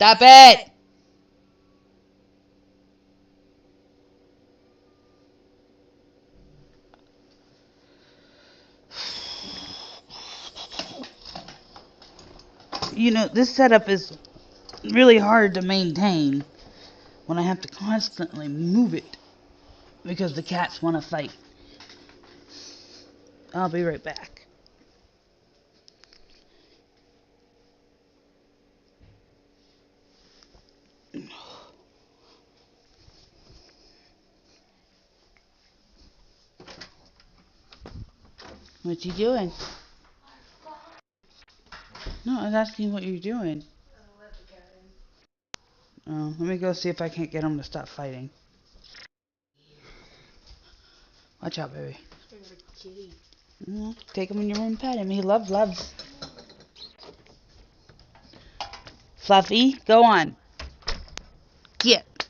Stop it! You know, this setup is really hard to maintain when I have to constantly move it because the cats want to fight. I'll be right back. What you doing? No, I was asking what you're doing. Oh, let me go see if I can't get them to stop fighting. Watch out, baby. Take him in your room and pet him. He loves. Fluffy, go on. Get.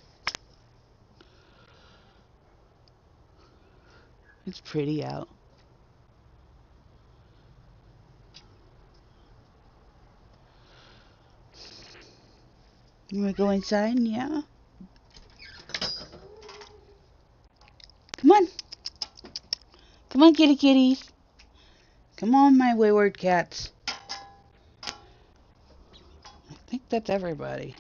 It's pretty out. You wanna go inside? Yeah. Come on. Come on, kitty kitties. Come on, my wayward cats. I think that's everybody.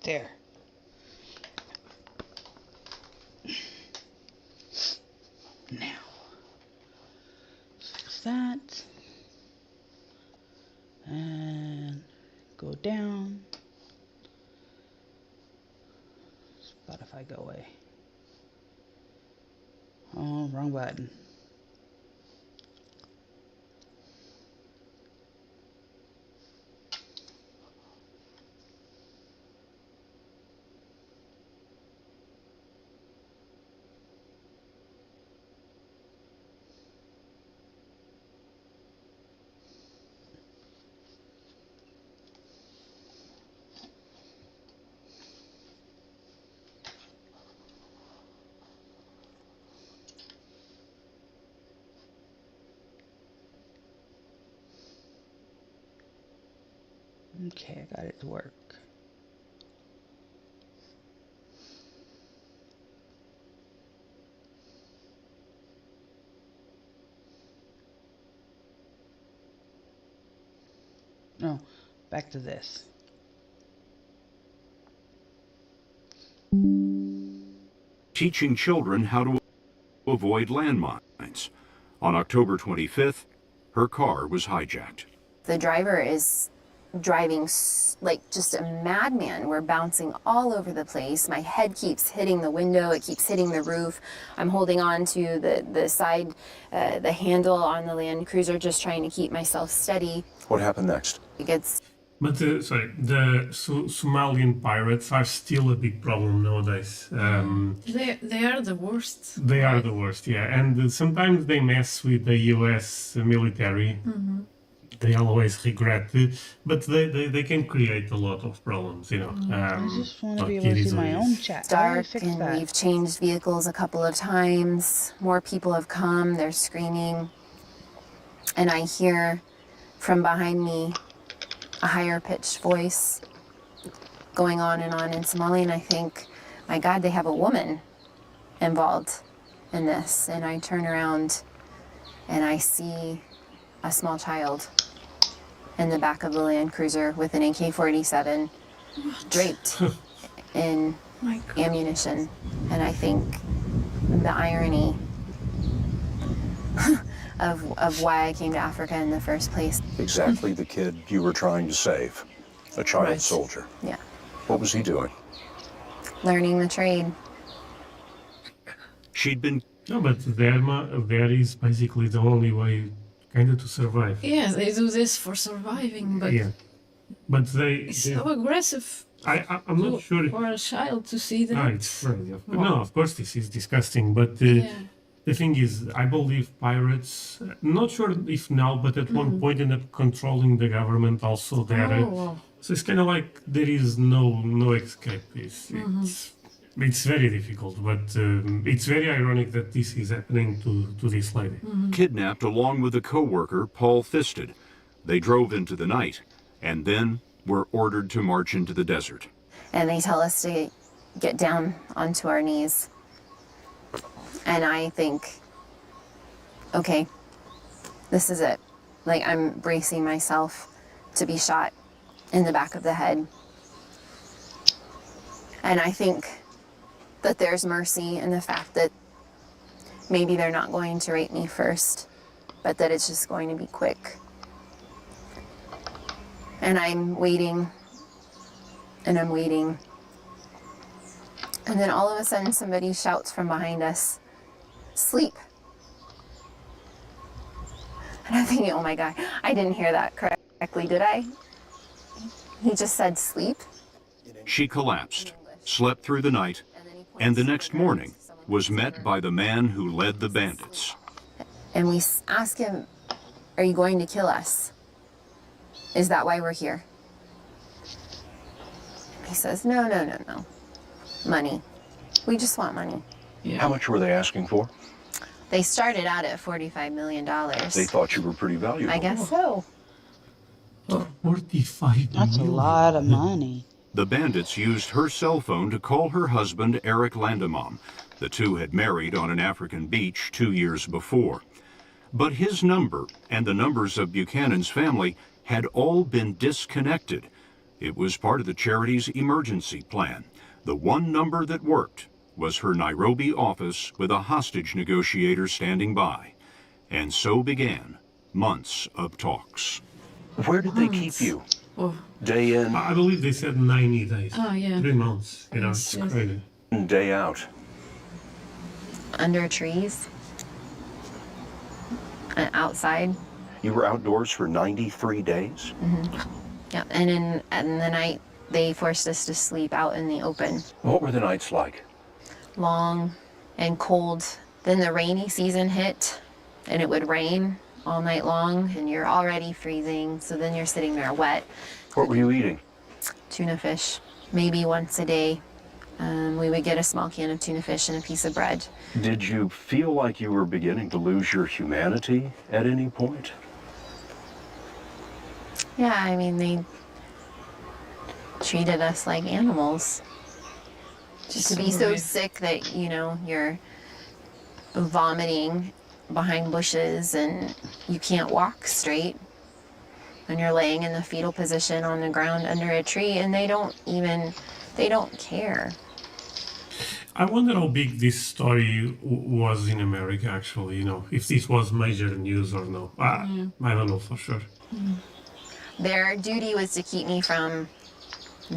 There. Now, fix that. And go down. Spotify, go away. Oh, wrong button. Okay, I got it to work. No, back to this. Teaching children how to avoid landmines. On October 25th, her car was hijacked. The driver is driving like just a madman. We're bouncing all over the place. My head keeps hitting the window. It keeps hitting the roof. I'm holding on to the side, the handle on the Land Cruiser, just trying to keep myself steady. What happened next? It gets. But the Somalian pirates are still a big problem nowadays. They are the worst. They are the worst, yeah. And sometimes they mess with the U.S. military. Mm-hmm. They always regret it, but they can create a lot of problems, you know. I just want to be able to see my own chat. Dark, and we've changed vehicles a couple of times. More people have come. They're screaming, and I hear from behind me a higher pitched voice. going on in Somali, and I think, my God, they have a woman involved in this. And I turn around and I see a small child in the back of the Land Cruiser with an AK-47 draped in My God. ammunition. And I think the irony of why I came to Africa in the first place. Exactly the kid you were trying to save, a child Right. soldier. Yeah, What was he doing? learning the trade. She'd been No, but there is basically the only way kind of to survive. Yeah, they do this for surviving, but Yeah. But it's so aggressive I'm not sure. for a child to see that. It's right. No, of course this is disgusting. But Yeah. the thing is, I believe pirates. Not sure if now, but at one point ended up controlling the government also there. Oh, wow. So it's kind of like there is no escape. It's very difficult, but it's very ironic that this is happening to this lady. kidnapped along with a co-worker, Paul Thisted. They drove into the night and then were ordered to march into the desert. And they tell us to get down onto our knees. And I think, okay, this is it. Like, I'm bracing myself to be shot in the back of the head. And I think that there's mercy in the fact that maybe they're not going to rape me first, but that it's just going to be quick. And I'm waiting, and I'm waiting. And then all of a sudden somebody shouts from behind us, "Sleep." And I'm thinking, oh my God, I didn't hear that correctly, did I? He just said sleep. She collapsed, slept through the night, and the next morning was met by the man who led the bandits. And we ask him, "Are you going to kill us? Is that why we're here?" He says, no. Money. We just want money. How much were they asking for? They started out at $45 million. They thought you were pretty valuable. I guess so. 45 That's a million. lot of money. The bandits used her cell phone to call her husband, Eric Landemam. The two had married on an African beach 2 years before. But his number and the numbers of Buchanan's family had all been disconnected. It was part of the charity's emergency plan. The one number that worked was her Nairobi office with a hostage negotiator standing by. And so began months of talks. Where did they keep you? Oh, Day in I believe they said 90 days. yeah. 3 months. Yes, It's yes. crazy. and day out? Under trees. And outside. You were outdoors for 93 days? Yeah. And in the night, they forced us to sleep out in the open. What were the nights like? Long and cold. Then the rainy season hit, and it would rain all night long, and you're already freezing. So then you're sitting there wet. What were you eating? Tuna fish, maybe once a day. We would get a small can of tuna fish and a piece of bread. Did you feel like you were beginning to lose your humanity at any point? Yeah, I mean, they treated us like animals. Just To be so weird. sick that, you're vomiting behind bushes and you can't walk straight. And you're laying in the fetal position on the ground under a tree, and they don't care. I wonder how big this story was in America, actually, if this was major news or no. I don't know for sure. Their duty was to keep me from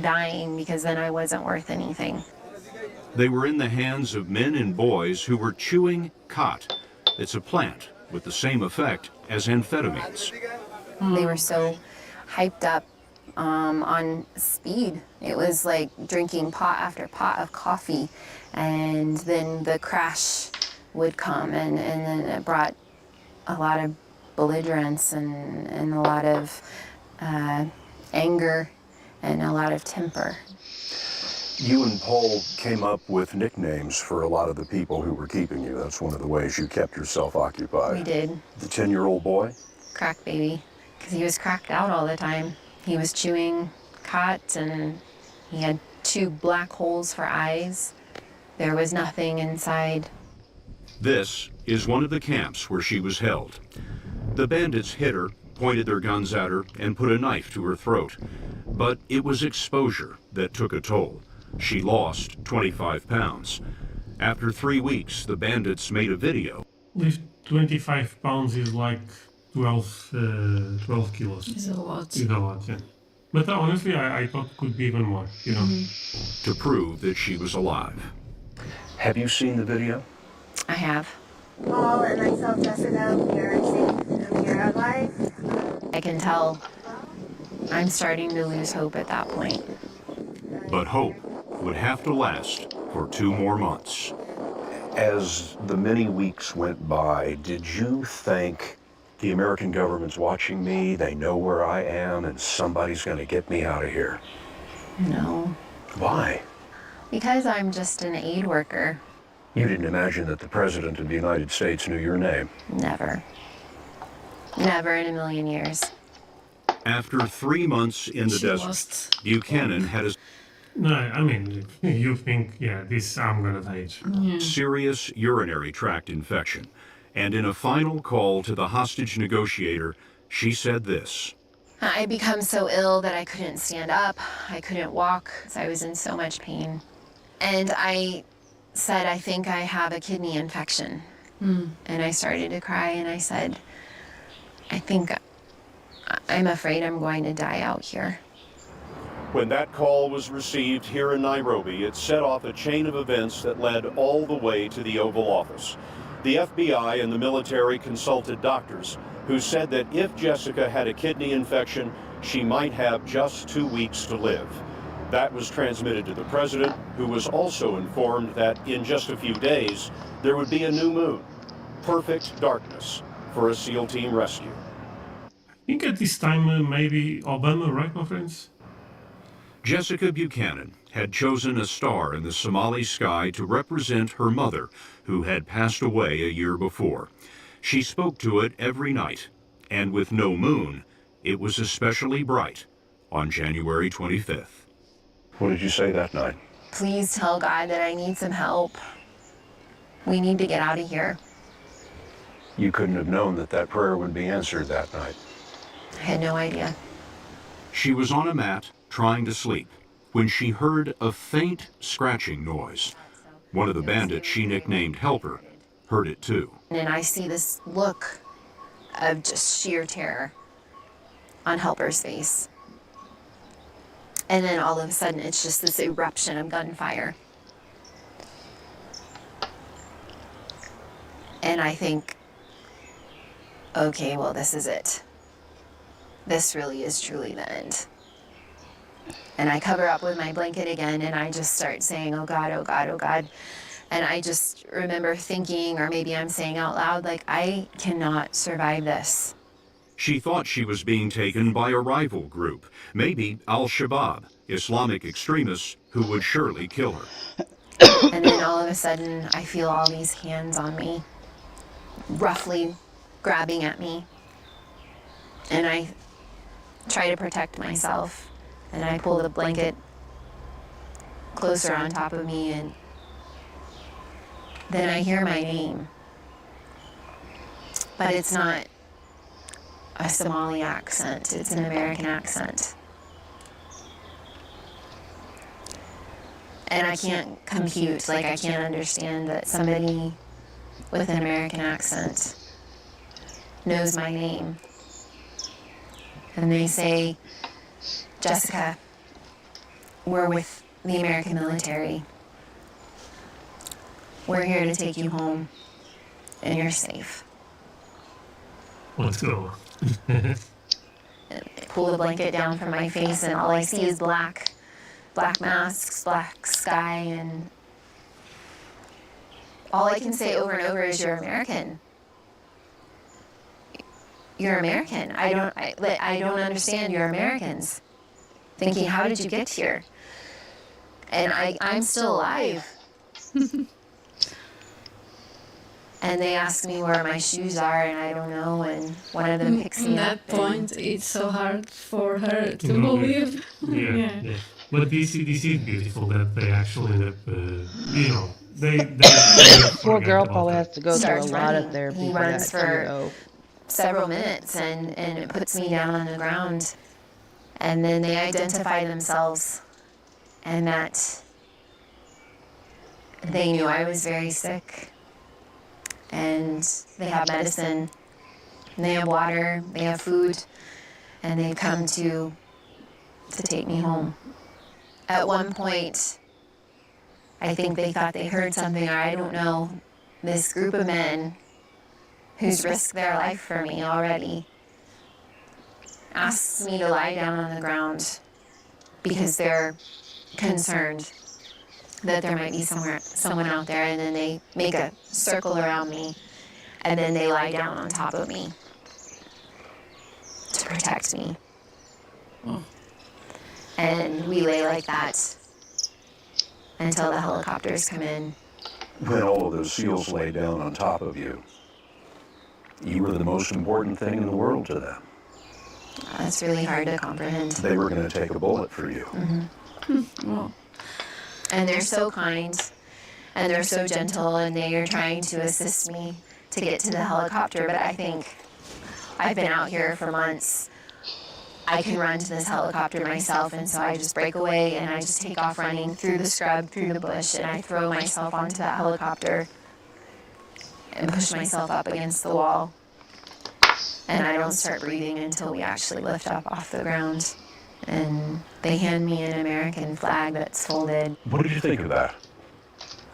dying, because then I wasn't worth anything. They were in the hands of men and boys who were chewing khat. It's a plant with the same effect as amphetamines. They were so hyped up on speed. It was like drinking pot after pot of coffee, and then the crash would come, and then it brought a lot of belligerence and a lot of anger and a lot of temper. You and Paul came up with nicknames for a lot of the people who were keeping you. That's one of the ways you kept yourself occupied. We did. The 10-year-old boy? Crack baby, because he was cracked out all the time. He was chewing khat and He had 2 black holes for eyes. There was nothing inside. This is one of the camps where she was held. The bandits hit her, pointed their guns at her, and put a knife to her throat. But it was exposure that took a toll. She lost 25 pounds. After 3 weeks, the bandits made a video. Lift 25 pounds is like 12 kilos. It's a lot. It's a lot, yeah. But honestly, I thought could be even more, you know. To prove that she was alive. Have you seen the video? I have. Paul and myself, Jessica, we are safe and we are alive. I can tell I'm starting to lose hope at that point. But hope would have to last for 2 more months. As the many weeks went by, did you think the American government's watching me, they know where I am, and somebody's going to get me out of here? No. Why? Because I'm just an aid worker. You didn't imagine that the President of the United States knew your name. Never. Never in a million years. After 3 months in the She desert, lost. Buchanan had a No, I mean, you think, yeah, this, I'm gonna die. serious urinary tract infection. And in a final call to the hostage negotiator, she said this. I had become so ill that I couldn't stand up. I couldn't walk. I was in so much pain. And I said, I think I have a kidney infection. And I started to cry and I said, I'm afraid I'm going to die out here. When that call was received here in Nairobi, it set off a chain of events that led all the way to the Oval Office. The FBI and the military consulted doctors who said that if Jessica had a kidney infection, she might have just 2 weeks to live. That was transmitted to the president, who was also informed that in just a few days, there would be a new moon. Perfect darkness for a SEAL team rescue. I think at this time, maybe Obama, right, my friends? Jessica Buchanan had chosen a star in the Somali sky to represent her mother, who had passed away a year before. She spoke to it every night, and with no moon, it was especially bright on January 25th. What did you say that night? Please tell God that I need some help. We need to get out of here. You couldn't have known that that prayer would be answered that night. I had no idea. She was on a mat trying to sleep when she heard a faint scratching noise. One of the bandits she nicknamed Helper heard it too. And I see this look of just sheer terror on Helper's face. And then all of a sudden, it's just this eruption of gunfire. And I think, okay, well, this is it. This really is truly the end. And I cover up with my blanket again, and I just start saying, oh God, oh God, oh God. And I just remember thinking, or maybe I'm saying out loud, like, I cannot survive this. She thought she was being taken by a rival group, maybe Al-Shabaab, Islamic extremists who would surely kill her. And then all of a sudden, I feel all these hands on me, roughly grabbing at me. And I try to protect myself. And I pull the blanket closer on top of me, and then I hear my name. But it's not a Somali accent, it's an American accent. And I can't compute, like I can't understand that somebody with an American accent knows my name. And they say, Jessica, we're with the American military. We're here to take you home, and you're safe. Let's go. And I pull the blanket down from my face, and all I see is black masks, black sky, and all I can say over and over is, "You're American. You're American. I don't understand. You're Americans." Thinking, how did you get here? And I'm still alive. And they ask me where my shoes are, and I don't know, and one of them picks me At up. that point, it's so hard for her to Mhm. believe. Yeah, Yeah. yeah. But this is beautiful that they actually end up, they Poor forget girl about probably that. has to go through a Starts lot of running. therapy He for that runs for too. several minutes and it puts me down on the ground. And then they identify themselves and that they knew I was very sick. And they have medicine, and they have water, they have food, and they've come to take me home. At one point, I think they thought they heard something, or I don't know. This group of men who's risked their life for me already asks me to lie down on the ground because they're concerned that there might be someone out there, and then they make a circle around me, and then they lie down on top of me to protect me. And we lay like that until the helicopters come in. When all of those SEALs lay down on top of you, you were the most important thing in the world to them. That's really hard to comprehend. They were going to take a bullet for you. Wow. And they're so kind, and they're so gentle, and they are trying to assist me to get to the helicopter. But I think I've been out here for months. I can run to this helicopter myself, and so I just break away and I just take off running through the scrub, through the bush, and I throw myself onto that helicopter and push myself up against the wall. And I don't start breathing until we actually lift up off the ground. And they hand me an American flag that's folded. What did you think of that?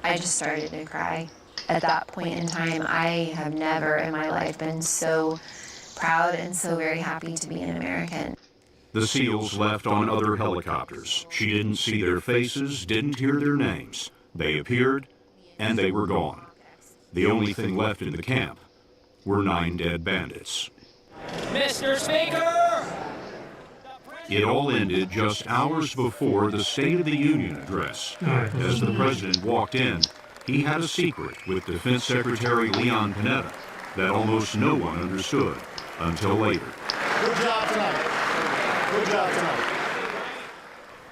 I just started to cry. At that point in time, I have never in my life been so proud and so very happy to be an American. The SEALs left on other helicopters. She didn't see their faces, didn't hear their names. They appeared, and they were gone. The only thing left in the camp were 9 dead bandits. Mr. Speaker! It all ended just hours before the State of the Union address. As the president walked in, he had a secret with Defense Secretary Leon Panetta that almost no one understood until later. Good job tonight. Good job tonight.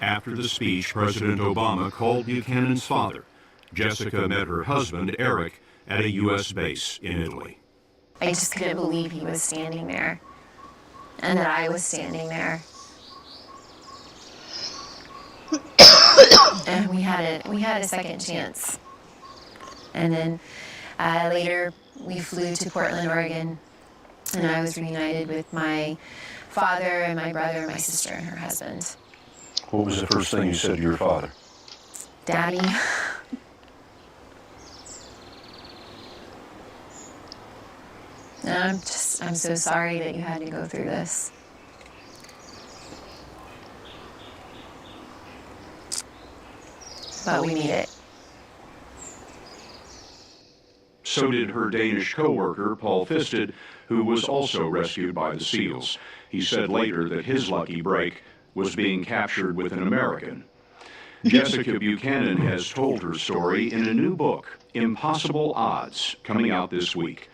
After the speech, President Obama called Buchanan's father. Jessica met her husband, Eric, at a U.S. base in Italy. I just couldn't believe he was standing there and that I was standing there. And we had a second chance. And then later we flew to Portland, Oregon, and I was reunited with my father and my brother and my sister and her husband. What was the first thing you said to your father? Daddy. And I'm so sorry that you had to go through this. But we made it. So did her Danish co-worker, Paul Fisted, who was also rescued by the SEALs. He said later that his lucky break was being captured with an American. Jessica Buchanan has told her story in a new book, Impossible Odds, coming out this week.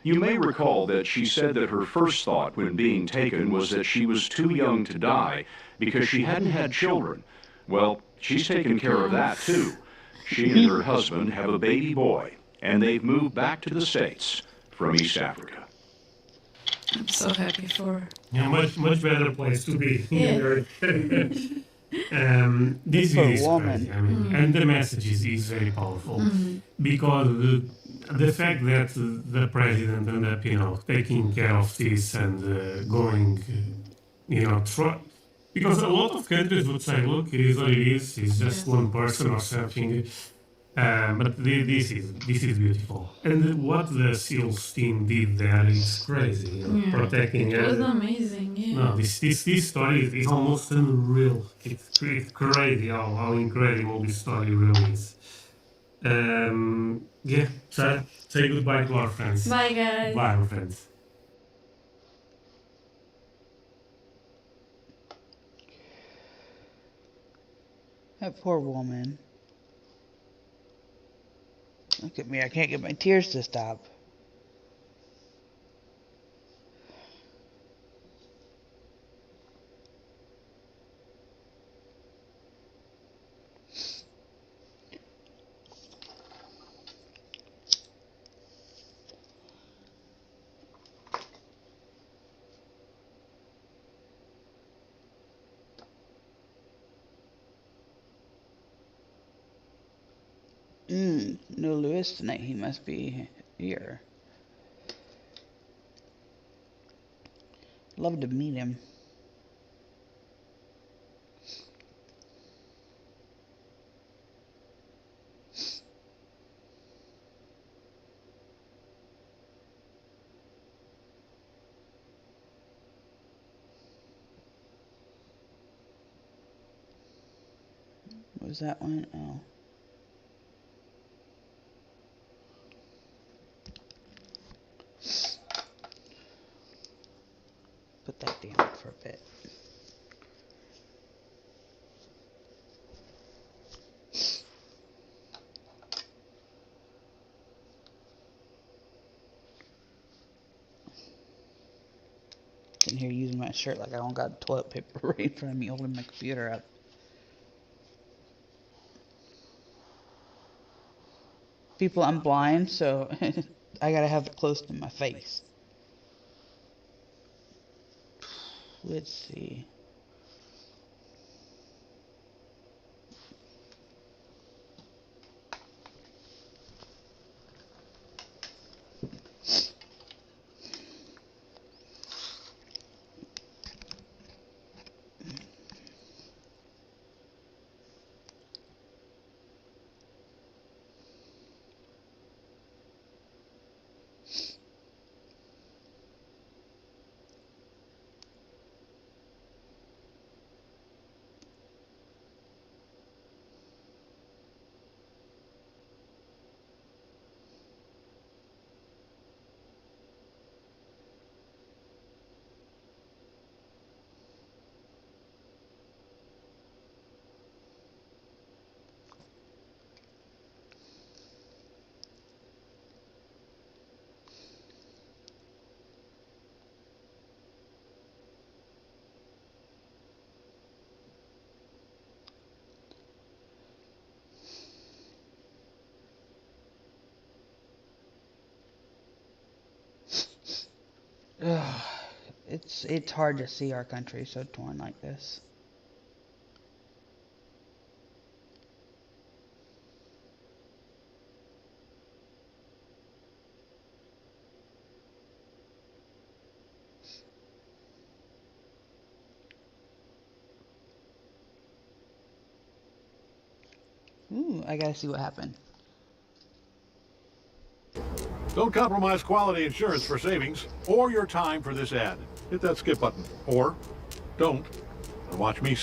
You may recall that she said that her first thought when being taken was that she was too young to die because she hadn't had children. Well, she's taken care of that too. She and her husband have a baby boy, and they've moved back to the States from East Africa. I'm so happy for. Yeah, much better place to be. Yeah. This For a is woman. crazy. I mean, and the message is very powerful because the fact that the president ended up, taking care of this and going, because a lot of countries would say, look, it is what it is. It's just one person or something. But this is beautiful, and what the SEALs team did there is crazy. Protecting. It was amazing. Yeah. No, this story is almost unreal. It's crazy how incredible this story really is. Yeah, Sarah, say goodbye to our friends. Bye, guys. Bye, our friends. That poor woman. Look at me, I can't get my tears to stop. No Lewis tonight. He must be here. Love to meet him. What was that one? Oh. Put that down for a bit. Sitting here using my shirt like I don't got toilet paper right in front of me holding my computer up. People, I'm blind, so I gotta have it close to my face. Let's see. Ugh, it's hard to see our country so torn like this. Ooh, I gotta see what happened. Don't compromise quality insurance for savings or your time for this ad. Hit that skip button. Or don't. And watch me.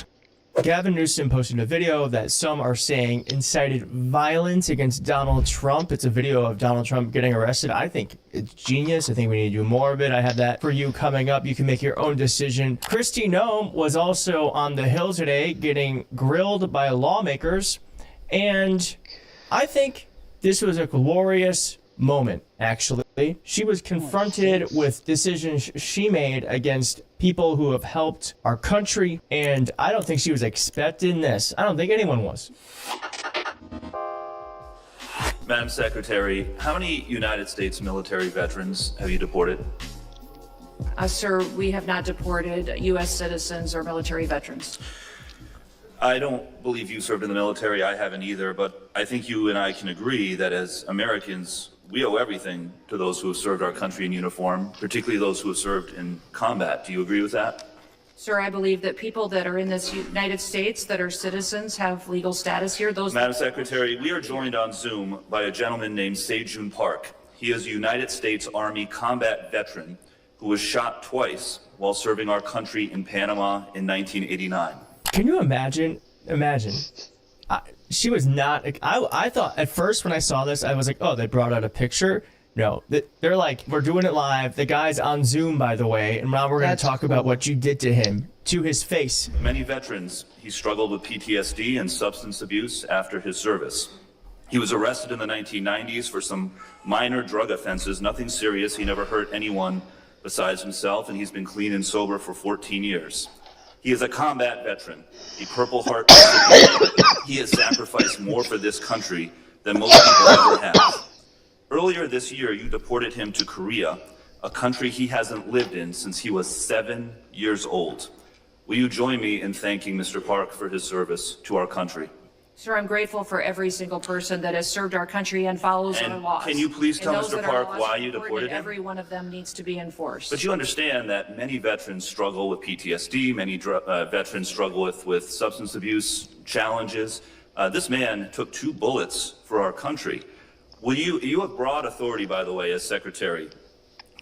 Gavin Newsom posted a video that some are saying incited violence against Donald Trump. It's a video of Donald Trump getting arrested. I think it's genius. I think we need to do more of it. I have that for you coming up. You can make your own decision. Kristi Noem was also on the Hill today getting grilled by lawmakers. And I think this was a glorious moment, actually. She was confronted with decisions she made against people who have helped our country, and I don't think she was expecting this. I don't think anyone was. Madam Secretary, how many United States military veterans have you deported? Sir, we have not deported U.S. citizens or military veterans. I don't believe you served in the military. I haven't either, but I think you and I can agree that as Americans, we owe everything to those who have served our country in uniform, particularly those who have served in combat. Do you agree with that? Sir, I believe that people that are in this United States that are citizens have legal status here. Madam Secretary, we are joined on Zoom by a gentleman named Se-Jun Park. He is a United States Army combat veteran who was shot twice while serving our country in Panama in 1989. Can you imagine? She was not. I thought at first when I saw this, I was like, oh, they brought out a picture. No, they're like, we're doing it live. The guy's on Zoom, by the way, and now we're going to talk about what you did to him, to his face. Many veterans, he struggled with PTSD and substance abuse after his service. He was arrested in the 1990s for some minor drug offenses, nothing serious. He never hurt anyone besides himself, and he's been clean and sober for 14 years. He is a combat veteran, a Purple Heart recipient. He has sacrificed more for this country than most people ever have. Earlier this year, you deported him to Korea, a country he hasn't lived in since he was 7 years old. Will you join me in thanking Mr. Park for his service to our country? Sir, I'm grateful for every single person that has served our country and follows our And laws. can you please And tell those Mr. that our Park laws why are you important, deported him? Every one of them needs to be enforced. But you understand that many veterans struggle with PTSD, many veterans struggle with substance abuse challenges. This man took 2 bullets for our country. You have broad authority, by the way, as Secretary,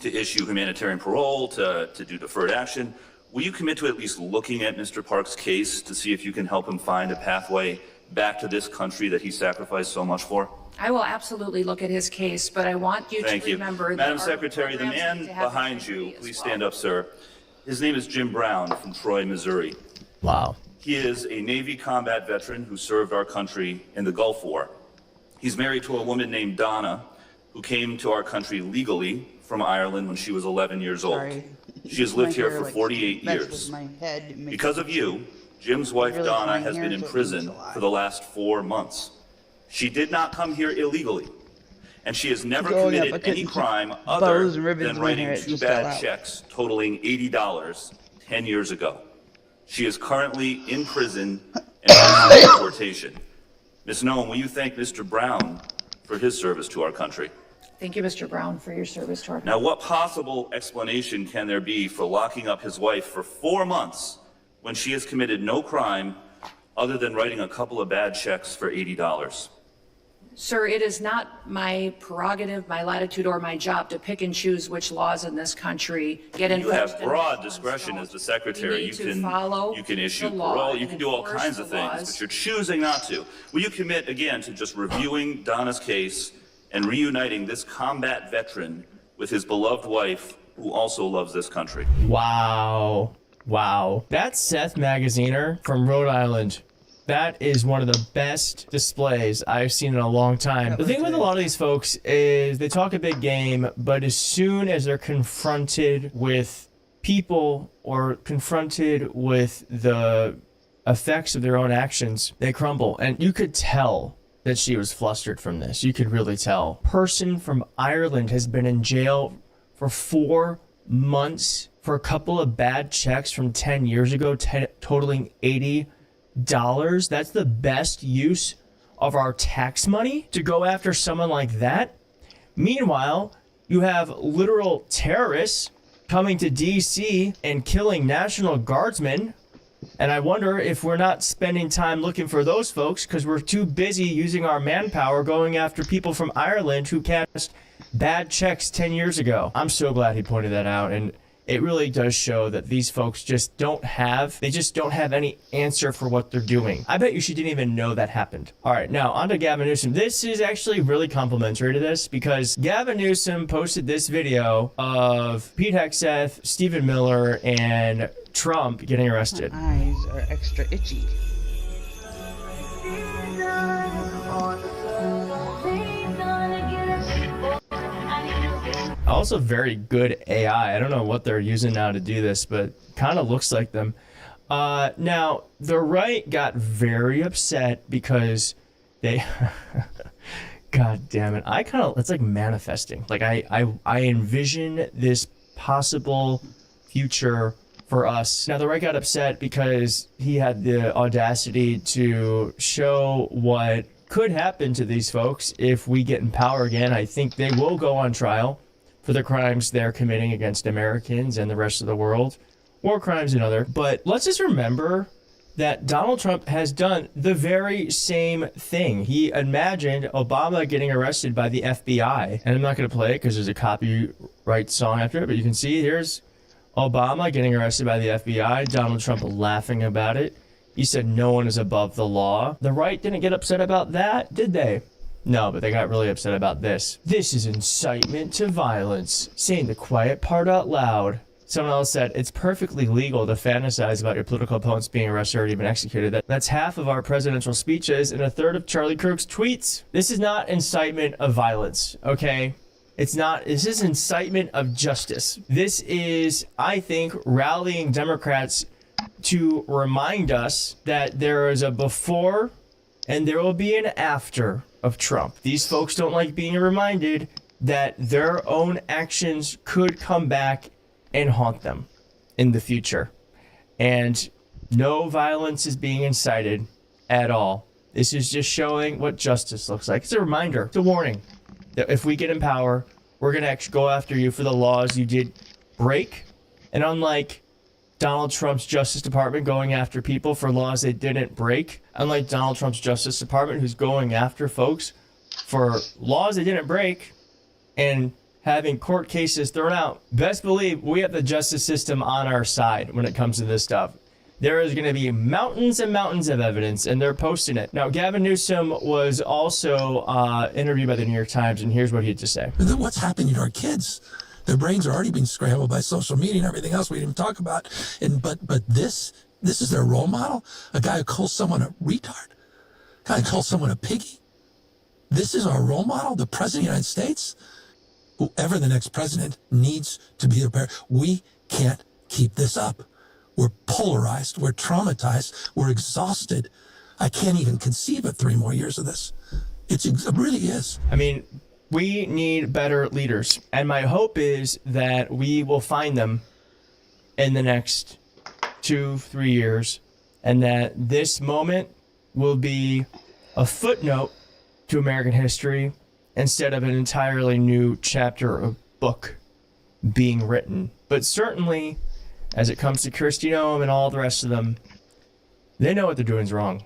to issue humanitarian parole, to do deferred action. Will you commit to at least looking at Mr. Park's case to see if you can help him find a pathway back to this country that he sacrificed so much for? I will absolutely look at his case, but I want you Thank to you. remember that Madam our Secretary, the programs man need to have behind you, integrity as please well. stand up, sir. His name is Jim Brown from Troy, Missouri. Wow. He is a Navy combat veteran who served our country in the Gulf War. He's married to a woman named Donna, who came to our country legally from Ireland when she was 11 years old. Sorry. She has lived My here hair, for like, 48 messed years. with my head. It makes Because me of you, Jim's wife really Donna fine has hair, been in so it prison means a lot. for the last 4 months. She did not come here illegally, and she has never Growing up, I committed any couldn't crime keep other bows and ribbons than in my writing hair, it 2 just fell bad out. checks totaling $80 10 years ago. She is currently in prison and facing deportation. Ms. Noem, will you thank Mr. Brown for his service to our country? Thank you, Mr. Brown, for your service to our country. Now, what possible explanation can there be for locking up his wife for 4 months when she has committed no crime other than writing a couple of bad checks for $80? Sir, it is not my prerogative, my latitude, or my job to pick and choose which laws in this country get enforced. You have and broad which ones discretion don't. as the secretary. We need to follow You can issue the law parole, you and can do all enforce kinds the of things, laws. but you're choosing not to. Will you commit again to just reviewing Donna's case and reuniting this combat veteran with his beloved wife, who also loves this country? Wow. Wow. That's Seth Magaziner from Rhode Island. That is one of the best displays I've seen in a long time. The thing with a lot of these folks is they talk a big game, but as soon as they're confronted with people or confronted with the effects of their own actions, they crumble. And you could tell that she was flustered from this. You could really tell. Person from Ireland has been in jail for 4 months for a couple of bad checks from 10 years ago, totaling $80. That's the best use of our tax money to go after someone like that. Meanwhile, you have literal terrorists coming to DC and killing National Guardsmen. And I wonder if we're not spending time looking for those folks because we're too busy using our manpower going after people from Ireland who cast bad checks 10 years ago. I'm so glad he pointed that out. And it really does show that these folks just don't have any answer for what they're doing. I bet you she didn't even know that happened. All right, now on to Gavin Newsom. This is actually really complimentary to this because Gavin Newsom posted this video of Pete Hegseth, Stephen Miller, and Trump getting arrested. My eyes are extra itchy. Also very good AI. I don't know what they're using now to do this, but kind of looks like them. Now, the right got very upset because they... God damn it. It's like manifesting. Like I envision this possible future for us. Now, the right got upset because he had the audacity to show what could happen to these folks if we get in power again. I think they will go on trial for the crimes they're committing against Americans and the rest of the world, war crimes and other. But let's just remember that Donald Trump has done the very same thing. He imagined Obama getting arrested by the FBI. And I'm not going to play it because there's a copyright song after it, but you can see here's Obama getting arrested by the FBI, Donald Trump laughing about it. He said no one is above the law. The right didn't get upset about that, did they? No, but they got really upset about this. This is incitement to violence. Saying the quiet part out loud. Someone else said, it's perfectly legal to fantasize about your political opponents being arrested or even executed. That's half of our presidential speeches and a third of Charlie Kirk's tweets. This is not incitement of violence, okay? It's not. This is incitement of justice. This is, I think, rallying Democrats to remind us that there is a before and there will be an after of Trump. These folks don't like being reminded that their own actions could come back and haunt them in the future. And no violence is being incited at all. This is just showing what justice looks like. It's a reminder, it's a warning that if we get in power, we're going to actually go after you for the laws you did break. And unlike Donald Trump's Justice Department going after people for laws they didn't break, unlike Donald Trump's Justice Department who's going after folks for laws they didn't break and having court cases thrown out, best believe we have the justice system on our side when it comes to this stuff. There is going to be mountains and mountains of evidence, and they're posting it. Now, Gavin Newsom was also interviewed by the New York Times, and here's what he had to say. What's happening to our kids? Their brains are already being scrambled by social media and everything else we didn't even talk about. But this is their role model? A guy who calls someone a retard? A guy who calls someone a piggy? This is our role model, the President of the United States? Whoever the next president needs to be there. We can't keep this up. We're polarized. We're traumatized. We're exhausted. I can't even conceive of 3 more years of this. It really is. I mean, we need better leaders. And my hope is that we will find them in the next 2-3 years. And that this moment will be a footnote to American history instead of an entirely new chapter of book being written. But certainly, as it comes to Kristi Noem and all the rest of them, they know what they're doing is wrong.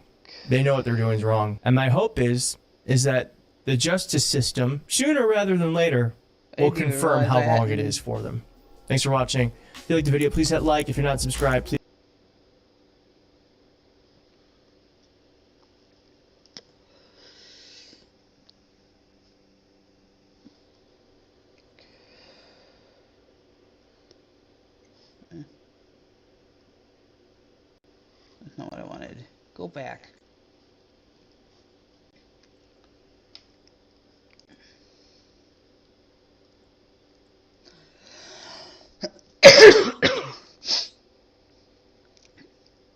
They know what they're doing is wrong. And my hope is that the justice system, sooner rather than later, will confirm how wrong it is for them. Thanks for watching. If you liked the video, please hit like. If you're not subscribed, please. That's not what I wanted. Go back.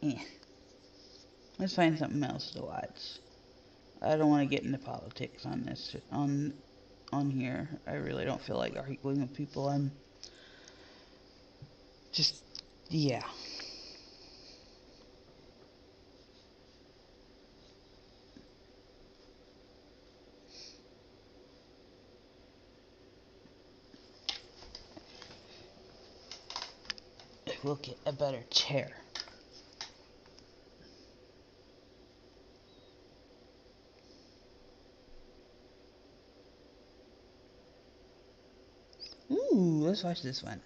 Yeah. Let's find something else to watch. I don't want to get into politics on this on here. I really don't feel like arguing with people. I'm just, yeah. We'll get a better chair. Ooh, let's watch this one.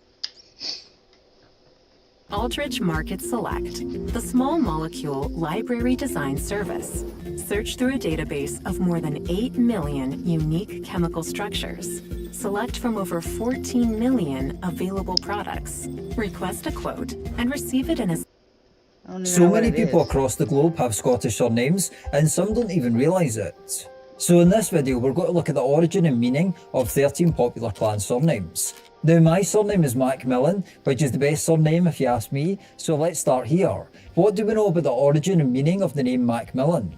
Aldrich Market Select, the small molecule library design service. Search through a database of more than 8 million unique chemical structures. Select from over 14 million available products. Request a quote and receive it in a... So many people across the globe have Scottish surnames, and some don't even realise it. So in this video, we're going to look at the origin and meaning of 13 popular clan surnames. Now, my surname is Macmillan, which is the best surname if you ask me, so let's start here. What do we know about the origin and meaning of the name Macmillan?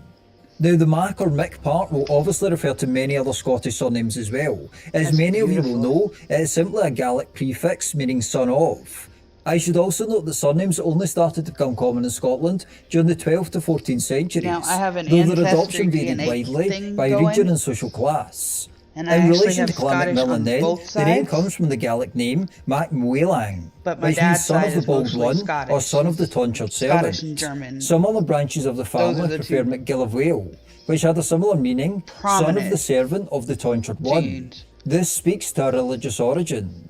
Now, the Mac or Mick part will obviously refer to many other Scottish surnames as well. As many of you will know, it is simply a Gaelic prefix meaning son of. I should also note that surnames only started to become common in Scotland during the 12th to 14th centuries, Now, I have an though their ancestry adoption varied DNA widely thing by going, region and social class. and I In actually relation have to Clan Scottish Macmillan on then, both the name sides. comes from the Gaelic name Mac Muelang, But my which means dad's son side of the is bold mostly one Scottish. or son of the tonsured Scottish servant. and German. Some other branches of the Those family are the prefer two MacGill of Wale, which had a similar meaning, son of prominent the servant of the tonsured one. genes. This speaks to our religious origin.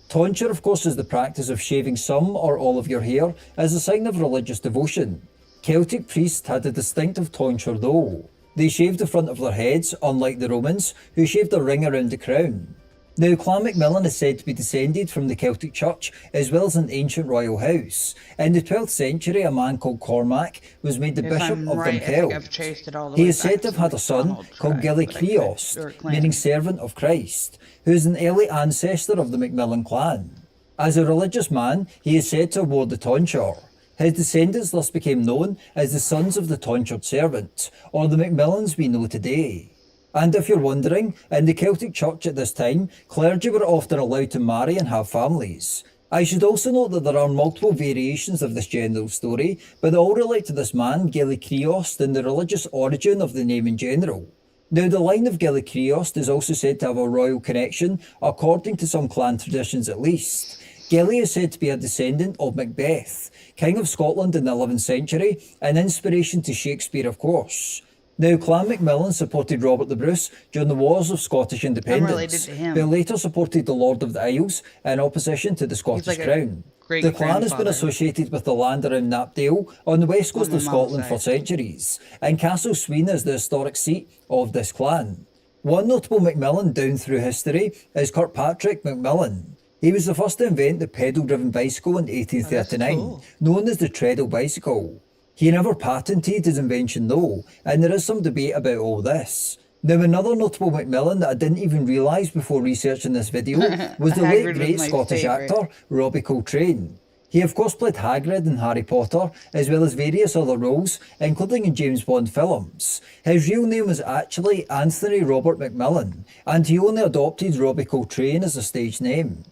Tonsure, of course, is the practice of shaving some or all of your hair as a sign of religious devotion. Celtic priests had a distinctive tonsure though. They shaved the front of their heads, unlike the Romans, who shaved a ring around the crown. Now, Clan Macmillan is said to be descended from the Celtic Church as well as an ancient royal house. In the 12th century, a man called Cormac was made the If bishop I'm of right, I think Dunkeld. I've traced it all the He way is said back to have to had a son MacDonald called tribe, Gilly but I couldn't- Creost, or clan. meaning servant of Christ, who is an early ancestor of the Macmillan clan. As a religious man, he is said to have worn the tonsure. His descendants thus became known as the sons of the tonsured servant, or the Macmillans we know today. And if you're wondering, in the Celtic Church at this time, clergy were often allowed to marry and have families. I should also note that there are multiple variations of this general story, but they all relate to this man, Geli Creost, and the religious origin of the name in general. Now, the line of Geli Creost is also said to have a royal connection, according to some clan traditions at least. Geli is said to be a descendant of Macbeth, King of Scotland in the 11th century, an inspiration to Shakespeare, of course. Now, Clan Macmillan supported Robert the Bruce during the Wars of Scottish Independence, to him. but later supported the Lord of the Isles in opposition to the Scottish like a Crown. The clan has been associated with the land around Knapdale on the west coast of Scotland for centuries, and Castle Sween is the historic seat of this clan. One notable Macmillan down through history is Kirkpatrick Macmillan. He was the first to invent the pedal-driven bicycle in 1839, known as the treadle bicycle. He never patented his invention though, and there is some debate about all this. Now, another notable Macmillan that I didn't even realise before researching this video was the late Hagrid great was my Scottish favourite. actor Robbie Coltrane. He of course played Hagrid in Harry Potter, as well as various other roles, including in James Bond films. His real name was actually Anthony Robert Macmillan, and he only adopted Robbie Coltrane as a stage name.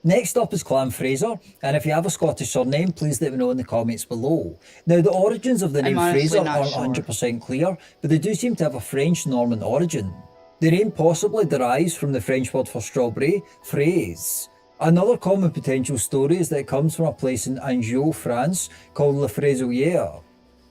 Next up is Clan Fraser, and if you have a Scottish surname, please let me know in the comments below. Now, the origins of the name honestly Fraser not aren't sure. 100% clear, but they do seem to have a French-Norman origin. The name possibly derives from the French word for strawberry, fraise. Another common potential story is that it comes from a place in Anjou, France, called La Fraiselière.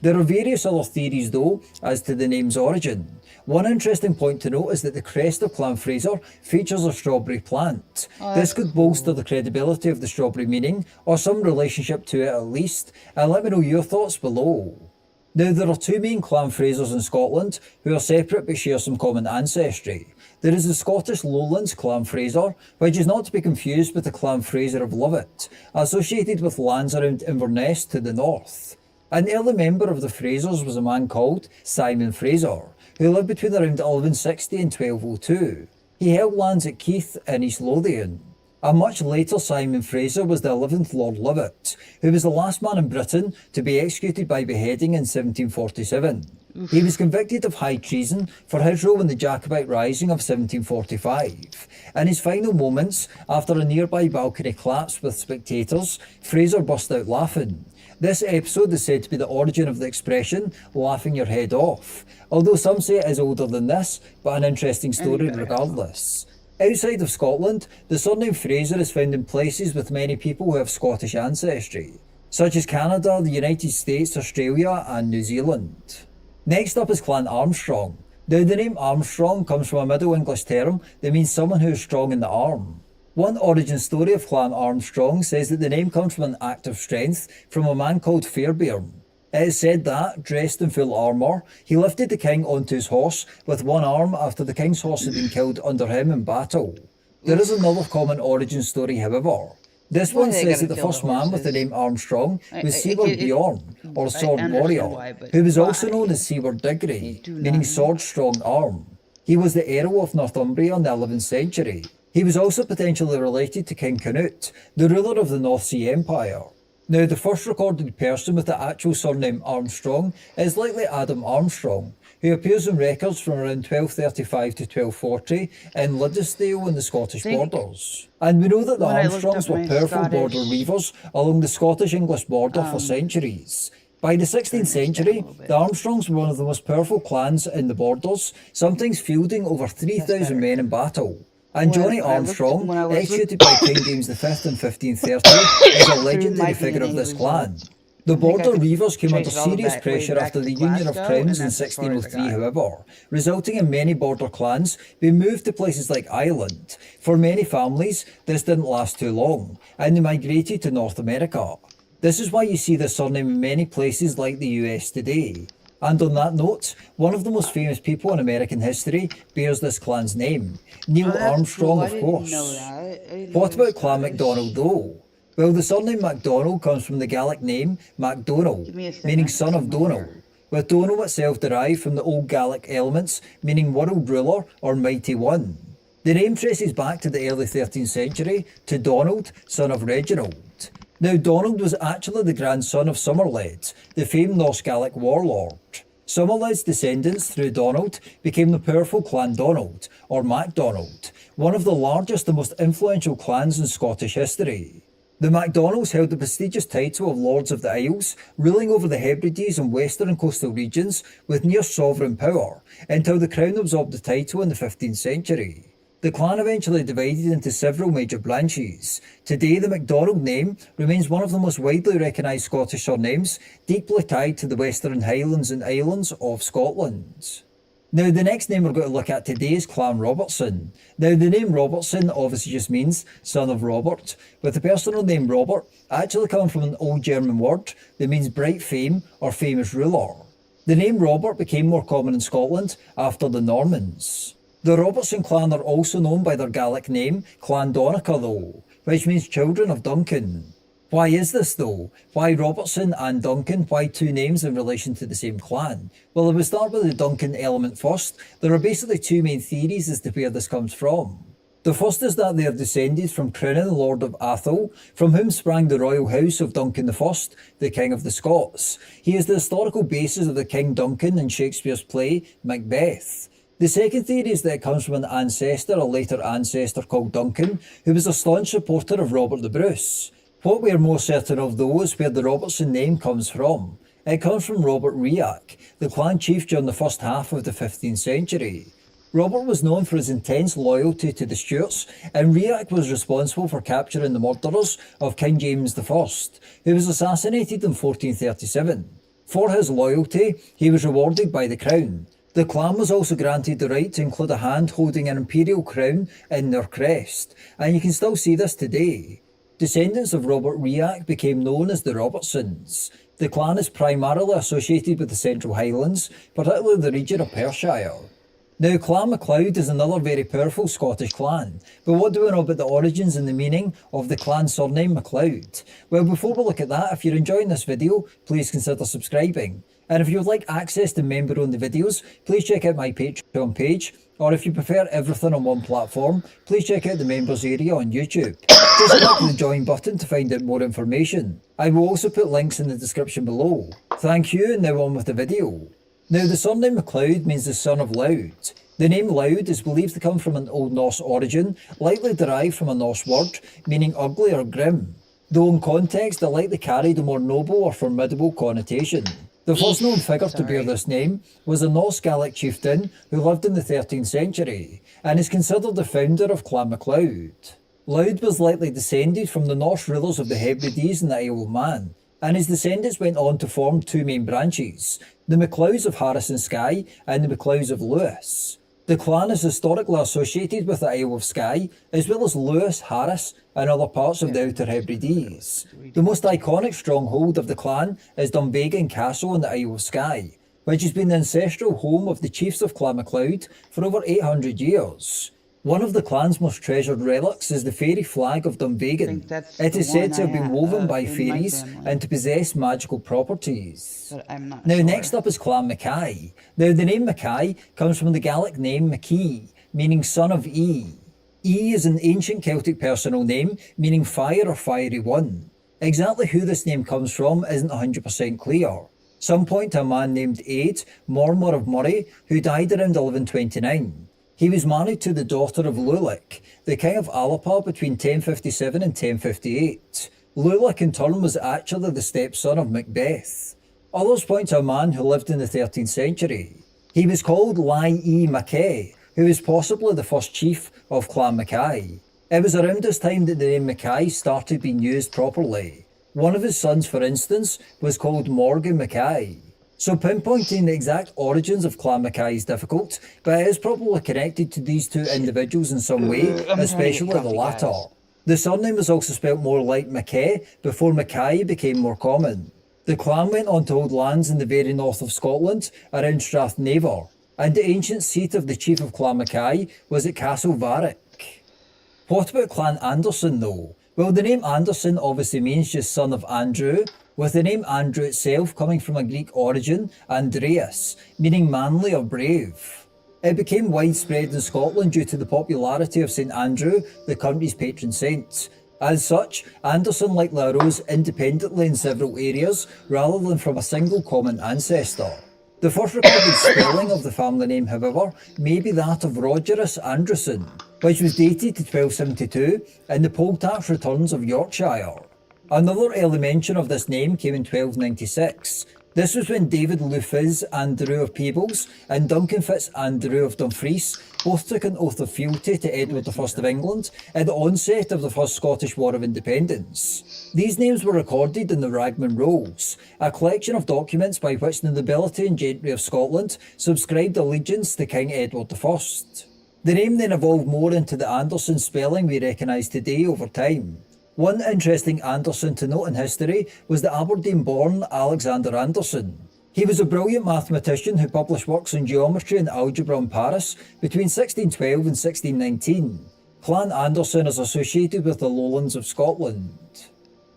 There are various other theories though as to the name's origin. One interesting point to note is that the crest of Clan Fraser features a strawberry plant. This could bolster the credibility of the strawberry meaning, or some relationship to it at least, and let me know your thoughts below. Now, there are two main Clan Frasers in Scotland who are separate but share some common ancestry. There is the Scottish Lowlands Clan Fraser, which is not to be confused with the Clan Fraser of Lovat, associated with lands around Inverness to the north. An early member of the Frasers was a man called Simon Fraser, who lived between around 1160 and 1202. He held lands at Keith and East Lothian. A much later Simon Fraser was the 11th Lord Lovat, who was the last man in Britain to be executed by beheading in 1747. He was convicted of high treason for his role in the Jacobite Rising of 1745. In his final moments, after a nearby balcony collapsed with spectators, Fraser burst out laughing. This episode is said to be the origin of the expression, laughing your head off, although some say it is older than this, but an interesting story regardless. Outside of Scotland, the surname Fraser is found in places with many people who have Scottish ancestry, such as Canada, the United States, Australia and New Zealand. Next up is Clan Armstrong. Now, the name Armstrong comes from a Middle English term that means someone who is strong in the arm. One origin story of Clan Armstrong says that the name comes from an act of strength from a man called Fairbairn. It is said that, dressed in full armour, he lifted the king onto his horse with one arm after the king's horse had been killed under him in battle. There is another common origin story, however. This one says that the first man with the name Armstrong was Siward Bjorn, or Sword Warrior, who was also known as Siward Diggory, meaning sword strong arm. He was the Earl of Northumbria in the 11th century. He was also potentially related to King Canute, the ruler of the North Sea Empire. Now, the first recorded person with the actual surname Armstrong is likely Adam Armstrong, who appears in records from around 1235 to 1240 in Liddesdale in the Scottish borders. And we know that the Armstrongs were powerful border reavers along the Scottish-English border for centuries. By the 16th century, the Armstrongs were one of the most powerful clans in the borders, sometimes fielding over 3,000 men in battle. And Johnny Armstrong, executed by King James V in 1530, is a legendary figure of this clan. The border reavers came under serious pressure after the Union of Crowns in 1603, however, resulting in many border clans being moved to places like Ireland. For many families, this didn't last too long, and they migrated to North America. This is why you see this surname in many places like the US today. And on that note, one of the most famous people in American history bears this clan's name, Neil Armstrong, of course. What about Clan MacDonald though? Well, the surname MacDonald comes from the Gaelic name MacDonald, meaning son of Donald, with Donald itself derived from the old Gaelic elements meaning world ruler or mighty one. The name traces back to the early 13th century to Donald, son of Reginald. Now, Donald was actually the grandson of Somerled, the famed Norse Gaelic warlord. Somerled's descendants through Donald became the powerful Clan Donald, or MacDonald, one of the largest and most influential clans in Scottish history. The MacDonalds held the prestigious title of Lords of the Isles, ruling over the Hebrides and western and coastal regions with near sovereign power, until the Crown absorbed the title in the 15th century. The clan eventually divided into several major branches. Today, the MacDonald name remains one of the most widely recognised Scottish surnames, deeply tied to the Western Highlands and Islands of Scotland. Now, the next name we're going to look at today is Clan Robertson. Now, the name Robertson obviously just means son of Robert, with the personal name Robert actually coming from an old German word that means bright fame or famous ruler. The name Robert became more common in Scotland after the Normans. The Robertson clan are also known by their Gaelic name, Clan Donecha though, which means children of Duncan. Why is this though? Why Robertson and Duncan? Why two names in relation to the same clan? Well, if we start with the Duncan element first, there are basically two main theories as to where this comes from. The first is that they are descended from Crinan, Lord of Atholl, from whom sprang the royal house of Duncan I, the King of the Scots. He is the historical basis of the King Duncan in Shakespeare's play Macbeth. The second theory is that it comes from an ancestor, a later ancestor called Duncan, who was a staunch supporter of Robert the Bruce. What we are more certain of though is where the Robertson name comes from. It comes from Robert Rhiac, the clan chief during the first half of the 15th century. Robert was known for his intense loyalty to the Stuarts, and Rhiac was responsible for capturing the murderers of King James I, who was assassinated in 1437. For his loyalty, he was rewarded by the crown. The clan was also granted the right to include a hand holding an imperial crown in their crest, and you can still see this today. Descendants of Robert Rhiac became known as the Robertsons. The clan is primarily associated with the Central Highlands, particularly the region of Perthshire. Now, Clan MacLeod is another very powerful Scottish clan, but what do we know about the origins and the meaning of the clan surname MacLeod? Well, before we look at that, if you're enjoying this video, please consider subscribing. And if you would like access to member-only videos, please check out my Patreon page, or if you prefer everything on one platform, please check out the members area on YouTube. Just click the join button to find out more information. I will also put links in the description below. Thank you, and now on with the video. Now, the surname MacLeod means the son of Loud. The name Loud is believed to come from an Old Norse origin, likely derived from a Norse word meaning ugly or grim, though in context it likely carried a more noble or formidable connotation. The first known figure to bear this name was a Norse Gaelic chieftain who lived in the 13th century, and is considered the founder of Clan MacLeod. Loud was likely descended from the Norse rulers of the Hebrides and the Isle of Man, and his descendants went on to form two main branches, the MacLeods of Harris and Skye and the MacLeods of Lewis. The clan is historically associated with the Isle of Skye, as well as Lewis, Harris and other parts of the Outer Hebrides. The most iconic stronghold of the clan is Dunvegan Castle in the Isle of Skye, which has been the ancestral home of the chiefs of Clan MacLeod for over 800 years. One of the clan's most treasured relics is the fairy flag of Dunvegan. It is said to have been woven by fairies and to possess magical properties. Now, next up is Clan Mackay. Now, the name Mackay comes from the Gaelic name Maki, meaning son of E. E is an ancient Celtic personal name, meaning fire or fiery one. Exactly who this name comes from isn't 100% clear. Some point to a man named Aed, Mormor of Moray, who died around 1129. He was married to the daughter of Lulic, the king of Alapa between 1057 and 1058. Lulic in turn was actually the stepson of Macbeth. Others point to a man who lived in the 13th century. He was called Lai E Mackay, who is possibly the first chief of Clan Mackay. It was around this time that the name Mackay started being used properly. One of his sons, for instance, was called Morgan Mackay. So pinpointing the exact origins of Clan Mackay is difficult, but it is probably connected to these two individuals in some way, especially the latter. The surname was also spelt more like Mackay before Mackay became more common. The clan went on to hold lands in the very north of Scotland, around Strathnaver, and the ancient seat of the chief of Clan Mackay was at Castle Varick. What about Clan Anderson though? Well, the name Anderson obviously means just son of Andrew, with the name Andrew itself coming from a Greek origin, Andreas, meaning manly or brave. It became widespread in Scotland due to the popularity of St Andrew, the country's patron saint. As such, Anderson likely arose independently in several areas rather than from a single common ancestor. The first recorded spelling of the family name, however, may be that of Rogerus Anderson, which was dated to 1272 in the poll tax returns of Yorkshire. Another early mention of this name came in 1296. This was when David Lufis Andrew of Peebles and Duncan Fitz Andrew of Dumfries both took an oath of fealty to Edward I of England at the onset of the First Scottish War of Independence. These names were recorded in the Ragman Rolls, a collection of documents by which the nobility and gentry of Scotland subscribed allegiance to King Edward I. The name then evolved more into the Anderson spelling we recognise today over time. One interesting Anderson to note in history was the Aberdeen-born Alexander Anderson. He was a brilliant mathematician who published works on geometry and algebra in Paris between 1612 and 1619. Clan Anderson is associated with the lowlands of Scotland.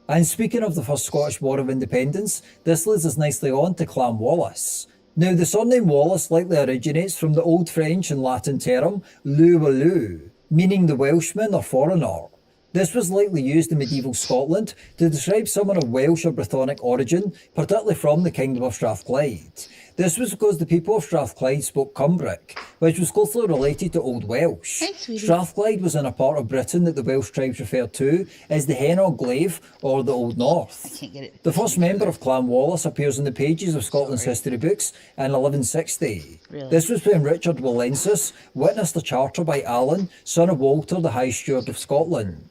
And speaking of the First Scottish War of Independence, this leads us nicely on to Clan Wallace. Now, the surname Wallace likely originates from the Old French and Latin term "lou walou," meaning the Welshman or foreigner. This was likely used in medieval Scotland to describe someone of Welsh or Brythonic origin, particularly from the Kingdom of Strathclyde. This was because the people of Strathclyde spoke Cumbric, which was closely related to Old Welsh. Strathclyde was in a part of Britain that the Welsh tribes referred to as the Hen o' Glaive or the Old North. The first member of Clan Wallace appears in the pages of Scotland's history books in 1160. This was when Richard Wallensis witnessed a charter by Alan, son of Walter the High Steward of Scotland.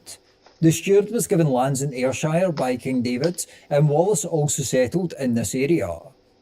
The steward was given lands in Ayrshire by King David, and Wallace also settled in this area.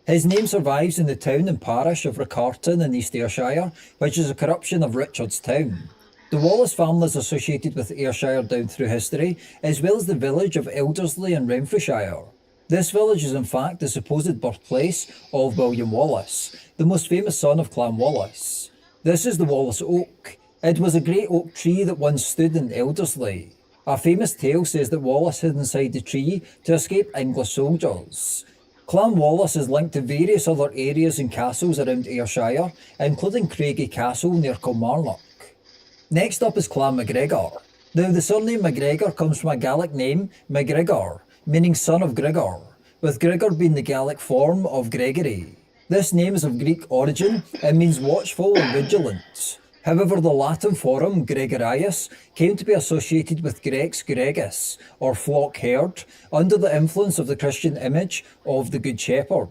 His name survives in the town and parish of Riccarton in East Ayrshire, which is a corruption of Richard's town. The Wallace family is associated with Ayrshire down through history, as well as the village of Elderslie in Renfrewshire. This village is in fact the supposed birthplace of William Wallace, the most famous son of Clan Wallace. This is the Wallace Oak. It was a great oak tree that once stood in Elderslie. A famous tale says that Wallace hid inside the tree to escape English soldiers. Clan Wallace is linked to various other areas and castles around Ayrshire, including Craigie Castle near Kilmarnock. Next up is Clan MacGregor. Now, the surname MacGregor comes from a Gaelic name, MacGregor, meaning son of Gregor, with Gregor being the Gaelic form of Gregory. This name is of Greek origin and means watchful and vigilant. However, the Latin form Gregorius came to be associated with Grex Gregis, or flock herd, under the influence of the Christian image of the Good Shepherd.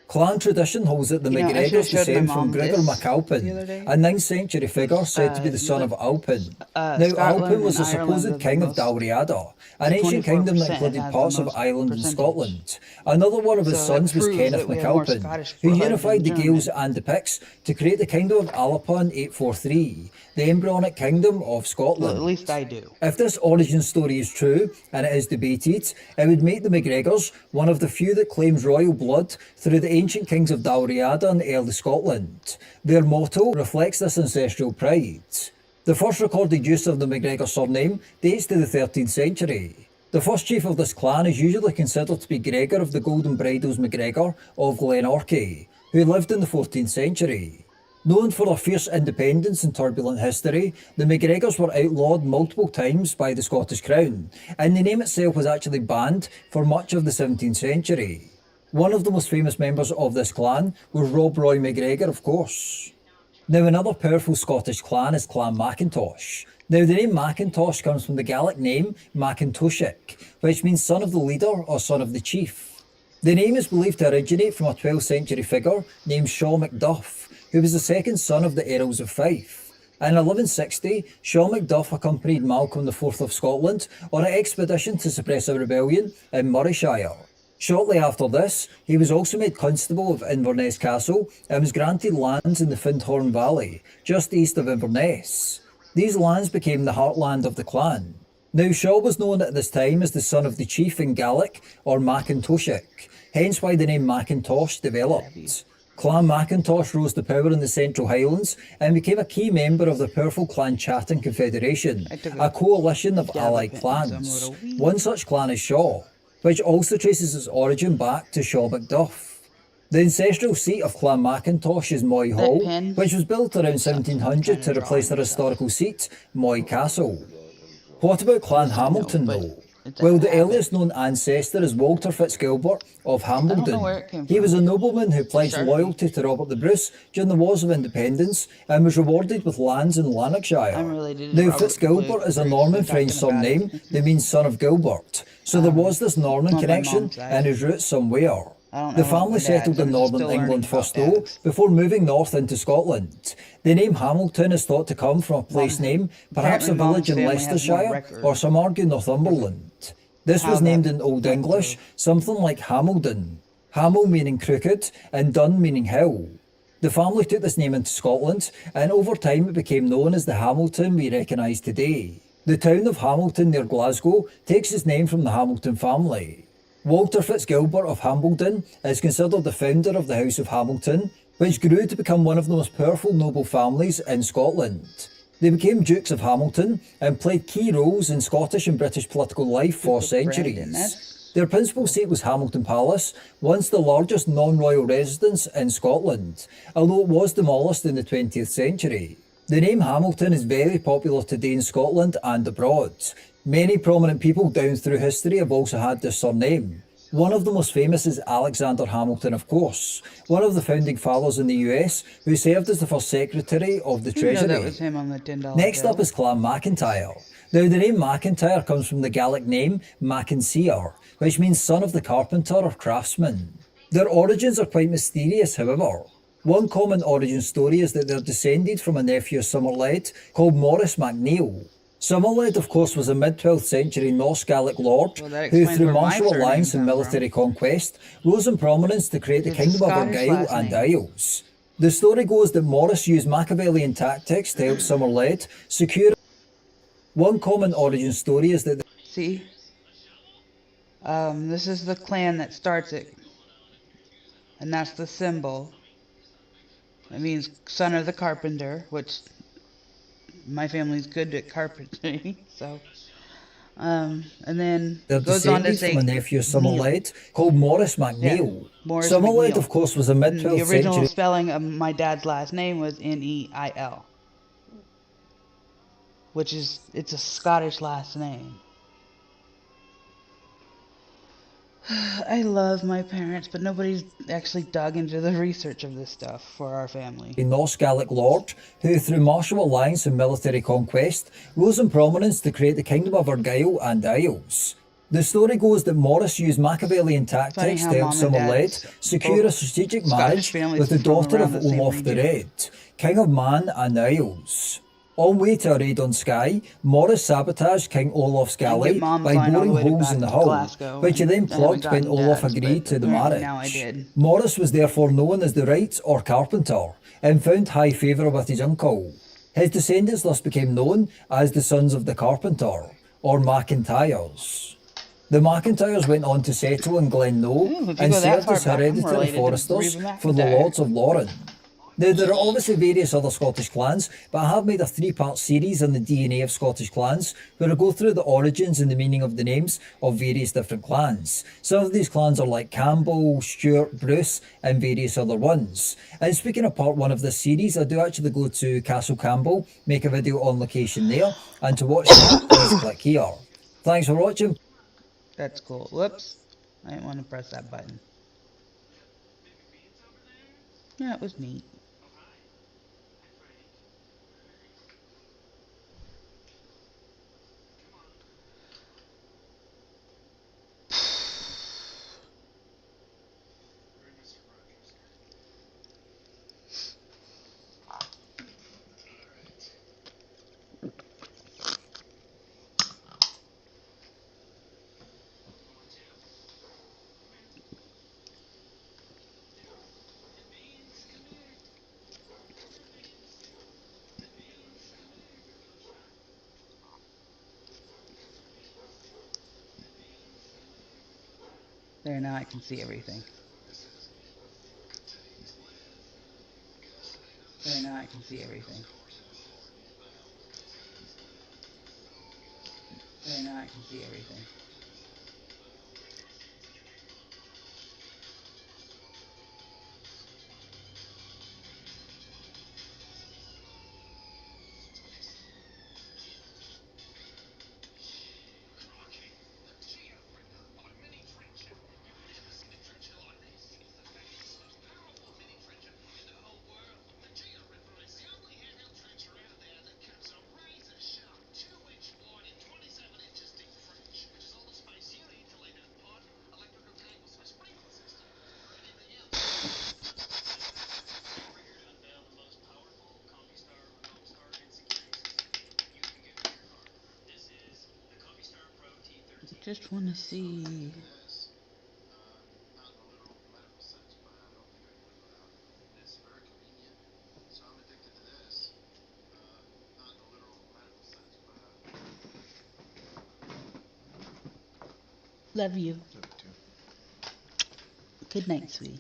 Clan tradition holds that the MacGregors descend from Gregor MacAlpin, a 9th century figure said to be the son of Alpin. Now, Alpin was the supposed king of Dalriada, an ancient kingdom that included parts of Ireland and Scotland. Another one of his sons was Kenneth MacAlpin, who unified the Gaels and the Picts to create the kingdom of Alpin 843, the embryonic kingdom of Scotland. Well, at least I do. If this origin story is true, and it is debated, it would make the MacGregors one of the few that claims royal blood through the ancient kings of Dalriada and early Scotland. Their motto reflects this ancestral pride. The first recorded use of the MacGregor surname dates to the 13th century. The first chief of this clan is usually considered to be Gregor of the Golden Bridles MacGregor of Glenorchy, who lived in the 14th century. Known for their fierce independence and turbulent history, the MacGregors were outlawed multiple times by the Scottish Crown, and the name itself was actually banned for much of the 17th century. One of the most famous members of this clan was Rob Roy MacGregor, of course. Now, another powerful Scottish clan is Clan Macintosh. Now, the name Macintosh comes from the Gaelic name Macintoshik, which means son of the leader or son of the chief. The name is believed to originate from a 12th century figure named Shaw Macduff, who was the second son of the Earls of Fife. In 1160, Shaw Macduff accompanied Malcolm IV of Scotland on an expedition to suppress a rebellion in Murrayshire. Shortly after this, he was also made Constable of Inverness Castle and was granted lands in the Findhorn Valley, just east of Inverness. These lands became the heartland of the clan. Now, Shaw was known at this time as the son of the chief in Gaelic, or Macintoshik, hence why the name Macintosh developed. Clan Macintosh rose to power in the Central Highlands and became a key member of the powerful Clan Chattan Confederation, a coalition of allied clans. One such clan is Shaw, which also traces its origin back to Shaw Macduff. The ancestral seat of Clan Macintosh is Moy Hall, which was built around 1700 to replace their historical seat, Moy Castle. What about Clan Hamilton though? It's a Well, the habit. earliest known ancestor is Walter Fitzgilbert of I don't know Hambledon. where it came He from. was a nobleman who pledged Sharpie. loyalty to Robert the Bruce during the Wars of Independence and was rewarded with lands in Lanarkshire. I'm related to Now, Robert Fitzgilbert is a Bruce, Norman I'm French talking about surname it. that means son of Gilbert. So there was this Norman on my connection mom's side. and his roots somewhere. I don't The know family my dad's, settled in I'm northern still England learning first about though, dads. before moving north into Scotland. The name Hamilton is thought to come from a place name, perhaps a apparently village Mom's in family has more Leicestershire, record. or some argue Northumberland. This How was named that in Old went English something like Hamildon, Hamel meaning crooked and Dun meaning hill. The family took this name into Scotland, and over time it became known as the Hamilton we recognise today. The town of Hamilton near Glasgow takes its name from the Hamilton family. Walter Fitzgilbert of Hambledon is considered the founder of the House of Hamilton, which grew to become one of the most powerful noble families in Scotland. They became Dukes of Hamilton and played key roles in Scottish and British political life for centuries. Their principal seat was Hamilton Palace, once the largest non-royal residence in Scotland, although it was demolished in the 20th century. The name Hamilton is very popular today in Scotland and abroad. Many prominent people down through history have also had this surname. One of the most famous is Alexander Hamilton, of course, one of the founding fathers in the US, who served as the first Secretary of the I didn't know Treasury. that was him on the $10 Next bill. up is Clan MacIntyre. Now, the name MacIntyre comes from the Gaelic name Macinseer, which means son of the carpenter or craftsman. Their origins are quite mysterious, however. One common origin story is that they're descended from a nephew of Somerled called Maurice MacNeil. Somerled, of course, was a mid-12th century Norse Gaelic lord Well, that who, explains through where my martial surname alliance and come from. military conquest, rose in prominence to create the It's a Kingdom of Scottish Argyll last and name. Isles. The story goes that Maurice used Machiavellian tactics to help Somerled secure. One common origin story is that See? This is the clan that starts it. And that's the symbol. It means son of the carpenter, which my family's good at carpentry, so. And then they're goes on to descended say from a nephew of Neil. Somerled called Maurice MacNeil. Maurice Somerled, MacNeil. of course, was a And the mid-12th original century. spelling of my dad's last name was Neil, which is, it's a Scottish last name. I love my parents, but nobody's actually dug into the research of this stuff for our family. A Norse Gaelic lord who, through martial alliance and military conquest, rose in prominence to create the Kingdom of Argyll and Isles. The story goes that Maurice used Machiavellian tactics how to help Mom and Somerled Dad's secure a both strategic Scottish marriage families with the from daughter around of the same Olaf the region. Red, King of Man and Isles. On way to a raid on Skye, Maurice sabotaged King Olaf's galley Mom's by line all the boring way to holes back in the to hull, Glasgow, which he then and I plugged haven't when gotten Olaf Dad's, agreed but to the apparently marriage. now I did. Maurice was therefore known as the Wright or Carpenter, and found high favour with his uncle. His descendants thus became known as the Sons of the Carpenter, or MacIntyres. The MacIntyres went on to settle in Glennoe if you and go that served far as back, I'm hereditary related to foresters Reba for the McIntyre. Lords of Lauren. Now, there are obviously various other Scottish clans, but I have made a 3-part series on the DNA of Scottish clans, where I go through the origins and the meaning of the names of various different clans. Some of these clans are like Campbell, Stewart, Bruce, and various other ones. And speaking of part 1 of this series, I do actually go to Castle Campbell, make a video on location there, and to watch that, please click here. Thanks for watching. That's cool. Whoops. I didn't want to press that button. Yeah, it was neat. There, now I can see everything. There, now I can see everything. There, now I can see everything. Just want to see. Love you. Good night, sweetie.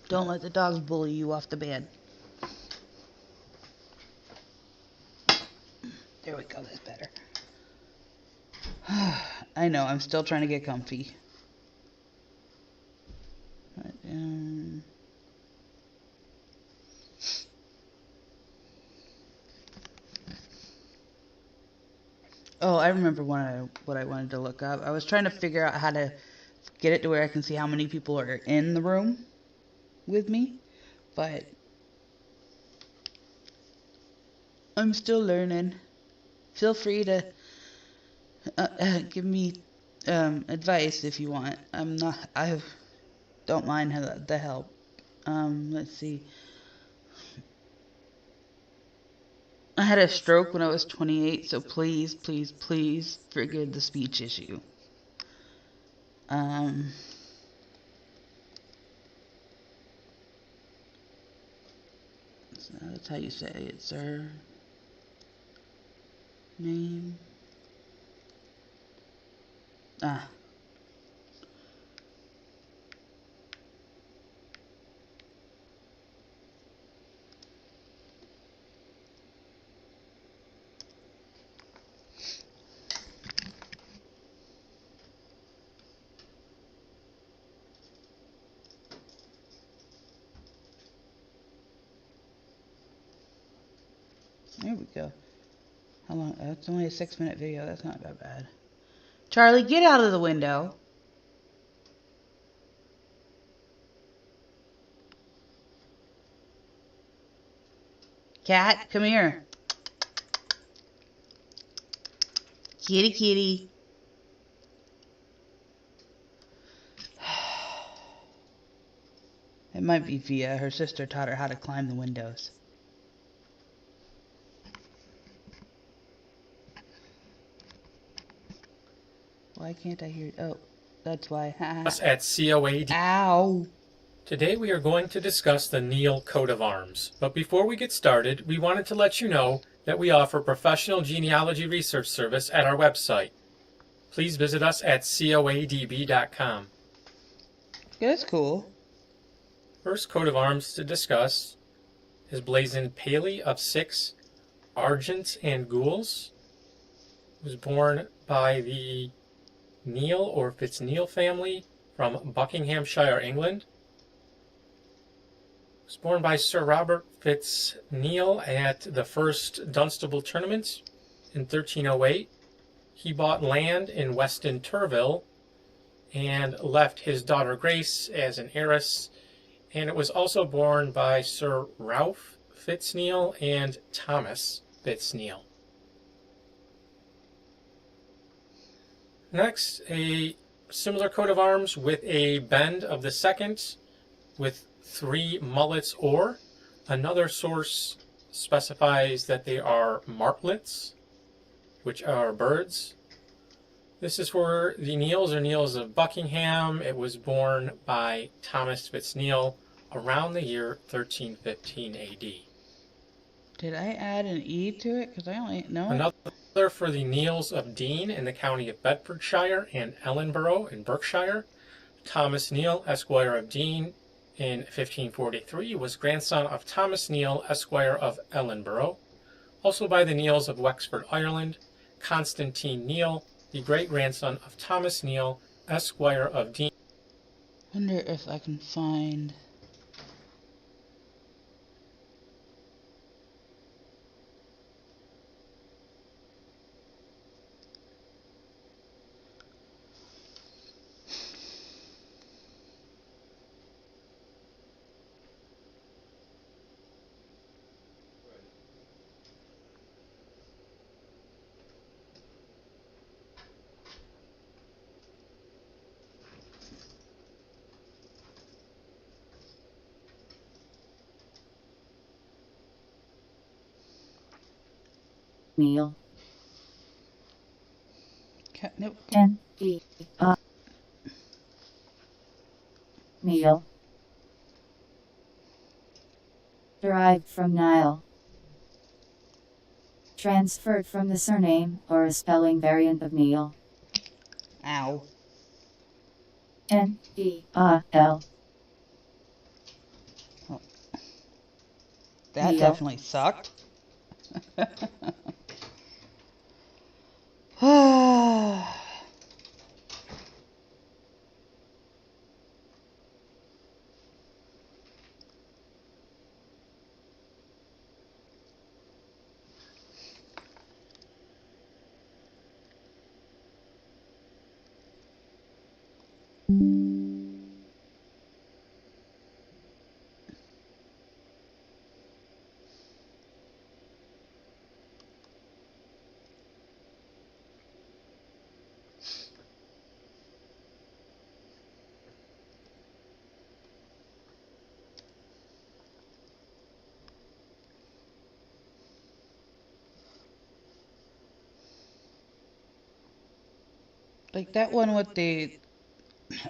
Don't let the dogs bully you off the bed. There we go, that's better. I know, I'm still trying to get comfy. Right, oh, I remember what I wanted to look up. I was trying to figure out how to get it to where I can see how many people are in the room with me, but I'm still learning. Feel free to give me advice if you want. I don't mind the help. Let's see. I had a stroke when I was 28, so please, please, please forgive the speech issue. So that's how you say it, sir. Name. Ah. There we go. How long? It's only a 6-minute video. That's not that bad. Charlie, get out of the window. Cat, come here. Kitty, kitty. It might be Via. Her sister taught her how to climb the windows. Why can't I hear? Oh, that's why. Us at COAD. Ow. Today we are going to discuss the Neal coat of arms. But before we get started, we wanted to let you know that we offer professional genealogy research service at our website. Please visit us at coadb.com. Yeah, that's cool. First coat of arms to discuss is blazoned Paley of 6 Argents and Gules. It was born by the Neal or Fitz-Neal family from Buckinghamshire, England. It was born by Sir Robert Fitz-Neal at the first Dunstable tournament in 1308. He bought land in Weston Turville and left his daughter Grace as an heiress. And it was also born by Sir Ralph Fitz-Neal and Thomas Fitz-Neal. Next, a similar coat of arms with a bend of the second with 3 mullets or. Another source specifies that they are martlets, which are birds. This is for the Neals or Neals of Buckingham. It was born by Thomas Fitz-Neal around the year 1315 AD. Did I add an E to it? Because I only know. Another for the Neals of Dean in the county of Bedfordshire and Ellenborough in Berkshire. Thomas Neal, Esquire of Dean, in 1543 was grandson of Thomas Neal, Esquire of Ellenborough. Also by the Neals of Wexford, Ireland. Constantine Neal, the great-grandson of Thomas Neal, Esquire of Dean. Wonder if I can find. Neil. Nope. N-E-A. Neil. Derived from Nile. Transferred from the surname or a spelling variant of Neil. Ow. N-E-A-L. That Neil. definitely sucked. Like that one with the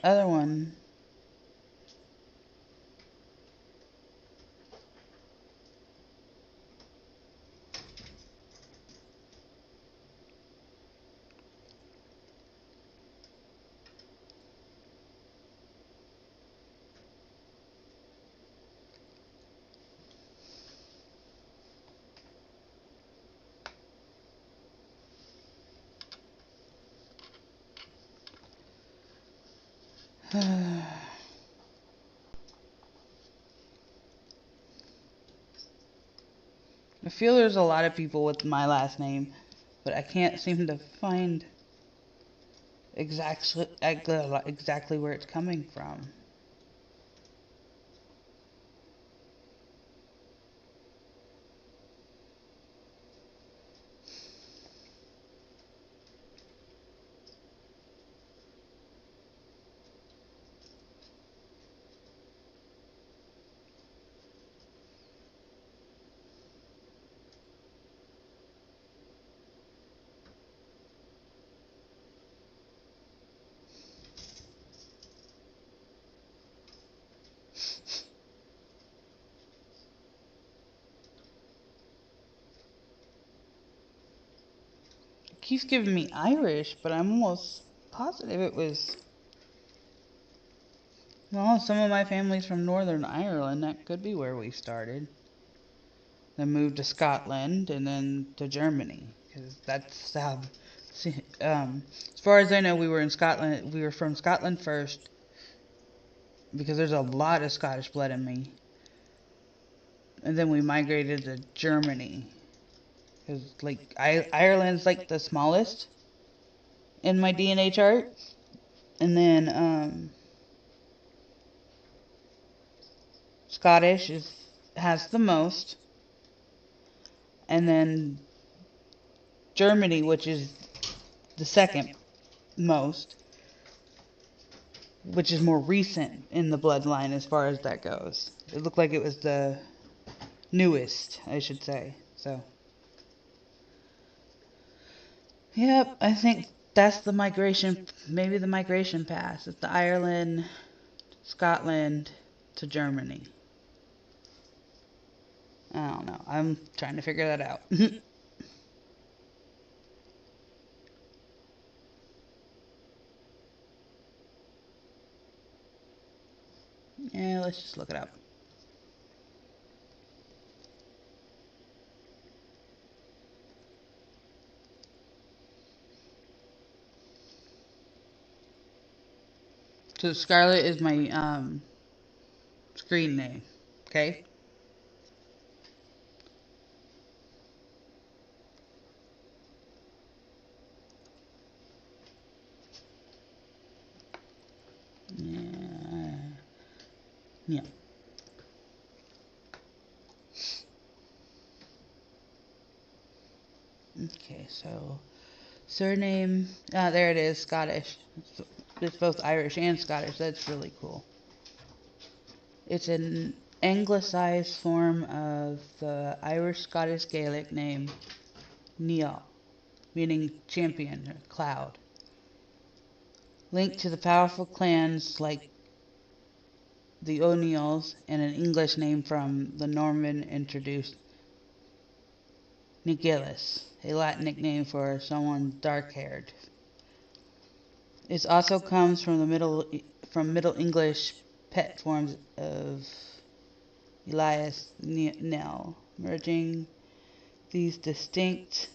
other one. I feel there's a lot of people with my last name, but I can't seem to find exactly where it's coming from. It keeps giving me Irish, but I'm almost positive it was. Well, some of my family's from Northern Ireland. That could be where we started. Then moved to Scotland and then to Germany, because that's how. See, as far as I know, we were in Scotland. We were from Scotland first, because there's a lot of Scottish blood in me. And then we migrated to Germany, because like Ireland's like the smallest in my DNA chart, and then Scottish has the most, and then Germany, which is the second most, which is more recent in the bloodline as far as that goes. It looked like it was the newest, I should say. So, yep, I think that's the migration, maybe the migration path. It's the Ireland, Scotland to Germany. I don't know. I'm trying to figure that out. Yeah, let's just look it up. So Scarlet is my screen name, okay? Yeah. Okay, so surname, there it is, Scottish. It's both Irish and Scottish. That's really cool. It's an anglicized form of the Irish Scottish Gaelic name Neil, meaning champion or cloud. Linked to the powerful clans like the O'Neills, and an English name from the Norman introduced Nigillus, a Latin nickname for someone dark-haired. It also comes from Middle English pet forms of Elias Nell, merging these distinct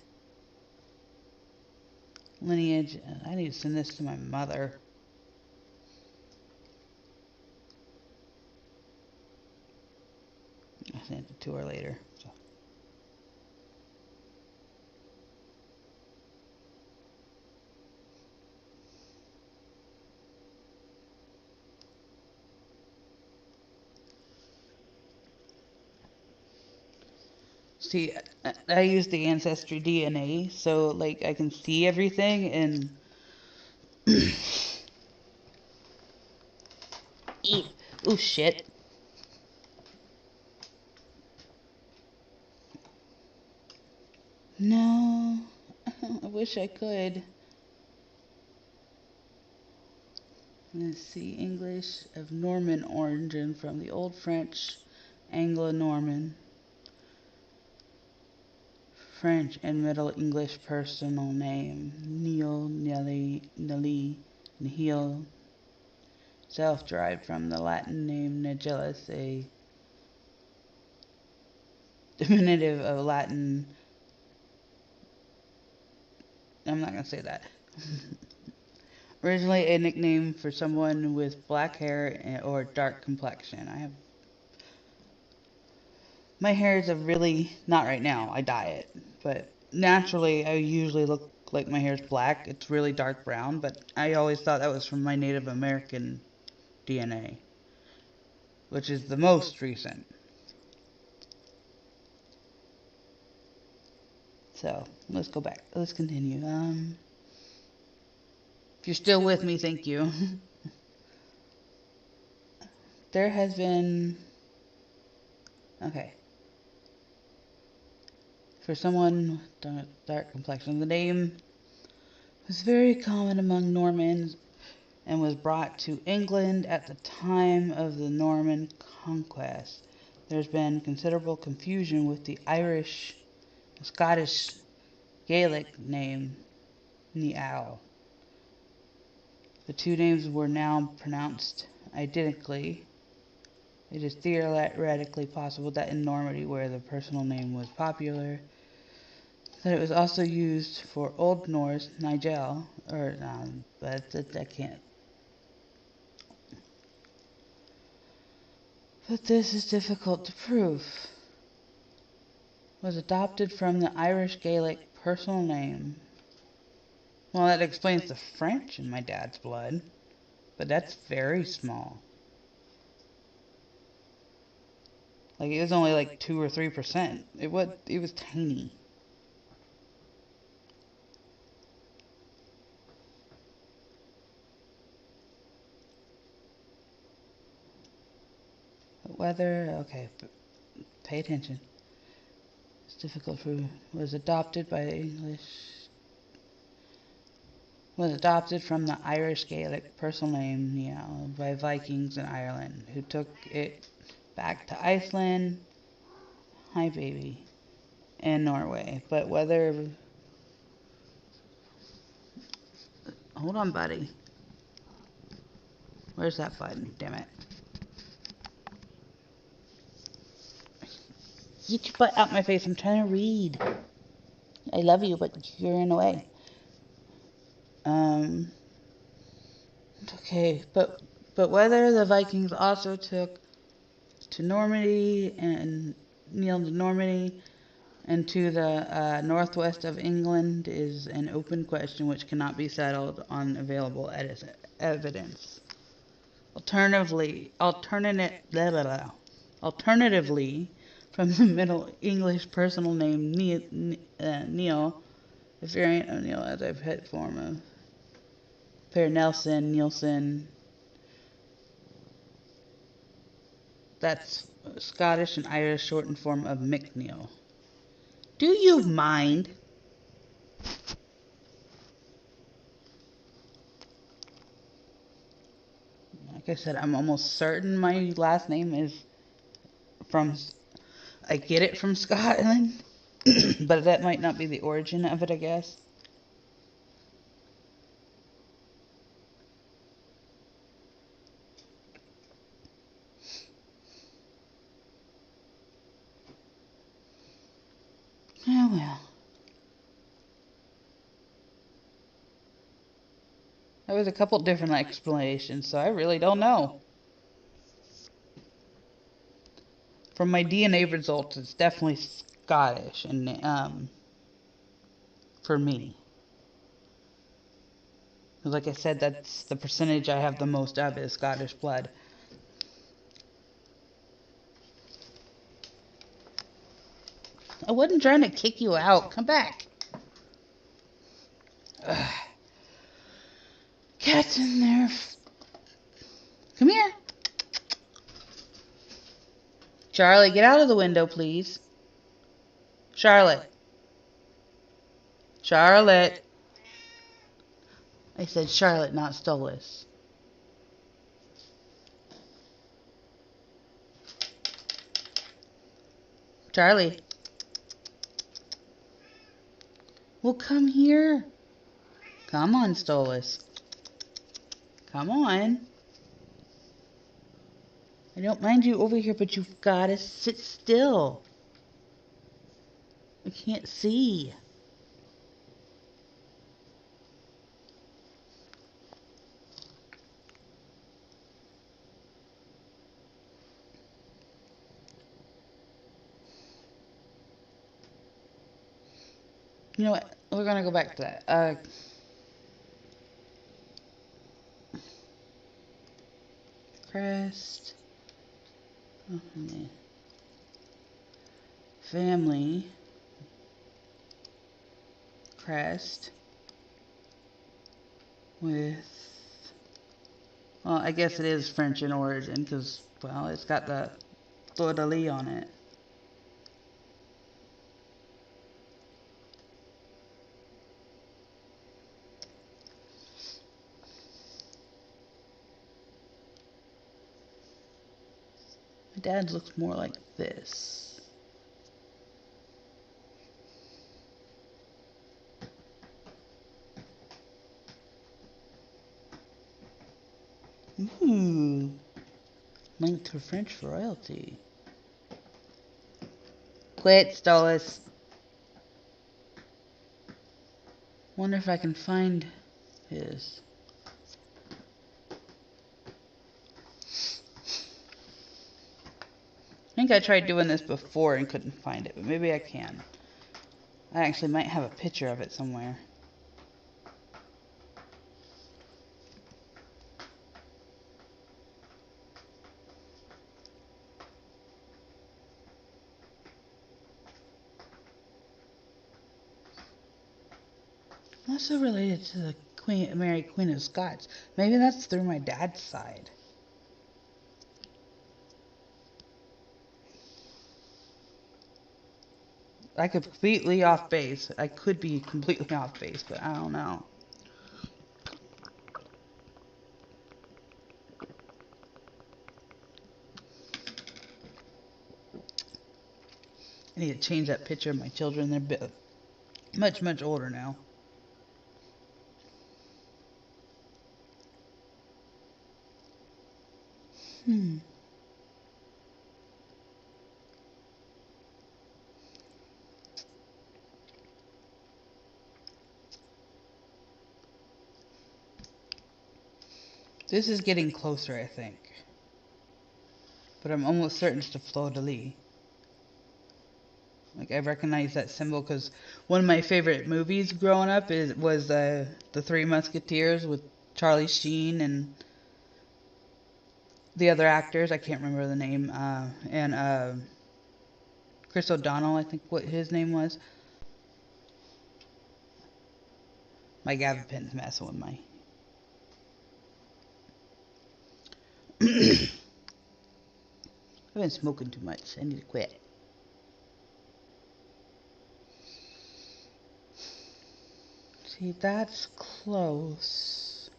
lineage. I need to send this to my mother. I'll send it to her later. So. See, I use the Ancestry DNA, so like I can see everything and oh shit. No, I wish I could. Let's see, English of Norman origin from the Old French, Anglo-Norman, French and Middle English personal name, Neil, Nelly, Nihil, self-derived from the Latin name Nigillus, a diminutive of Latin. I'm not going to say that. Originally a nickname for someone with black hair or dark complexion. My hair is a really, not right now, I dye it, but naturally I usually look like my hair's black. It's really dark brown, but I always thought that was from my Native American DNA, which is the most recent. So, let's go back. Let's continue. If you're still with me, thank you. There has been... Okay. For someone with dark complexion, the name was very common among Normans and was brought to England at the time of the Norman conquest. There's been considerable confusion with the Irish and Scottish Gaelic name Niall. The two names were now pronounced identically. It is theoretically possible that in Normandy, where the personal name was popular, that it was also used for Old Norse Nigel, but I can't. But this is difficult to prove. Was adopted from the Irish Gaelic personal name. Well, that explains the French in my dad's blood, but that's very small. Like, it was only like 2 or 3%. It was tiny. Whether, okay, pay attention. It's difficult for, was adopted by the English. Was adopted from the Irish Gaelic personal name by Vikings in Ireland, who took it back to Iceland, hi baby, and Norway. But whether, hold on buddy, where's that button, damn it. Get your butt out my face, I'm trying to read. I love you, but you're in the way. Okay, but whether the Vikings also took to Normandy and Neil to Normandy and to the northwest of England is an open question which cannot be settled on available evidence. Alternatively, from the Middle English personal name Neil, a variant of Neil as a pet form of Per Nelson, Nielsen. That's Scottish and Irish shortened form of McNeil. Do you mind? I said, I'm almost certain my last name is from, I get it from Scotland, but that might not be the origin of it, I guess. Oh well. There was a couple different explanations, so I really don't know. From my DNA results, it's definitely Scottish, and for me. Like I said, that's the percentage I have the most of is Scottish blood. I wasn't trying to kick you out. Come back. Ugh. Cat's in there. Come here. Charlie, get out of the window, please. Charlotte. Charlotte. I said Charlotte, not Stolas. Charlie. Well, come here. Come on, Stolas. Come on. I don't mind you over here, but you've got to sit still. I can't see. You know what? We're going to go back to that. Crest. Okay. Family. Crest. With... Well, I guess it is French in origin because, well, it's got the fleur de lis on it. My dad looks more like this. Ooh. Linked to French royalty. Quit, Stolas. Wonder if I can find his. I think I tried doing this before and couldn't find it, but maybe I can. I actually might have a picture of it somewhere. Also related to the Queen, Mary Queen of Scots. Maybe that's through my dad's side. I could completely off base. I could be completely off base, but I don't know. I need to change that picture of my children. They're much, much older now. This is getting closer, I think. But I'm almost certain it's the fleur de lis. Like, I recognize that symbol because one of my favorite movies growing up was The Three Musketeers with Charlie Sheen and the other actors. I can't remember the name. And Chris O'Donnell, I think what his name was. My Gavin pen's messing with my... I've been smoking too much. I need to quit. See, that's close.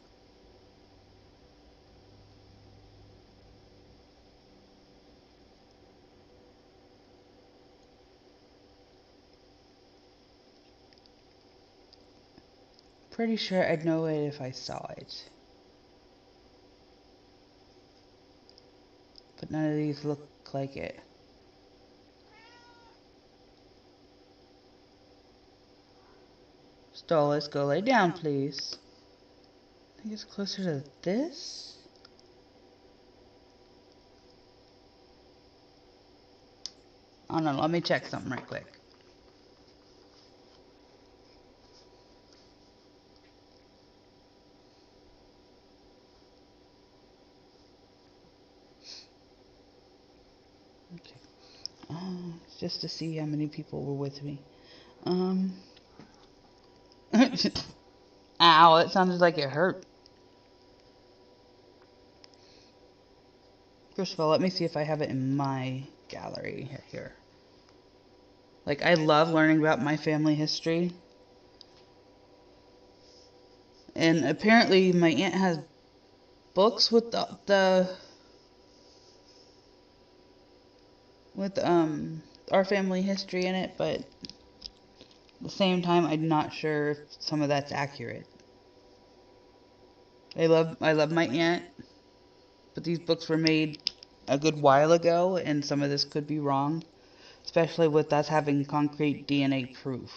pretty sure I'd know it if I saw it. But none of these look like it. Stolas, go lay down, please. I think it's closer to this. Oh no, let me check something right quick. Okay. Just to see how many people were with me. Ow, it sounded like it hurt. First of all, let me see if I have it in my gallery here. Like, I love learning about my family history. And apparently my aunt has books with our family history in it, but at the same time I'm not sure if some of that's accurate. I love my aunt, but these books were made a good while ago and some of this could be wrong, especially with us having concrete DNA proof.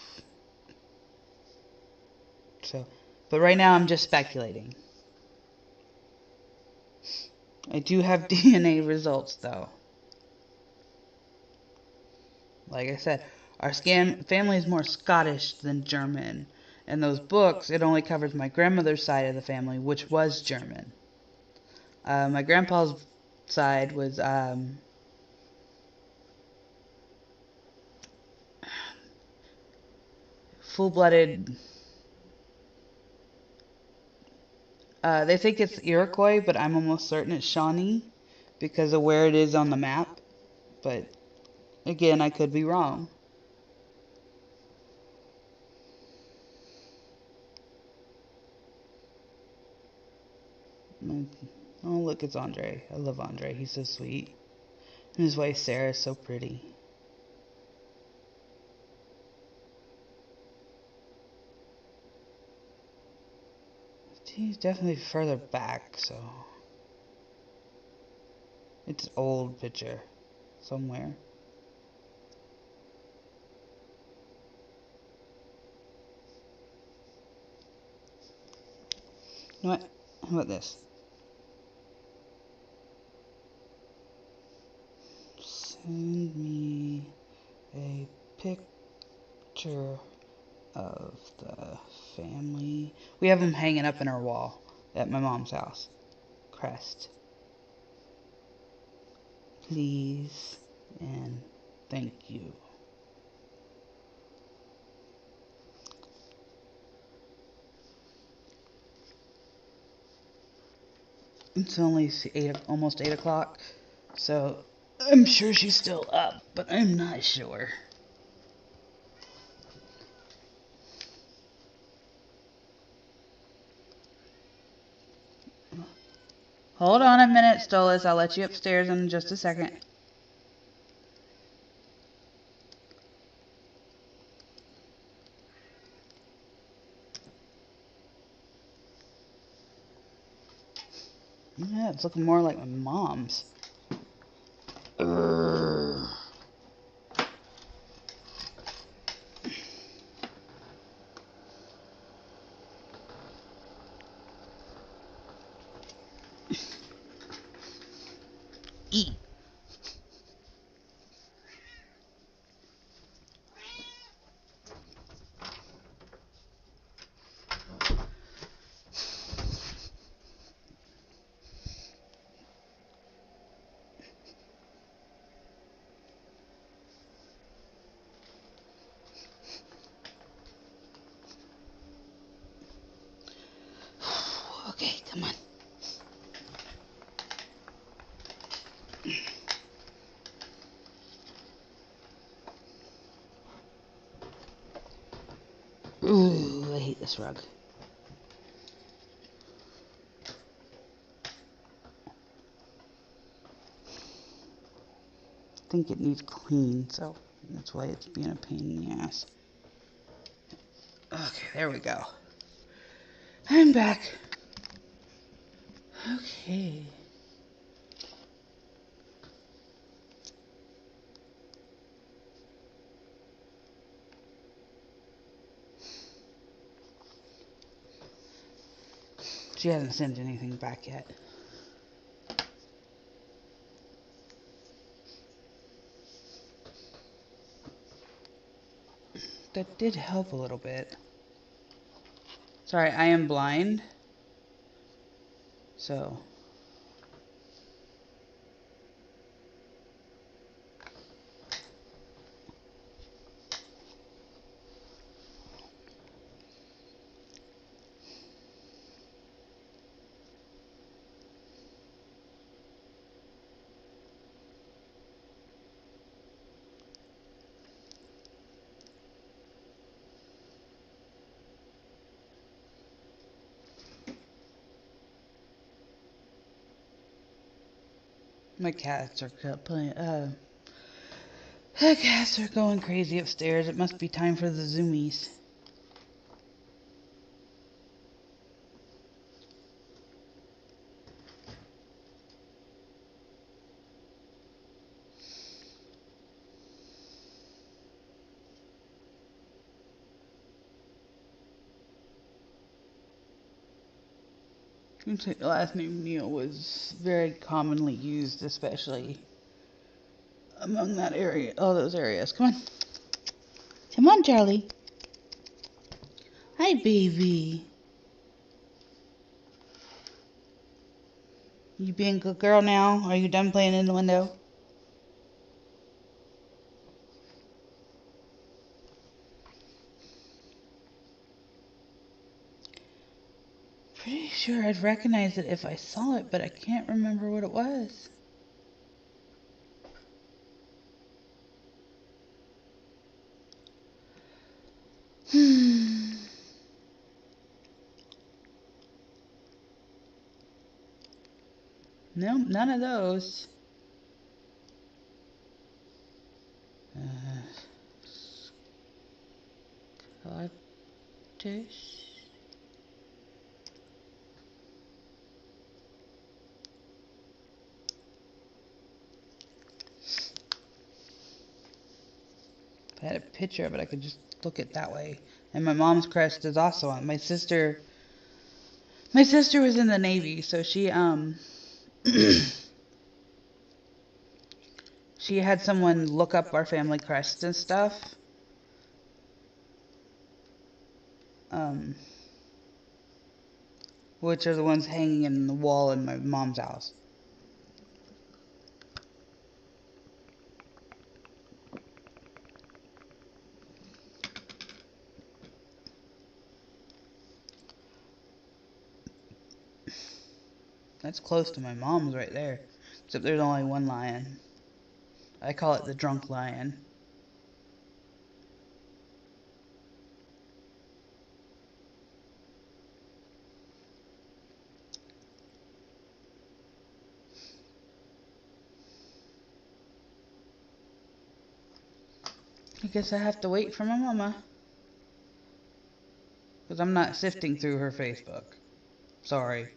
So, but right now I'm just speculating. I do have DNA results though. Like I said, our family is more Scottish than German. And those books, it only covers my grandmother's side of the family, which was German. My grandpa's side was full-blooded. They think it's Iroquois, but I'm almost certain it's Shawnee because of where it is on the map. But again, I could be wrong. Oh, look, it's Andre. I love Andre. He's so sweet. And his wife, Sarah, is so pretty. He's definitely further back, so... It's an old picture. Somewhere. You know what? How about this? Send me a picture of the family. We have them hanging up in our wall at my mom's house. Crest. Please and thank you. It's only almost 8 o'clock, so I'm sure she's still up, but I'm not sure. Hold on a minute, Stolas. I'll let you upstairs in just a second. Yeah, it's looking more like my mom's. Eat. Okay, come on. Ooh, I hate this rug. I think it needs clean, so that's why it's being a pain in the ass. Okay, there we go. I'm back. Okay. She hasn't sent anything back yet. That did help a little bit. Sorry, I am blind. So. My cats are playing. The cats are going crazy upstairs. It must be time for the zoomies. The last name Neil was very commonly used, especially among that area, all those areas. Come on. Come on, Charlie. Hi, baby. You being a good girl now? Are you done playing in the window? Pretty sure I'd recognize it if I saw it, but I can't remember what it was. Nope, none of those. Scottish. If I had a picture of it, I could just look it that way. And my mom's crest is also on. My sister was in the Navy, so she she had someone look up our family crest and stuff. Which are the ones hanging in the wall in my mom's house. That's close to my mom's right there. Except there's only one lion. I call it the drunk lion. I guess I have to wait for my mama. Because I'm not sifting through her Facebook. Sorry.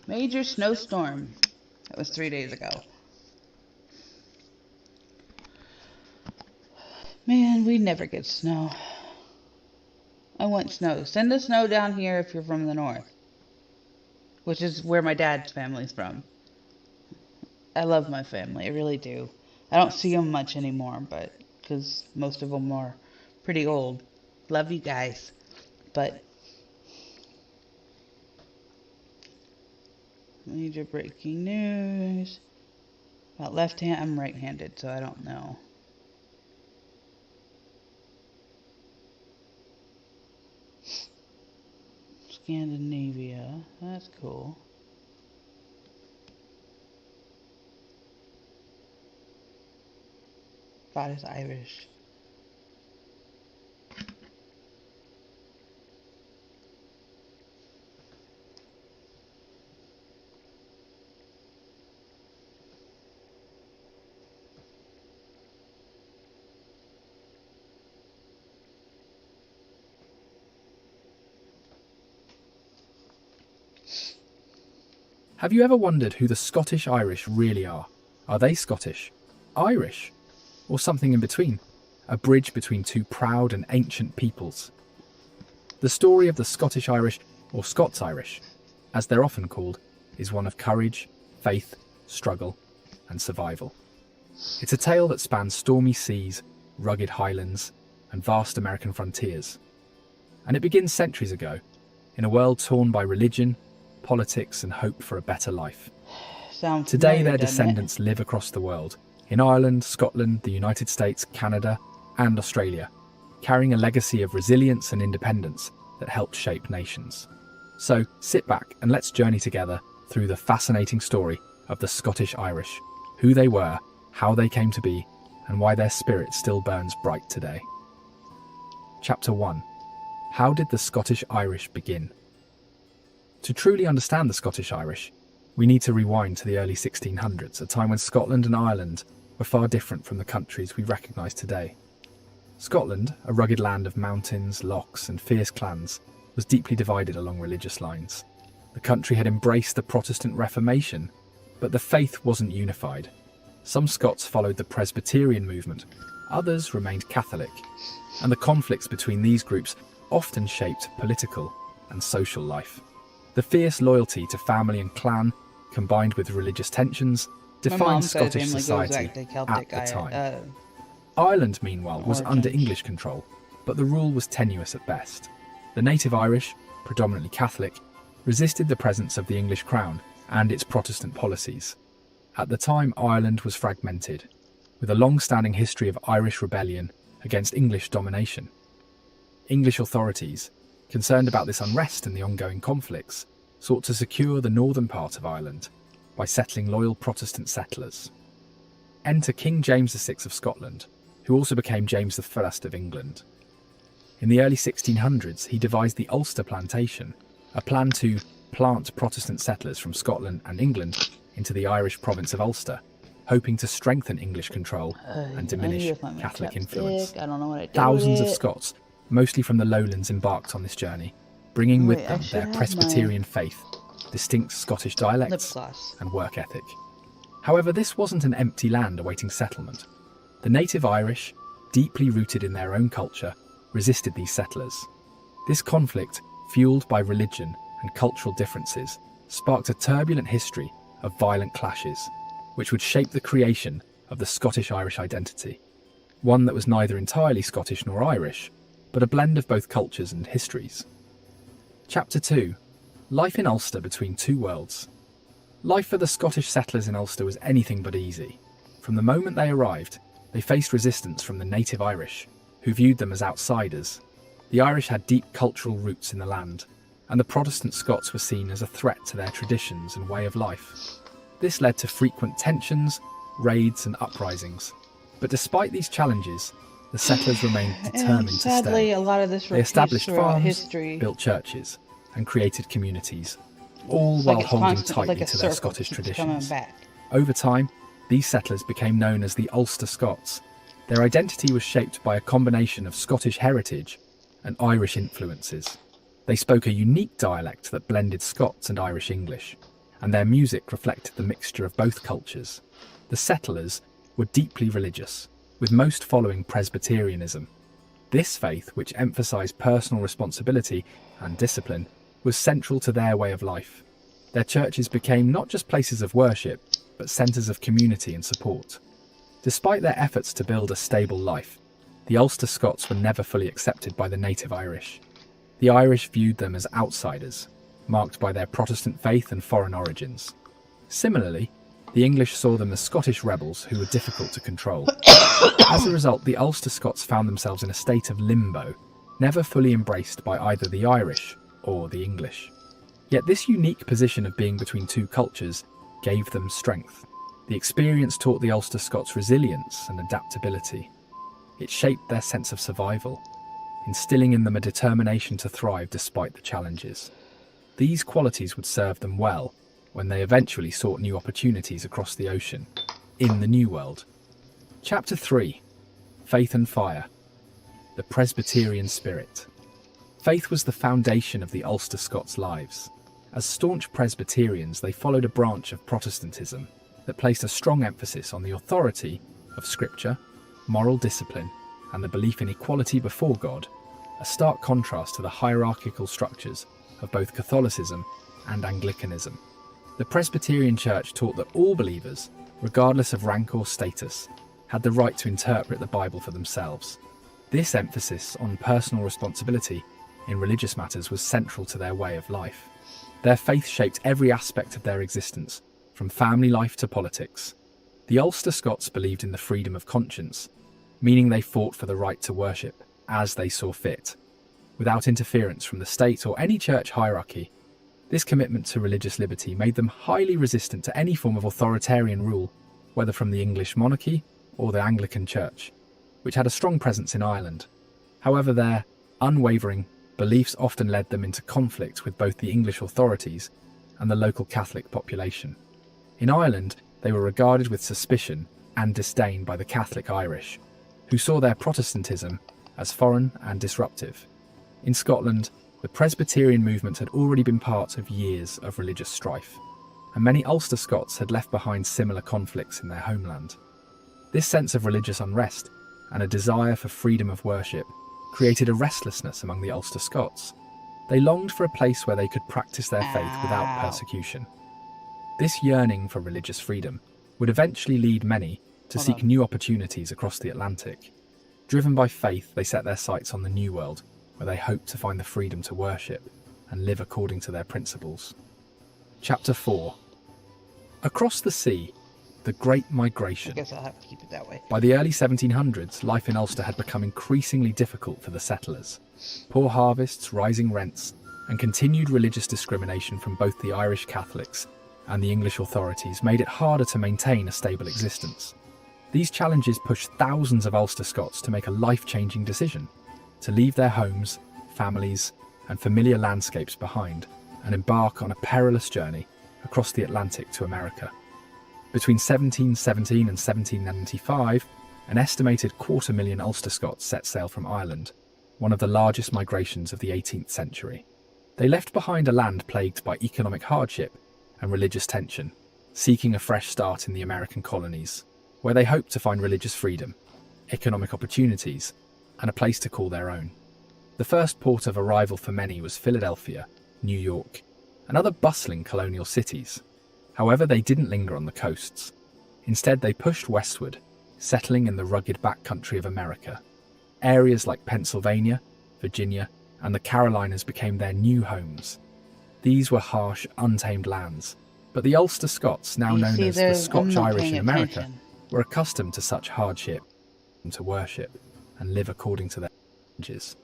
Major snowstorm. That was 3 days ago. Man, we never get snow. I want snow. Send the snow down here if you're from the north. Which is where my dad's family's from. I love my family. I really do. I don't see them much anymore, but because most of them are pretty old. Love you guys. But major breaking news. About left hand, I'm right-handed, so I don't know. Scandinavia, that's cool. God is Irish. Have you ever wondered who the Scottish Irish really are? Are they Scottish, Irish, or something in between? A bridge between two proud and ancient peoples. The story of the Scottish Irish, or Scots Irish, as they're often called, is one of courage, faith, struggle, and survival. It's a tale that spans stormy seas, rugged highlands, and vast American frontiers. And it begins centuries ago, in a world torn by religion, politics, and hope for a better life. Sounds Today, familiar, their doesn't descendants live across the world, in Ireland, Scotland, the United States, Canada, and Australia, carrying a legacy of resilience and independence that helped shape nations. So sit back and let's journey together through the fascinating story of the Scottish Irish, who they were, how they came to be, and why their spirit still burns bright today. Chapter 1. How did the Scottish Irish begin? To truly understand the Scottish Irish, we need to rewind to the early 1600s, a time when Scotland and Ireland were far different from the countries we recognise today. Scotland, a rugged land of mountains, lochs and fierce clans, was deeply divided along religious lines. The country had embraced the Protestant Reformation, but the faith wasn't unified. Some Scots followed the Presbyterian movement, others remained Catholic, and the conflicts between these groups often shaped political and social life. The fierce loyalty to family and clan, combined with religious tensions, defined Scottish society at the time. Ireland, meanwhile, was under English control, but the rule was tenuous at best. The native Irish, predominantly Catholic, resisted the presence of the English crown and its Protestant policies. At the time, Ireland was fragmented, with a long-standing history of Irish rebellion against English domination. English authorities, concerned about this unrest and the ongoing conflicts, sought to secure the northern part of Ireland by settling loyal Protestant settlers. Enter King James VI of Scotland, who also became James I of England. In the early 1600s, he devised the Ulster Plantation, a plan to plant Protestant settlers from Scotland and England into the Irish province of Ulster, hoping to strengthen English control and diminish Catholic influence. Thousands of Scots, mostly from the lowlands, embarked on this journey, bringing with them their Presbyterian faith, distinct Scottish dialects, and work ethic. However, this wasn't an empty land awaiting settlement. The native Irish, deeply rooted in their own culture, resisted these settlers. This conflict, fueled by religion and cultural differences, sparked a turbulent history of violent clashes, which would shape the creation of the Scottish-Irish identity, one that was neither entirely Scottish nor Irish, but a blend of both cultures and histories. Chapter 2. Life in Ulster between two worlds. Life for the Scottish settlers in Ulster was anything but easy. From the moment they arrived, they faced resistance from the native Irish, who viewed them as outsiders. The Irish had deep cultural roots in the land, and the Protestant Scots were seen as a threat to their traditions and way of life. This led to frequent tensions, raids and uprisings. But despite these challenges, the settlers remained determined to stay. A lot of this they established farms, history. Built churches, and created communities, all while holding tightly to their Scottish traditions. Over time, these settlers became known as the Ulster Scots. Their identity was shaped by a combination of Scottish heritage and Irish influences. They spoke a unique dialect that blended Scots and Irish English, and their music reflected the mixture of both cultures. The settlers were deeply religious, with most following Presbyterianism. This faith, which emphasised personal responsibility and discipline, was central to their way of life. Their churches became not just places of worship, but centres of community and support. Despite their efforts to build a stable life, the Ulster Scots were never fully accepted by the native Irish. The Irish viewed them as outsiders, marked by their Protestant faith and foreign origins. Similarly, the English saw them as Scottish rebels who were difficult to control. As a result, the Ulster Scots found themselves in a state of limbo, never fully embraced by either the Irish or the English. Yet this unique position of being between two cultures gave them strength. The experience taught the Ulster Scots resilience and adaptability. It shaped their sense of survival, instilling in them a determination to thrive despite the challenges. These qualities would serve them well when they eventually sought new opportunities across the ocean, in the New World. Chapter 3. Faith and Fire. The Presbyterian Spirit. Faith was the foundation of the Ulster Scots' lives. As staunch Presbyterians, they followed a branch of Protestantism that placed a strong emphasis on the authority of Scripture, moral discipline, and the belief in equality before God, a stark contrast to the hierarchical structures of both Catholicism and Anglicanism. The Presbyterian Church taught that all believers, regardless of rank or status, had the right to interpret the Bible for themselves. This emphasis on personal responsibility in religious matters was central to their way of life. Their faith shaped every aspect of their existence, from family life to politics. The Ulster Scots believed in the freedom of conscience, meaning they fought for the right to worship as they saw fit, without interference from the state or any church hierarchy. This commitment to religious liberty made them highly resistant to any form of authoritarian rule, whether from the English monarchy or the Anglican Church, which had a strong presence in Ireland. However, their unwavering beliefs often led them into conflict with both the English authorities and the local Catholic population. In Ireland, they were regarded with suspicion and disdain by the Catholic Irish, who saw their Protestantism as foreign and disruptive. In Scotland, the Presbyterian movement had already been part of years of religious strife, and many Ulster Scots had left behind similar conflicts in their homeland. This sense of religious unrest and a desire for freedom of worship created a restlessness among the Ulster Scots. They longed for a place where they could practice their faith without persecution. This yearning for religious freedom would eventually lead many to seek new opportunities across the Atlantic. Driven by faith, they set their sights on the New World, where they hoped to find the freedom to worship and live according to their principles. Chapter 4. Across the sea, the Great Migration. I guess I'll have to keep it that way. By the early 1700s, life in Ulster had become increasingly difficult for the settlers. Poor harvests, rising rents, and continued religious discrimination from both the Irish Catholics and the English authorities made it harder to maintain a stable existence. These challenges pushed thousands of Ulster Scots to make a life-changing decision, to leave their homes, families, and familiar landscapes behind and embark on a perilous journey across the Atlantic to America. Between 1717 and 1795, an estimated 250,000 Ulster Scots set sail from Ireland, one of the largest migrations of the 18th century. They left behind a land plagued by economic hardship and religious tension, seeking a fresh start in the American colonies, where they hoped to find religious freedom, economic opportunities, and a place to call their own. The first port of arrival for many was Philadelphia, New York, and other bustling colonial cities. However, they didn't linger on the coasts. Instead, they pushed westward, settling in the rugged backcountry of America. Areas like Pennsylvania, Virginia, and the Carolinas became their new homes. These were harsh, untamed lands, but the Ulster Scots, now known as the Scotch-Irish in America, were accustomed to such hardship and to worship and live according to their languages.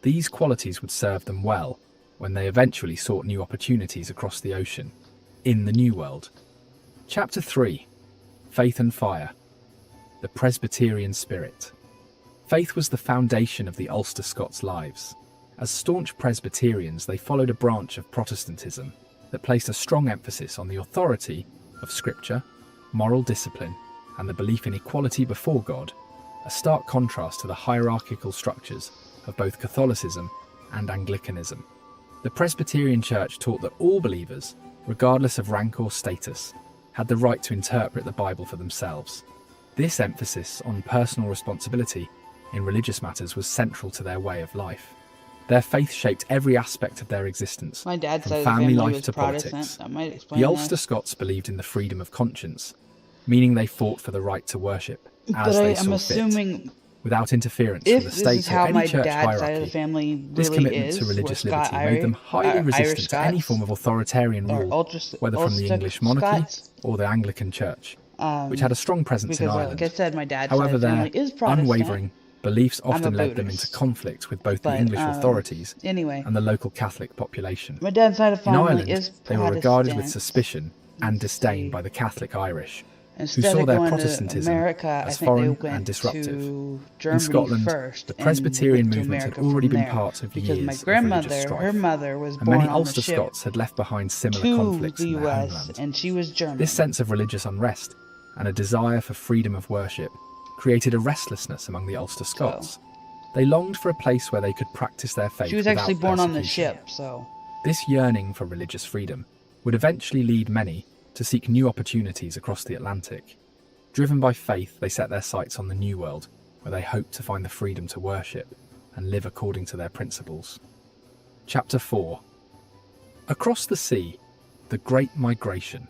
These qualities would serve them well when they eventually sought new opportunities across the ocean, in the New World. Chapter 3. Faith and Fire. The Presbyterian Spirit. Faith was the foundation of the Ulster Scots' lives. As staunch Presbyterians, they followed a branch of Protestantism that placed a strong emphasis on the authority of Scripture, moral discipline, and the belief in equality before God, a stark contrast to the hierarchical structures of both Catholicism and Anglicanism. The Presbyterian Church taught that all believers, regardless of rank or status, had the right to interpret the Bible for themselves. This emphasis on personal responsibility in religious matters was central to their way of life. Their faith shaped every aspect of their existence, My dad's from side of the family family life was to Protestant. politics. That might explain The Ulster that. Scots believed in the freedom of conscience, meaning they fought for the right to worship as But they I'm saw assuming fit, without interference if from the this state is or how any my church dad's hierarchy. side of the family This really commitment is, to religious was liberty Scott made them highly Irish resistant to any Scots, form of authoritarian or rule, whether from the Ulster English monarchy Scots. or the Anglican Church, which Um, had a strong presence in because, Ireland. like I said, my dad's However, side of the their family is Protestant. unwavering beliefs I'm a often led them into Buddhist. conflict with both the But, English authorities anyway. and the local Catholic population. My dad's side of the In family Ireland, is they were regarded with Protestant. suspicion and disdain by the Catholic Irish, who Instead saw of their going to Protestantism America, I as think they foreign went and disruptive. to Germany In Scotland, first the and Presbyterian went to movement had America already from been there, part of because years my of religious grandmother, strife, her mother was and born many on Ulster the ship Scots had left behind similar to conflicts the in their U.S. homeland. and she was German. This sense of religious unrest and a desire for freedom of worship created a restlessness among the Ulster Scots. They longed for a place where they could practice their faith She was without actually born on the persecution. ship, so This yearning for religious freedom would eventually lead many to seek new opportunities across the Atlantic. Driven by faith, they set their sights on the New World, where they hoped to find the freedom to worship and live according to their principles. Chapter 4. Across the Sea, the Great Migration.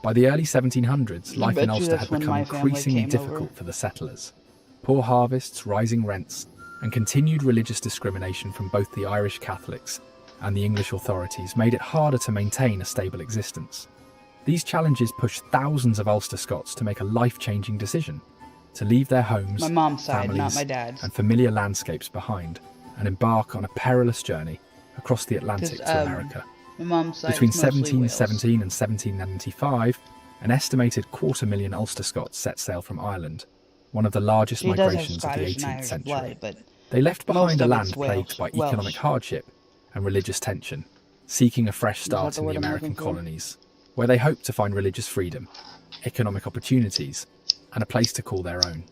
By the early 1700s, life in Ulster had become increasingly difficult for the settlers. Poor harvests, rising rents, and continued religious discrimination from both the Irish Catholics and the English authorities made it harder to maintain a stable existence. These challenges pushed thousands of Ulster Scots to make a life-changing decision, to leave their homes, My mom's side, families, not my dad's. and familiar landscapes behind, and embark on a perilous journey across the Atlantic to America. My mom's side Between is mostly 1717 and 1795, an estimated 250,000 Ulster Scots set sail from Ireland, one of the largest She does have migrations of the Scottish and 18th Irish century. blood, but They left behind most a of land it's plagued by Welsh. economic hardship and religious tension, seeking a fresh start the in the word I'm American looking for? colonies, where they hoped to find religious freedom, economic opportunities, and a place to call their own.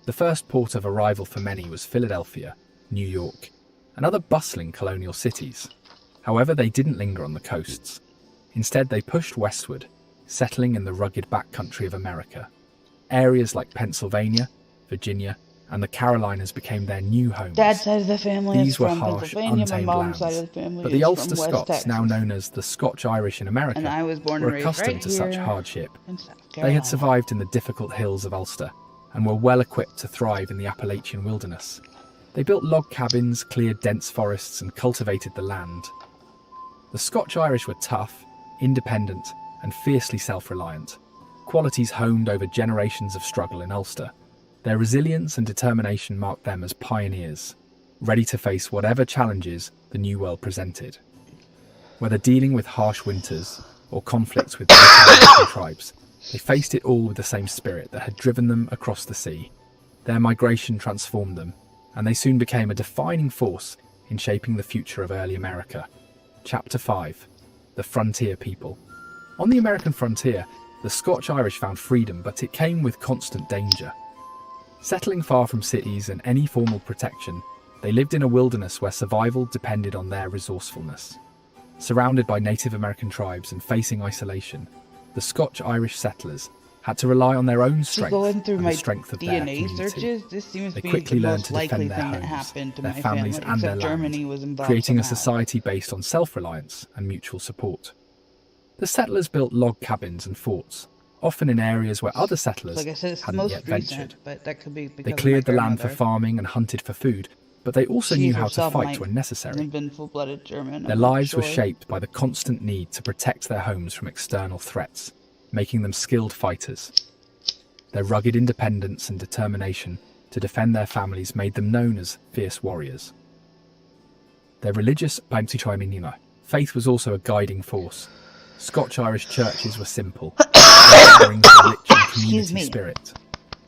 The first port of arrival for many was Philadelphia, New York, and other bustling colonial cities. However, they didn't linger on the coasts. Instead, they pushed westward, settling in the rugged backcountry of America. Areas like Pennsylvania, Virginia, and the Carolinas became their new homes. Dad's side of the family These is were from harsh, Pennsylvania. My untamed mom's lands, side of the family but is the Ulster from West Scots, Texas. now known as the Scotch-Irish in America, And I was born were and raised accustomed right to such here hardship. in South They Carolina. had survived in the difficult hills of Ulster and were well equipped to thrive in the Appalachian wilderness. They built log cabins, cleared dense forests, and cultivated the land. The Scotch-Irish were tough, independent, and fiercely self-reliant, qualities honed over generations of struggle in Ulster. Their resilience and determination marked them as pioneers, ready to face whatever challenges the New World presented. Whether dealing with harsh winters or conflicts with local tribes, they faced it all with the same spirit that had driven them across the sea. Their migration transformed them, and they soon became a defining force in shaping the future of early America. Chapter 5. The Frontier People. On the American frontier, the Scotch-Irish found freedom, but it came with constant danger. Settling far from cities and any formal protection, they lived in a wilderness where survival depended on their resourcefulness. Surrounded by Native American tribes and facing isolation, the Scotch-Irish settlers had to rely on their own strength Going through and my the strength of their DNA community. searches, this seems They to be quickly the learned most to likely defend thing their that homes, happened to their my families, family, and their except land, Germany was involved creating a somehow. society based on self-reliance and mutual support. The settlers built log cabins and forts, often in areas where other settlers Like I said, it's the hadn't most yet recent, ventured. but that could be because They of my cleared the land for grandmother. farming and hunted for food, but they also She knew how to herself fight might when necessary. have been full-blooded German. Their I'm not lives were sure. shaped by the constant need to protect their homes from external threats, making them skilled fighters. Their rugged independence and determination to defend their families made them known as fierce warriors. Their religious faith was also a guiding force. Scotch-Irish churches were simple, gatherings were rich in community me. spirit.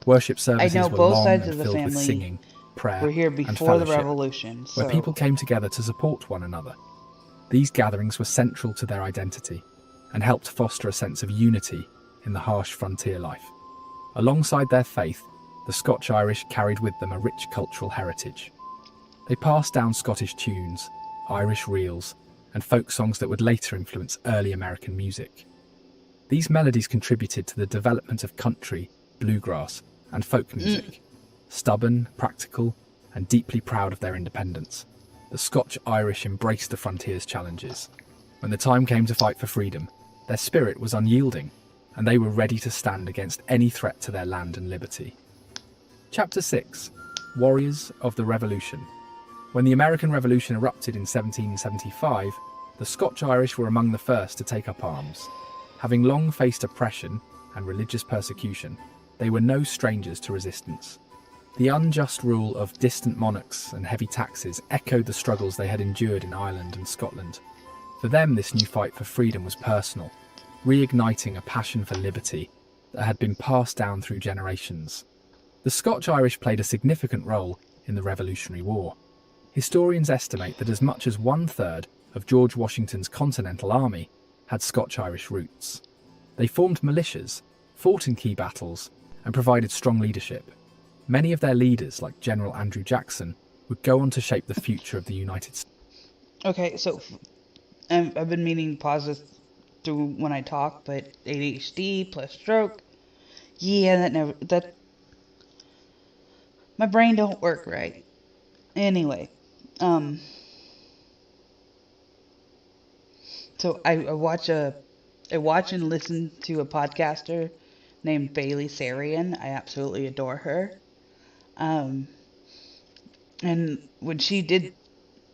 Worship services know were both long sides and of the filled with family singing, prayer, were here and before the fellowship, revolution, where so- people came together to support one another. These gatherings were central to their identity and helped foster a sense of unity in the harsh frontier life. Alongside their faith, the Scotch-Irish carried with them a rich cultural heritage. They passed down Scottish tunes, Irish reels, and folk songs that would later influence early American music. These melodies contributed to the development of country, bluegrass, and folk music. Stubborn, practical, and deeply proud of their independence, the Scotch-Irish embraced the frontier's challenges. When the time came to fight for freedom, their spirit was unyielding, and they were ready to stand against any threat to their land and liberty. Chapter 6. Warriors of the Revolution. When the American Revolution erupted in 1775, the Scotch-Irish were among the first to take up arms. Having long faced oppression and religious persecution, they were no strangers to resistance. The unjust rule of distant monarchs and heavy taxes echoed the struggles they had endured in Ireland and Scotland. For them, this new fight for freedom was personal, reigniting a passion for liberty that had been passed down through generations. The Scotch-Irish played a significant role in the Revolutionary War. Historians estimate that as much as 1/3 of George Washington's Continental Army had Scotch-Irish roots. They formed militias, fought in key battles, and provided strong leadership. Many of their leaders, like General Andrew Jackson, would go on to shape the future of the United States. Okay, so I've been meaning to pause this through when I talk, but ADHD plus stroke. Yeah, my brain don't work right. Anyway, so I watch and listen to a podcaster named Bailey Sarian. I absolutely adore her. And when she did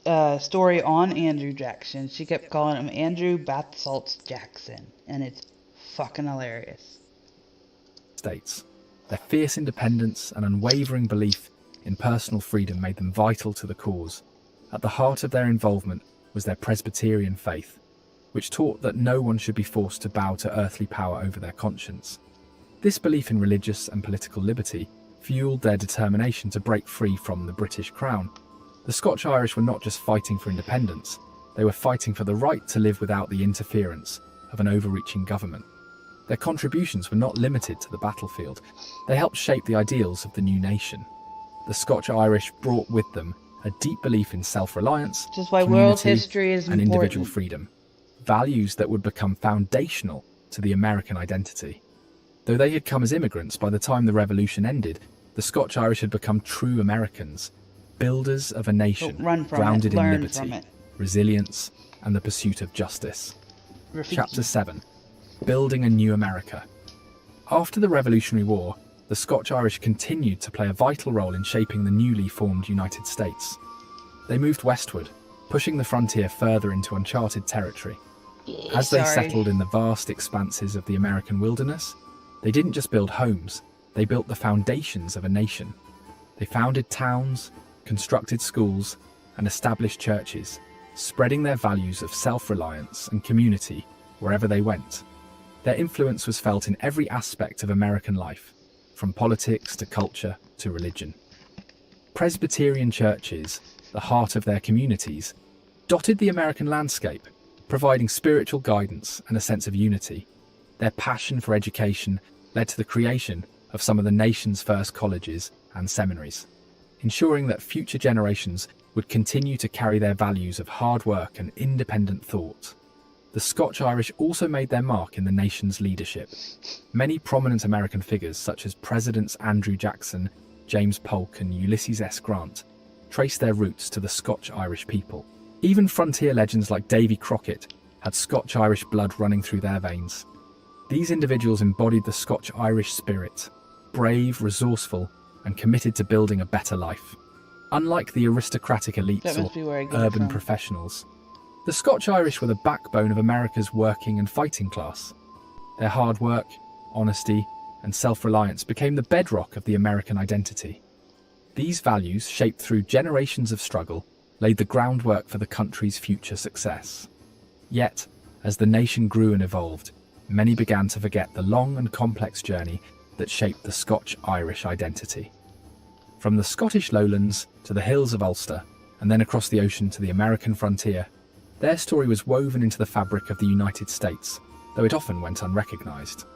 a story on Andrew Jackson, she kept calling him Andrew Bath Salts Jackson, and it's fucking hilarious. States. Their fierce independence and unwavering belief in personal freedom made them vital to the cause. At the heart of their involvement was their Presbyterian faith, which taught that no one should be forced to bow to earthly power over their conscience. This belief in religious and political liberty fueled their determination to break free from the British Crown. The Scotch-Irish were not just fighting for independence, they were fighting for the right to live without the interference of an overreaching government. Their contributions were not limited to the battlefield. They helped shape the ideals of the new nation. The Scotch-Irish brought with them a deep belief in self-reliance, Which is why world community, history is and important. individual freedom, values that would become foundational to the American identity. Though they had come as immigrants, by the time the Revolution ended, the Scotch-Irish had become true Americans, builders of a nation grounded in liberty, resilience, and the pursuit of justice. Chapter 7. Building a New America. After the Revolutionary War, the Scotch-Irish continued to play a vital role in shaping the newly formed United States. They moved westward, pushing the frontier further into uncharted territory. As they settled in the vast expanses of the American wilderness, they didn't just build homes, they built the foundations of a nation. They founded towns, constructed schools, and established churches, spreading their values of self-reliance and community wherever they went. Their influence was felt in every aspect of American life, from politics to culture to religion. Presbyterian churches, the heart of their communities, dotted the American landscape, providing spiritual guidance and a sense of unity. Their passion for education led to the creation of some of the nation's first colleges and seminaries, ensuring that future generations would continue to carry their values of hard work and independent thought. The Scotch-Irish also made their mark in the nation's leadership. Many prominent American figures, such as Presidents Andrew Jackson, James Polk, and Ulysses S. Grant, traced their roots to the Scotch-Irish people. Even frontier legends like Davy Crockett had Scotch-Irish blood running through their veins. These individuals embodied the Scotch-Irish spirit, brave, resourceful, and committed to building a better life. Unlike the aristocratic elites or urban professionals, the Scotch-Irish were the backbone of America's working and fighting class. Their hard work, honesty, and self-reliance became the bedrock of the American identity. These values, shaped through generations of struggle, laid the groundwork for the country's future success. Yet, as the nation grew and evolved, many began to forget the long and complex journey that shaped the Scotch-Irish identity. From the Scottish lowlands to the hills of Ulster, and then across the ocean to the American frontier, their story was woven into the fabric of the United States, though it often went unrecognised.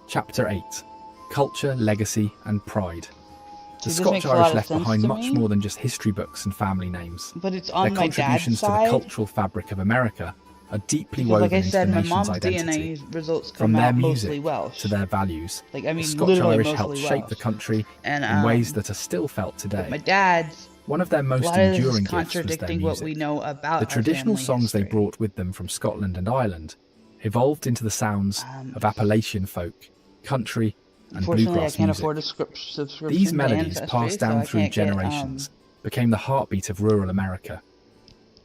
Chapter 8. Culture, Legacy and Pride. The Scotch-Irish left behind much more than just history books and family names. But it's on Their my dad's contributions to the side. cultural fabric of America are deeply Because, woven like I into said, the my nation's mom's identity. DNA results From come their out music mostly Welsh. to their values, Like, I mean, the literally Scotch-Irish helped mostly shape Welsh. the country And, in ways that are still felt today. My dad's, One of their most a lot of this is enduring gifts was their contradicting what music. we know about The our traditional family songs they history. brought with them from Scotland and Ireland evolved into the sounds of Appalachian folk, country, and Unfortunately, I bluegrass can't music. afford a subscription These to melodies, Ancestry, passed so down I through can't get, generations, became the heartbeat of rural America.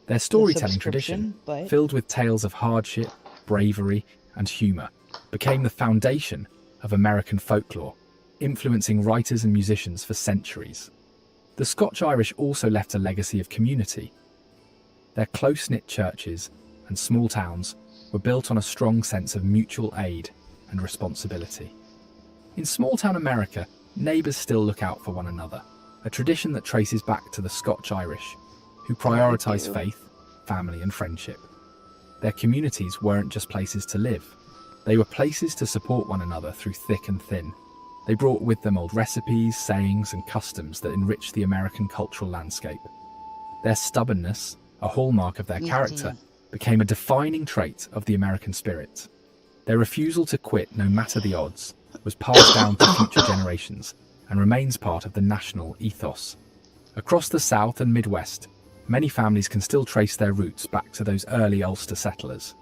Their storytelling tradition, subscription, but- filled with tales of hardship, bravery, and humour, became the foundation of American folklore, influencing writers and musicians for centuries. The Scotch-Irish also left a legacy of community. Their close-knit churches and small towns were built on a strong sense of mutual aid and responsibility. In small-town America, neighbours still look out for one another, a tradition that traces back to the Scotch-Irish, who prioritise faith, family and friendship. Their communities weren't just places to live. They were places to support one another through thick and thin. They brought with them old recipes, sayings and customs that enriched the American cultural landscape. Their stubbornness, a hallmark of their character, became a defining trait of the American spirit. Their refusal to quit no matter the odds was passed down to future generations and remains part of the national ethos. Across the South and Midwest, many families can still trace their roots back to those early Ulster settlers.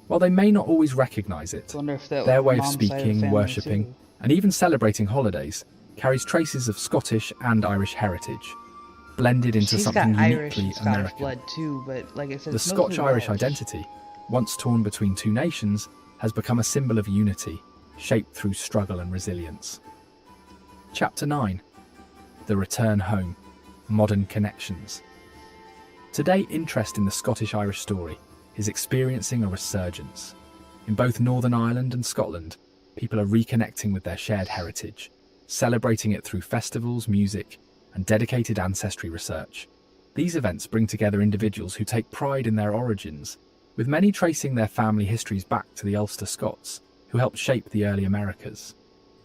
While they may not always recognise it, their way of speaking, worshipping, and even celebrating holidays carries traces of Scottish and Irish heritage, blended into She's something got Irish uniquely and Scottish American. blood too, but like I said, The it's mostly Scotch-Irish Welsh. identity, once torn between two nations, has become a symbol of unity, shaped through struggle and resilience. Chapter 9. The Return Home. Modern Connections. Today, interest in the Scottish-Irish story is experiencing a resurgence. In both Northern Ireland and Scotland, people are reconnecting with their shared heritage, celebrating it through festivals, music, and dedicated ancestry research. These events bring together individuals who take pride in their origins, with many tracing their family histories back to the Ulster Scots, who helped shape the early Americas.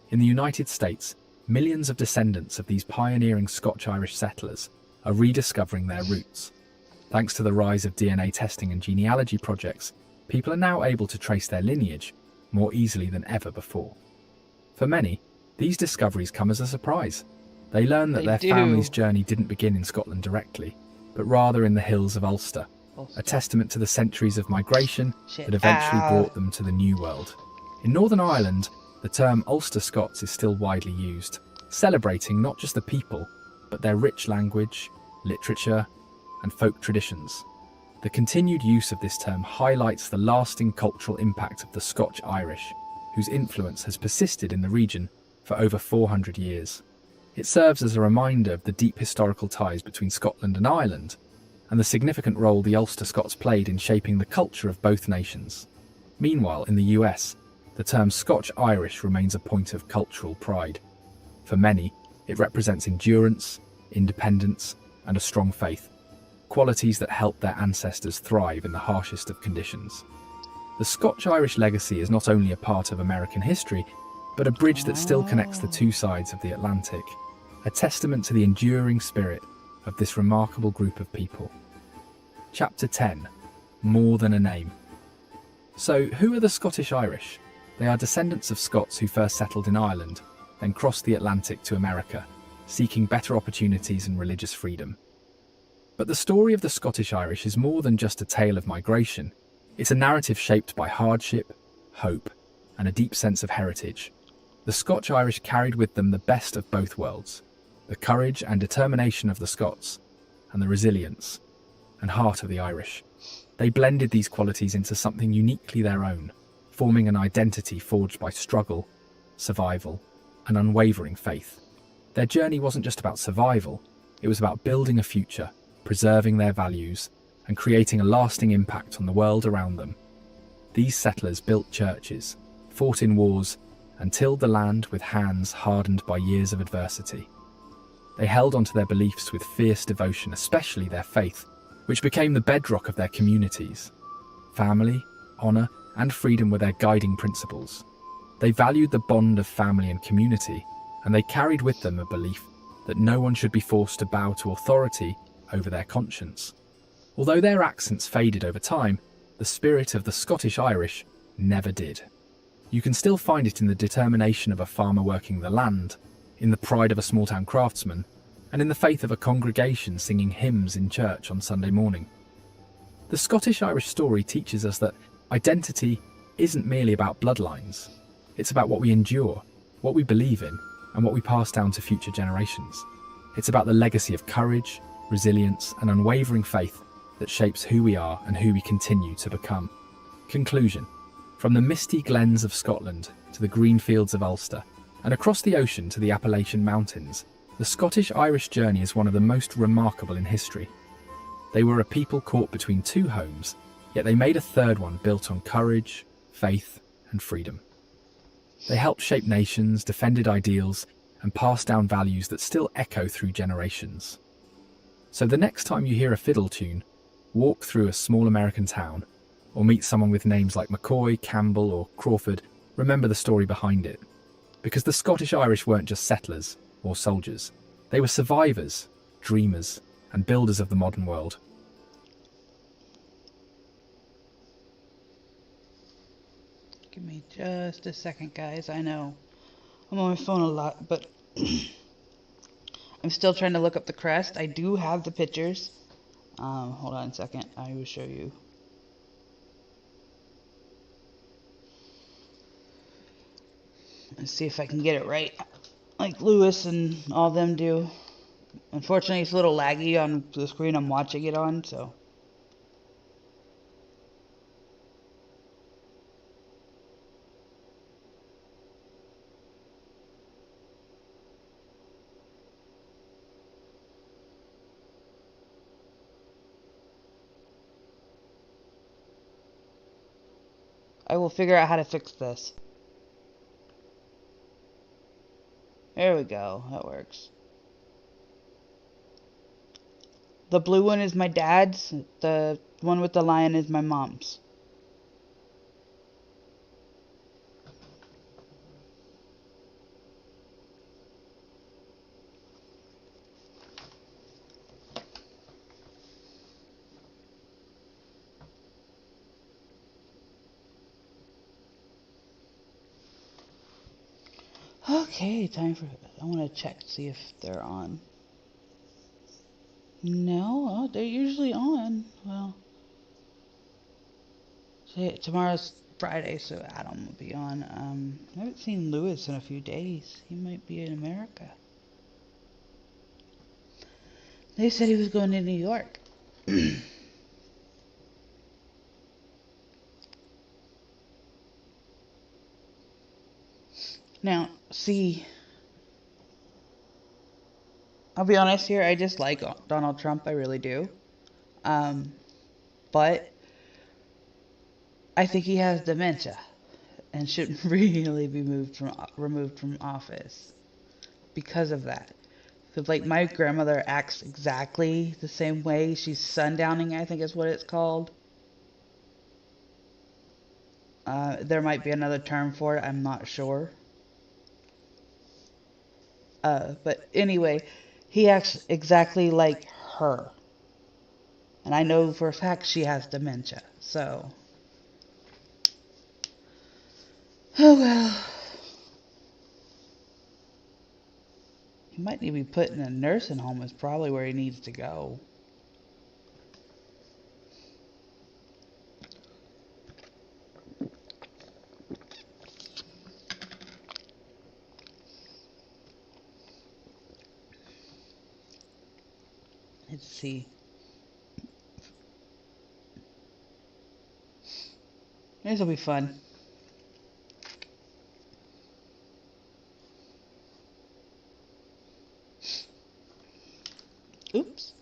In the United States, millions of descendants of these pioneering Scotch-Irish settlers are rediscovering their roots. Thanks to the rise of DNA testing and genealogy projects, people are now able to trace their lineage more easily than ever before. For many, these discoveries come as a surprise. They learn that their family's journey didn't begin in Scotland directly, but rather in the hills of Ulster, a testament to the centuries of migration that eventually brought them to the New World. In Northern Ireland, the term Ulster Scots is still widely used, celebrating not just the people, but their rich language, literature, and folk traditions. The continued use of this term highlights the lasting cultural impact of the Scotch-Irish, whose influence has persisted in the region for over 400 years. It serves as a reminder of the deep historical ties between Scotland and Ireland, and the significant role the Ulster Scots played in shaping the culture of both nations. Meanwhile, in the US, the term Scotch-Irish remains a point of cultural pride. For many, it represents endurance, independence, and a strong faith, qualities that helped their ancestors thrive in the harshest of conditions. The Scotch-Irish legacy is not only a part of American history, but a bridge that still connects the two sides of the Atlantic, a testament to the enduring spirit of this remarkable group of people. Chapter 10. More Than a Name. So, who are the Scottish-Irish? They are descendants of Scots who first settled in Ireland, then crossed the Atlantic to America, seeking better opportunities and religious freedom. But the story of the Scottish-Irish is more than just a tale of migration. It's a narrative shaped by hardship, hope, and a deep sense of heritage. The Scotch-Irish carried with them the best of both worlds, the courage and determination of the Scots, and the resilience and heart of the Irish. They blended these qualities into something uniquely their own, forming an identity forged by struggle, survival, and unwavering faith. Their journey wasn't just about survival, it was about building a future, preserving their values, and creating a lasting impact on the world around them. These settlers built churches, fought in wars, and tilled the land with hands hardened by years of adversity. They held onto their beliefs with fierce devotion, especially their faith, which became the bedrock of their communities. Family, honour, and freedom were their guiding principles. They valued the bond of family and community, and they carried with them a belief that no one should be forced to bow to authority over their conscience. Although their accents faded over time, the spirit of the Scottish-Irish never did. You can still find it in the determination of a farmer working the land, in the pride of a small-town craftsman, and in the faith of a congregation singing hymns in church on Sunday morning. The Scottish-Irish story teaches us that identity isn't merely about bloodlines. It's about what we endure, what we believe in, and what we pass down to future generations. It's about the legacy of courage, resilience, and unwavering faith that shapes who we are and who we continue to become. Conclusion. From the misty glens of Scotland to the green fields of Ulster, and across the ocean to the Appalachian Mountains, the Scottish-Irish journey is one of the most remarkable in history. They were a people caught between two homes, yet they made a third one built on courage, faith, and freedom. They helped shape nations, defended ideals, and passed down values that still echo through generations. So the next time you hear a fiddle tune, walk through a small American town, or meet someone with names like McCoy, Campbell, or Crawford, remember the story behind it. Because the Scottish-Irish weren't just settlers or soldiers. They were survivors, dreamers, and builders of the modern world. just a second, guys. I know I'm on my phone a lot, but I'm still trying to look up the crest. I do have the pictures. Hold on a second. I will show you. Let's see if I can get it right, like Lewis and all them do. Unfortunately, it's a little laggy on the screen I'm watching it on, so. I will figure out how to fix this. There we go. That works. The blue one is my dad's. The one with the lion is my mom's. Okay, time for... I want to check, see if they're on. No, oh, they're usually on. Well, tomorrow's Friday, so Adam will be on. I haven't seen Lewis in a few days. He might be in America. They said he was going to New York. Now, see, I'll be honest here, I just like Donald Trump, I really do. But I think he has dementia and should really be removed from office because of that. Because, like, my grandmother acts exactly the same way. She's sundowning, I think is what it's called. There might be another term for it, I'm not sure. But anyway, he acts exactly like her. And I know for a fact she has dementia, so. Oh well. He might need to be put in a nursing home is probably where he needs to go. Let's see. This will be fun. Oops.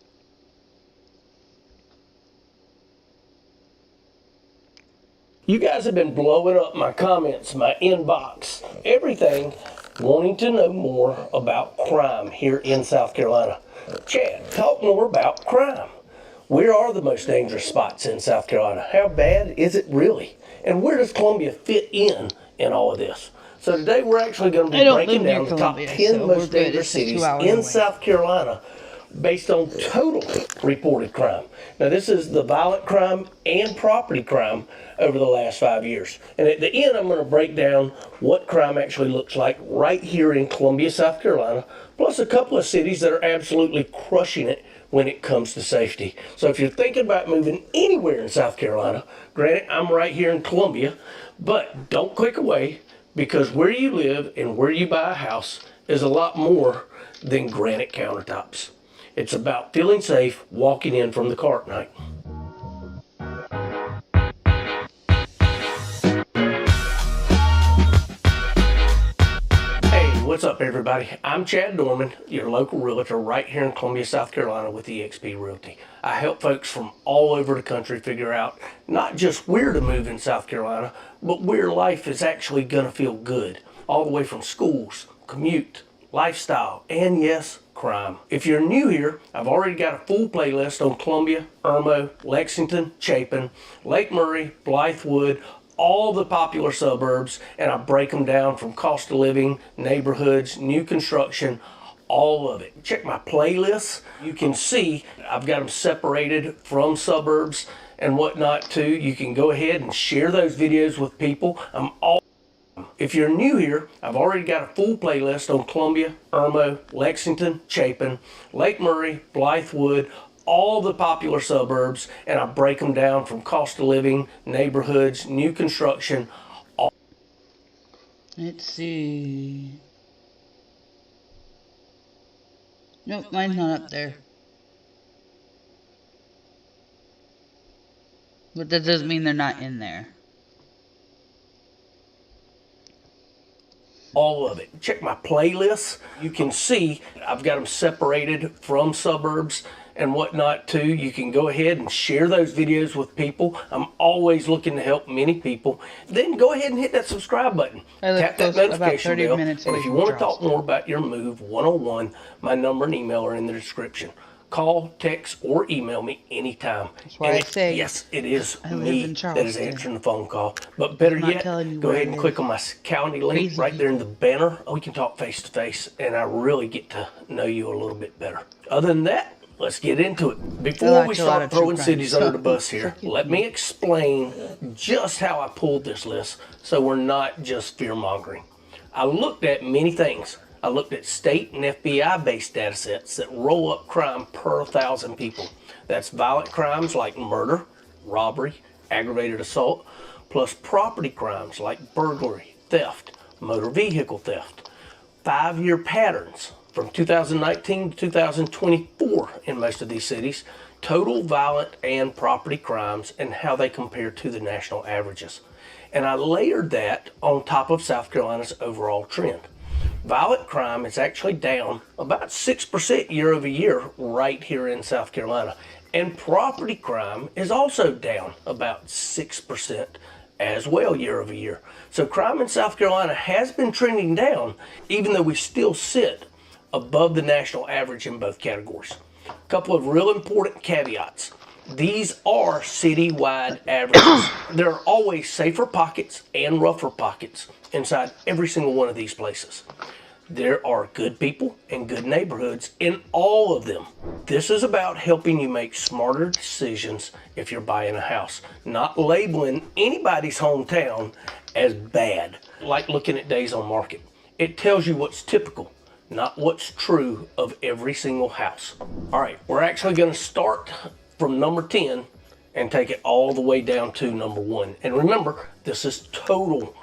You guys have been blowing up my comments, my inbox, everything, wanting to know more about crime here in South Carolina. Chad, talk more about crime. Where are the most dangerous spots in South Carolina? How bad is it really? And where does Columbia fit in all of this? So today we're actually going to be breaking down the top 10 most dangerous cities in South Carolina based on total reported crime. Now this is the violent crime and property crime over the last 5 years. And at the end I'm going to break down what crime actually looks like right here in Columbia, South Carolina, plus a couple of cities that are absolutely crushing it when it comes to safety. So if you're thinking about moving anywhere in South Carolina, granted I'm right here in Columbia, but don't click away because where you live and where you buy a house is a lot more than granite countertops. It's about feeling safe walking in from the car at night. Hey, what's up everybody? I'm Chad Dorman, your local realtor right here in Columbia, South Carolina with eXp Realty. I help folks from all over the country figure out not just where to move in South Carolina, but where life is actually going to feel good. All the way from schools, commute, lifestyle, and yes, crime. If you're new here, I've already got a full playlist on Columbia, Irmo, Lexington, Chapin, Lake Murray, Blythewood, all the popular suburbs, and I break them down from cost of living, neighborhoods, new construction, all of it. Check my playlists. You can see I've got them separated from suburbs and whatnot too. You can go ahead and share those videos with people. I'm all If you're new here, I've already got a full playlist on Columbia, Irmo, Lexington, Chapin, Lake Murray, Blythewood, all the popular suburbs, and I break them down from cost of living, neighborhoods, new construction. Let's see. Nope, mine's not up there. But that doesn't mean they're not in there. All of it. Check my playlists. You can see I've got them separated from suburbs and whatnot too. You can go ahead and share those videos with people. I'm always looking to help many people. Then go ahead and hit that subscribe button. Tap that notification bell. And if you want to talk more about your move 101, my number and email are in the description. Call, text, or email me anytime. That's why I say, yes, it is me that Charleston. is answering the phone call. But better yet, go ahead and click on my calendar link right there in the banner. We can talk face to face, and I really get to know you a little bit better. Other than that, let's get into it. Before we start throwing cities under the bus here, let me explain just how I pulled this list so we're not just fear-mongering. I looked at many things. I looked at state and FBI-based data sets that roll up crime per 1,000 people. That's violent crimes like murder, robbery, aggravated assault, plus property crimes like burglary, theft, motor vehicle theft. 5-year patterns from 2019 to 2024 in most of these cities, total violent and property crimes and how they compare to the national averages. And I layered that on top of South Carolina's overall trend. Violent crime is actually down about 6% year over year right here in South Carolina. And property crime is also down about 6% as well year over year. So crime in South Carolina has been trending down, even though we still sit above the national average in both categories. A couple of real important caveats. These are citywide averages. There are always safer pockets and rougher pockets inside every single one of these places. There are good people and good neighborhoods in all of them. This is about helping you make smarter decisions if you're buying a house, not labeling anybody's hometown as bad, like looking at days on market. It tells you what's typical, not what's true of every single house. All right, we're actually going to start from number 10 and take it all the way down to number 1. And remember, this is total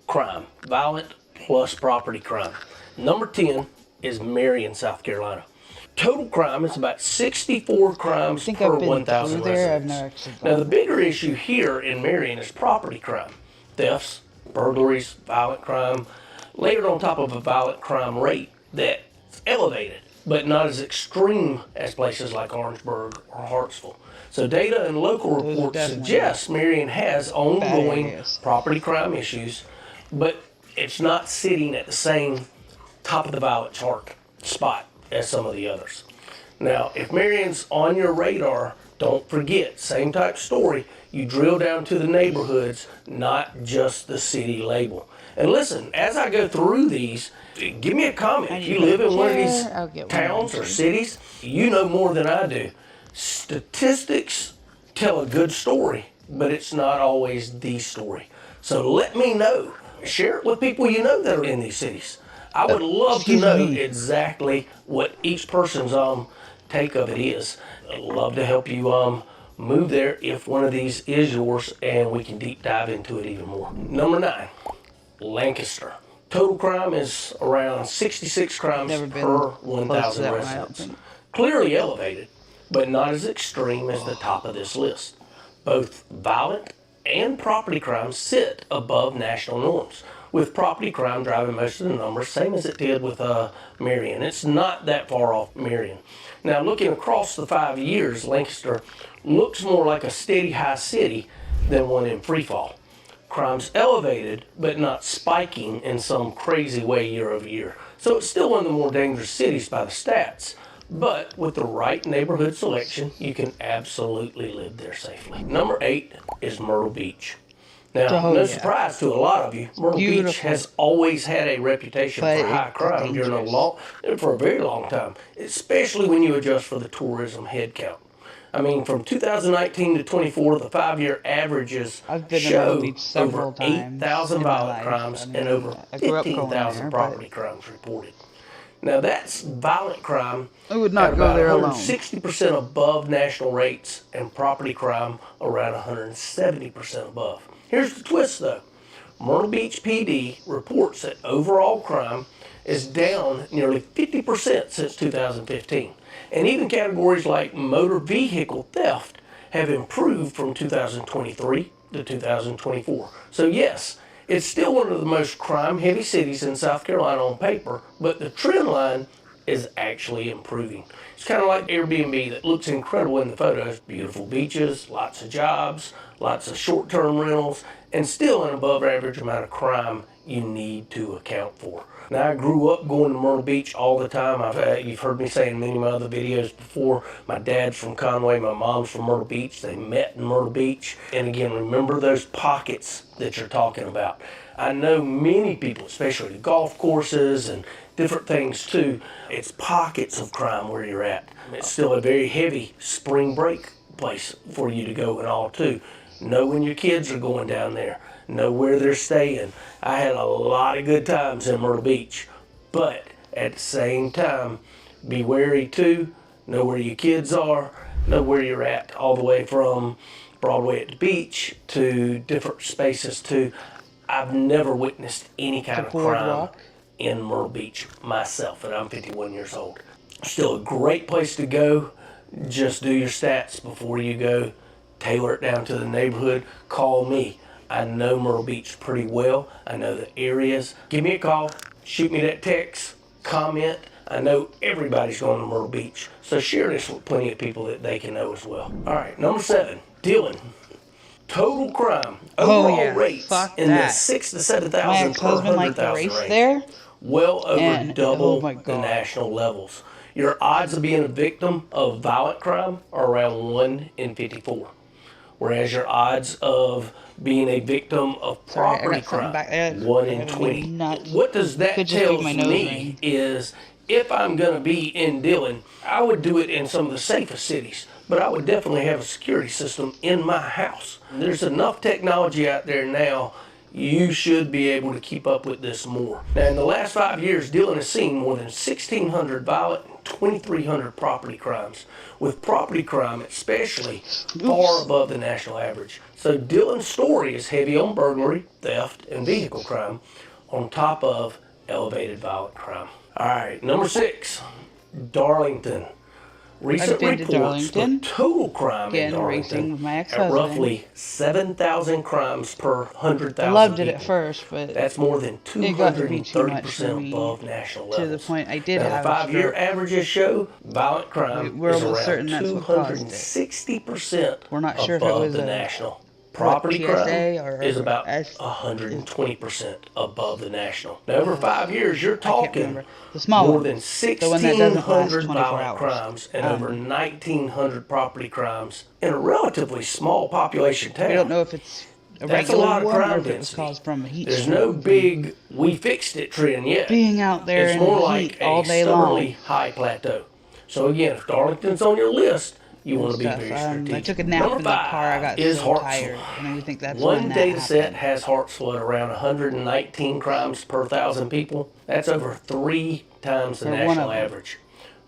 crime, violent plus property crime. Number 10 is Marion, South Carolina. Total crime is about 64 crimes per 1,000 residents. Now the bigger issue here in Marion is property crime. Thefts, burglaries, violent crime, layered on top of a violent crime rate that's elevated, but not as extreme as places like Orangeburg or Hartsville. So data and local reports suggest Marion has ongoing property crime issues, but it's not sitting at the same top of the violent chart spot as some of the others. Now, if Marion's on your radar, don't forget, same type story, you drill down to the neighborhoods, not just the city label. And listen, as I go through these, give me a comment. If you live in one of these towns or cities, you know more than I do. Statistics tell a good story, but it's not always the story. So let me know. Share it with people you know that are in these cities. I would love to know exactly what each person's take of it is. I'd love to help you move there if one of these is yours, and we can deep dive into it even more. Number 9, Lancaster. Total crime is around 66 crimes per 1,000 residents. Clearly elevated, but not as extreme as the top of this list. Both violent and property crimes sit above national norms, with property crime driving most of the numbers, same as it did with Marion. It's not that far off Marion. Now, looking across the 5 years, Lancaster looks more like a steady high city than one in freefall. Crime's elevated, but not spiking in some crazy way year over year. So it's still one of the more dangerous cities by the stats. But with the right neighborhood selection, you can absolutely live there safely. Number 8 is Myrtle Beach. Now, no surprise to a lot of you, Myrtle Beach has always had a reputation for high crime for a very long time, especially when you adjust for the tourism head count. I mean, from 2019 to 24, the 5-year averages I've been to show Myrtle Beach several over times 8,000 in my violent life. crimes I mean, and over I grew up going 15,000 there, property crimes reported. Now that's violent crime. I would not at go about there alone. 160% above national rates, and property crime around 170% above. Here's the twist though. Myrtle Beach PD reports that overall crime is down nearly 50% since 2015. And even categories like motor vehicle theft have improved from 2023 to 2024. So yes, it's still one of the most crime-heavy cities in South Carolina on paper, but the trend line is actually improving. It's kind of like Airbnb that looks incredible in the photos. Beautiful beaches, lots of jobs, lots of short-term rentals, and still an above-average amount of crime you need to account for. Now, I grew up going to Myrtle Beach all the time. You've heard me say in many of my other videos before, my dad's from Conway, my mom's from Myrtle Beach. They met in Myrtle Beach. And again, remember those pockets that you're talking about. I know many people, especially the golf courses and different things too, it's pockets of crime where you're at. It's still a very heavy spring break place for you to go and all too. Know when your kids are going down there. Know where they're staying. I had a lot of good times in Myrtle Beach, but at the same time, be wary too. Know where your kids are. Know where you're at, all the way from Broadway at the beach to different spaces too. I've never witnessed any kind of crime in Myrtle Beach myself, and I'm 51 years old. Still a great place to go. Just do your stats before you go. Tailor it down to the neighborhood. Call me. I know Myrtle Beach pretty well. I know the areas. Give me a call. Shoot me that text. Comment. I know everybody's going to Myrtle Beach. So share this with plenty of people that they can know as well. All right, number 7, Dillon. Total crime. Overall rates in the 6,000 to 7,000 per 100,000 range. There. Well over double the national levels. Your odds of being a victim of violent crime are around 1 in 54. Whereas your odds of being a victim of property crime, 1 in 20. What does that tell me is if I'm going to be in Dillon, I would do it in some of the safest cities, but I would definitely have a security system in my house. There's enough technology out there now, you should be able to keep up with this more. Now, in the last 5 years, Dillon has seen more than 1,600 violent and 2,300 property crimes, with property crime especially far above the national average. So Dillon's story is heavy on burglary, theft, and vehicle crime, on top of elevated violent crime. All right, number 6, Darlington. Recent reports put total crime in Darlington at roughly 7,000 crimes per 100,000 people. I loved it at first, but that's more than 230% above national levels. To the point I did have a 5-year averages show violent crime is around 260% above the national. Property crime is about 120% above the national. Now, over 5 years, you're talking more than 1,600 violent crimes and over 1,900 property crimes in a relatively small population town. I don't know if it's that's a lot of crime density. There's no big "we fixed it" trend yet. Being out there it's more like a stubbornly high plateau. So again, if Darlington's on your list, you want to be very strategic. I took a nap in the car. I got so tired, and I think that's one data set has Hartsville at around 119 crimes per 1,000 people. That's over 3 times the national average.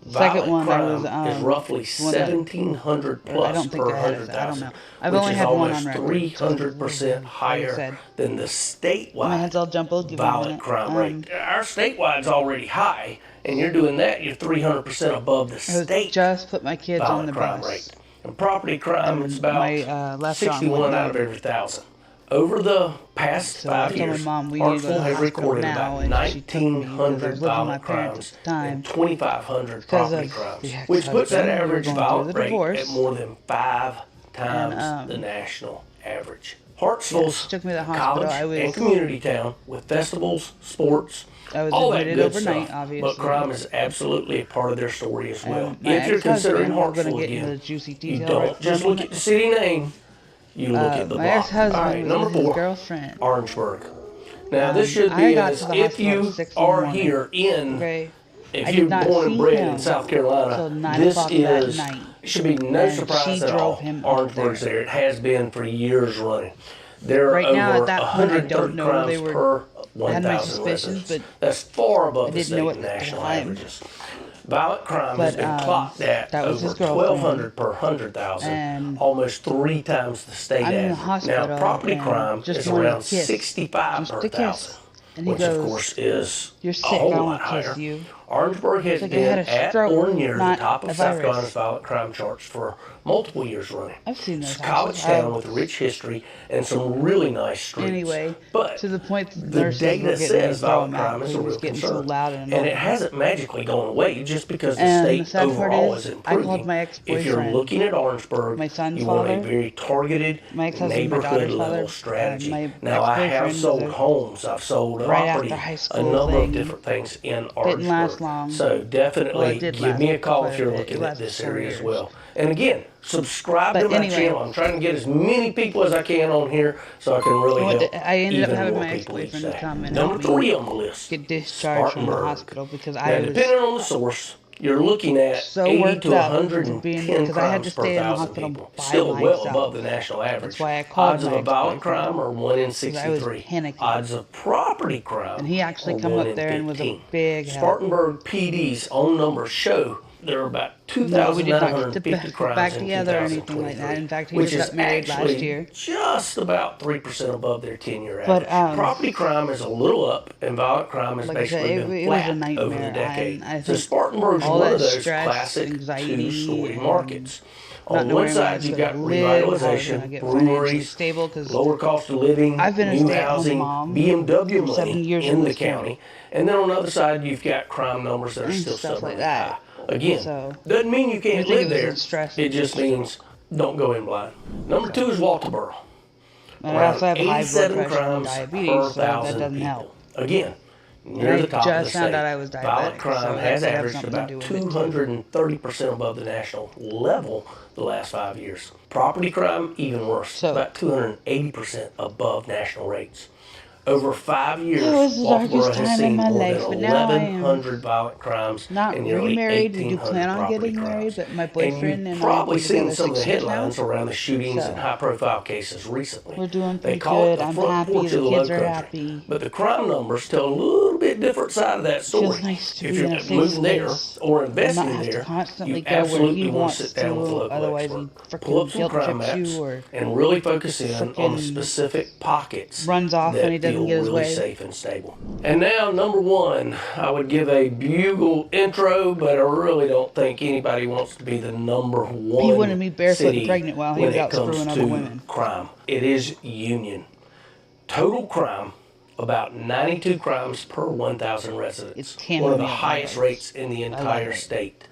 Second one crime is roughly 1,700 plus per 100,000, I've only had one on record. Which is almost 300% higher than the statewide violent crime rate. Our statewide is already high, and you're doing that, you're 300% above the state just put my kids on the crime bus. rate. And property crime is about 61 out of every 1,000. Over the past 5 years, Hartsville has recorded about 1,900 violent crimes and 2,500 property crimes, which puts that average violent rate at more than 5 times the national average. Hartsville's college and community town with festivals, sports, all that good stuff, but crime is absolutely a part of their story as well. If you're considering Hartsville again, you don't just look at the city name, you look at the block. All right, number 4, Orangeburg. Now this should be as if you are here in If I you're did not born and see bred him in South till Carolina, 9 this o'clock that is night. should be no And surprise she at drove all. him up Orangeburg's there. It has been for years running. There are Right now, over at that point, I 130 don't know. crimes They were per had my 1,000 suspicions, residents. but That's far above I the didn't state know and at the national time. averages. Violent crime has But, been clocked at that was his over girlfriend. 1,200 per 100,000, And almost 3 times the state I'm in the average. hospital, Now, property and crime just is wanted around a kiss. 65 Just per a kiss. 1,000, And he which of goes, course is "You're a sick, whole I lot won't kiss higher. you." Orangeburg has It's like I been had a at stroke, or near the not top a of South virus. Carolina's violent crime charts for multiple years running. I've seen those It's a college houses. town with a rich history and some really nice streets. Anyway, but to the point that the nurses were data getting ready to says throw violent him out crime is because a he was real getting so concern. loud and And it annoying. hasn't magically gone away just because the And the state sad part overall is, is I improving. called my If you're ex-boyfriend, looking at Orangeburg, my son's you want a father, very targeted my ex-husband, my neighborhood daughter's level father, strategy. my Now, I have ex-boyfriend sold was a- homes, I've sold right property, after high a school number of thing. different things in Didn't Orangeburg. last long. So Well, it definitely did give last me a call quite if a you're bit. looking It at lasted this 4 area as years. well. And again, subscribe But to my anyway. channel. I'm trying to get as many people as I can on here so I can really Well, help I ended up even having more my people each ex-boyfriend day. come and Number help me 3 on the list, get discharged from the Spartanburg. hospital because Now, I was depending on the source, you're looking at so 80 worked to up 110 because I had to crimes per stay in the 1,000 hospital people. by Still well myself. above the national average. That's why I called Odds of my a violent ex-boyfriend, crime are 1 in because I was 63. panicking. Odds of property crime And he actually are come 1 up in there and was a 15. big help. Spartanburg PD's own numbers show there are about No, we did not get 2,950 to crimes back in together or anything like that. 2023, In fact, he which just is got married last actually year. just about 3% above their 10-year But, average. Property crime is a little up, and violent crime has Like I said, basically been it was a flat nightmare. over the decade. I So think Spartanburg's all one that of those stress, classic anxiety, two-story and markets. not On knowing one where I side, was you've gonna got live, how I was gonna revitalization, get financially breweries, stable, 'cause lower cost of living, I've been a new stay-at-home housing, mom BMW for 7 money years in at the this point. county. And then on the other side, you've got crime numbers that are And still stuff like stubbornly that. high. Again, So, doesn't mean you can't I think live it was there. the stress It and just stuff. means don't go in blind. Number 2 is Walterboro. And I also have high blood 87 pressure and crimes diabetes, per so that 1,000 doesn't people. help. Again, And near I the top of the just found state. out I was diabetic, Violent so crime that has could have averaged something to about do with it, too. 230% above the national level the last 5 years. Property crime, even worse, about 280% above national rates. Over 5 years, It was the Walterboro darkest has time seen in my more life, than but now I am 1,100 violent crimes not and nearly remarried. We do 1,800 plan on property getting crimes. married, but my And boyfriend you've and probably I have been seen together some of the 6 years now. headlines around the shootings So, and high-profile cases recently. we're doing They pretty call it good. the I'm front happy. porch The of the kids low are country. happy. But the crime numbers tell a little bit different side of that story. Feels nice to If be you're in a safe moving there place or and investing not have to there, constantly you go where he absolutely want to wants sit down with a to, local otherwise expert. he Pull up freaking some guilt crime trips maps you or and really focus in on the frickin' specific pockets runs off that when he doesn't feel get his really way. safe and stable. And now, number 1, I would give a bugle intro, but I really don't think anybody wants to be the number 1 He wanted me barefoot and city pregnant while he when was it out comes screwing other to women. crime. It is Union. Total crime, about 92 crimes per 1,000 residents. It's one chamomile of the highest oil. rates in the I love entire it. state.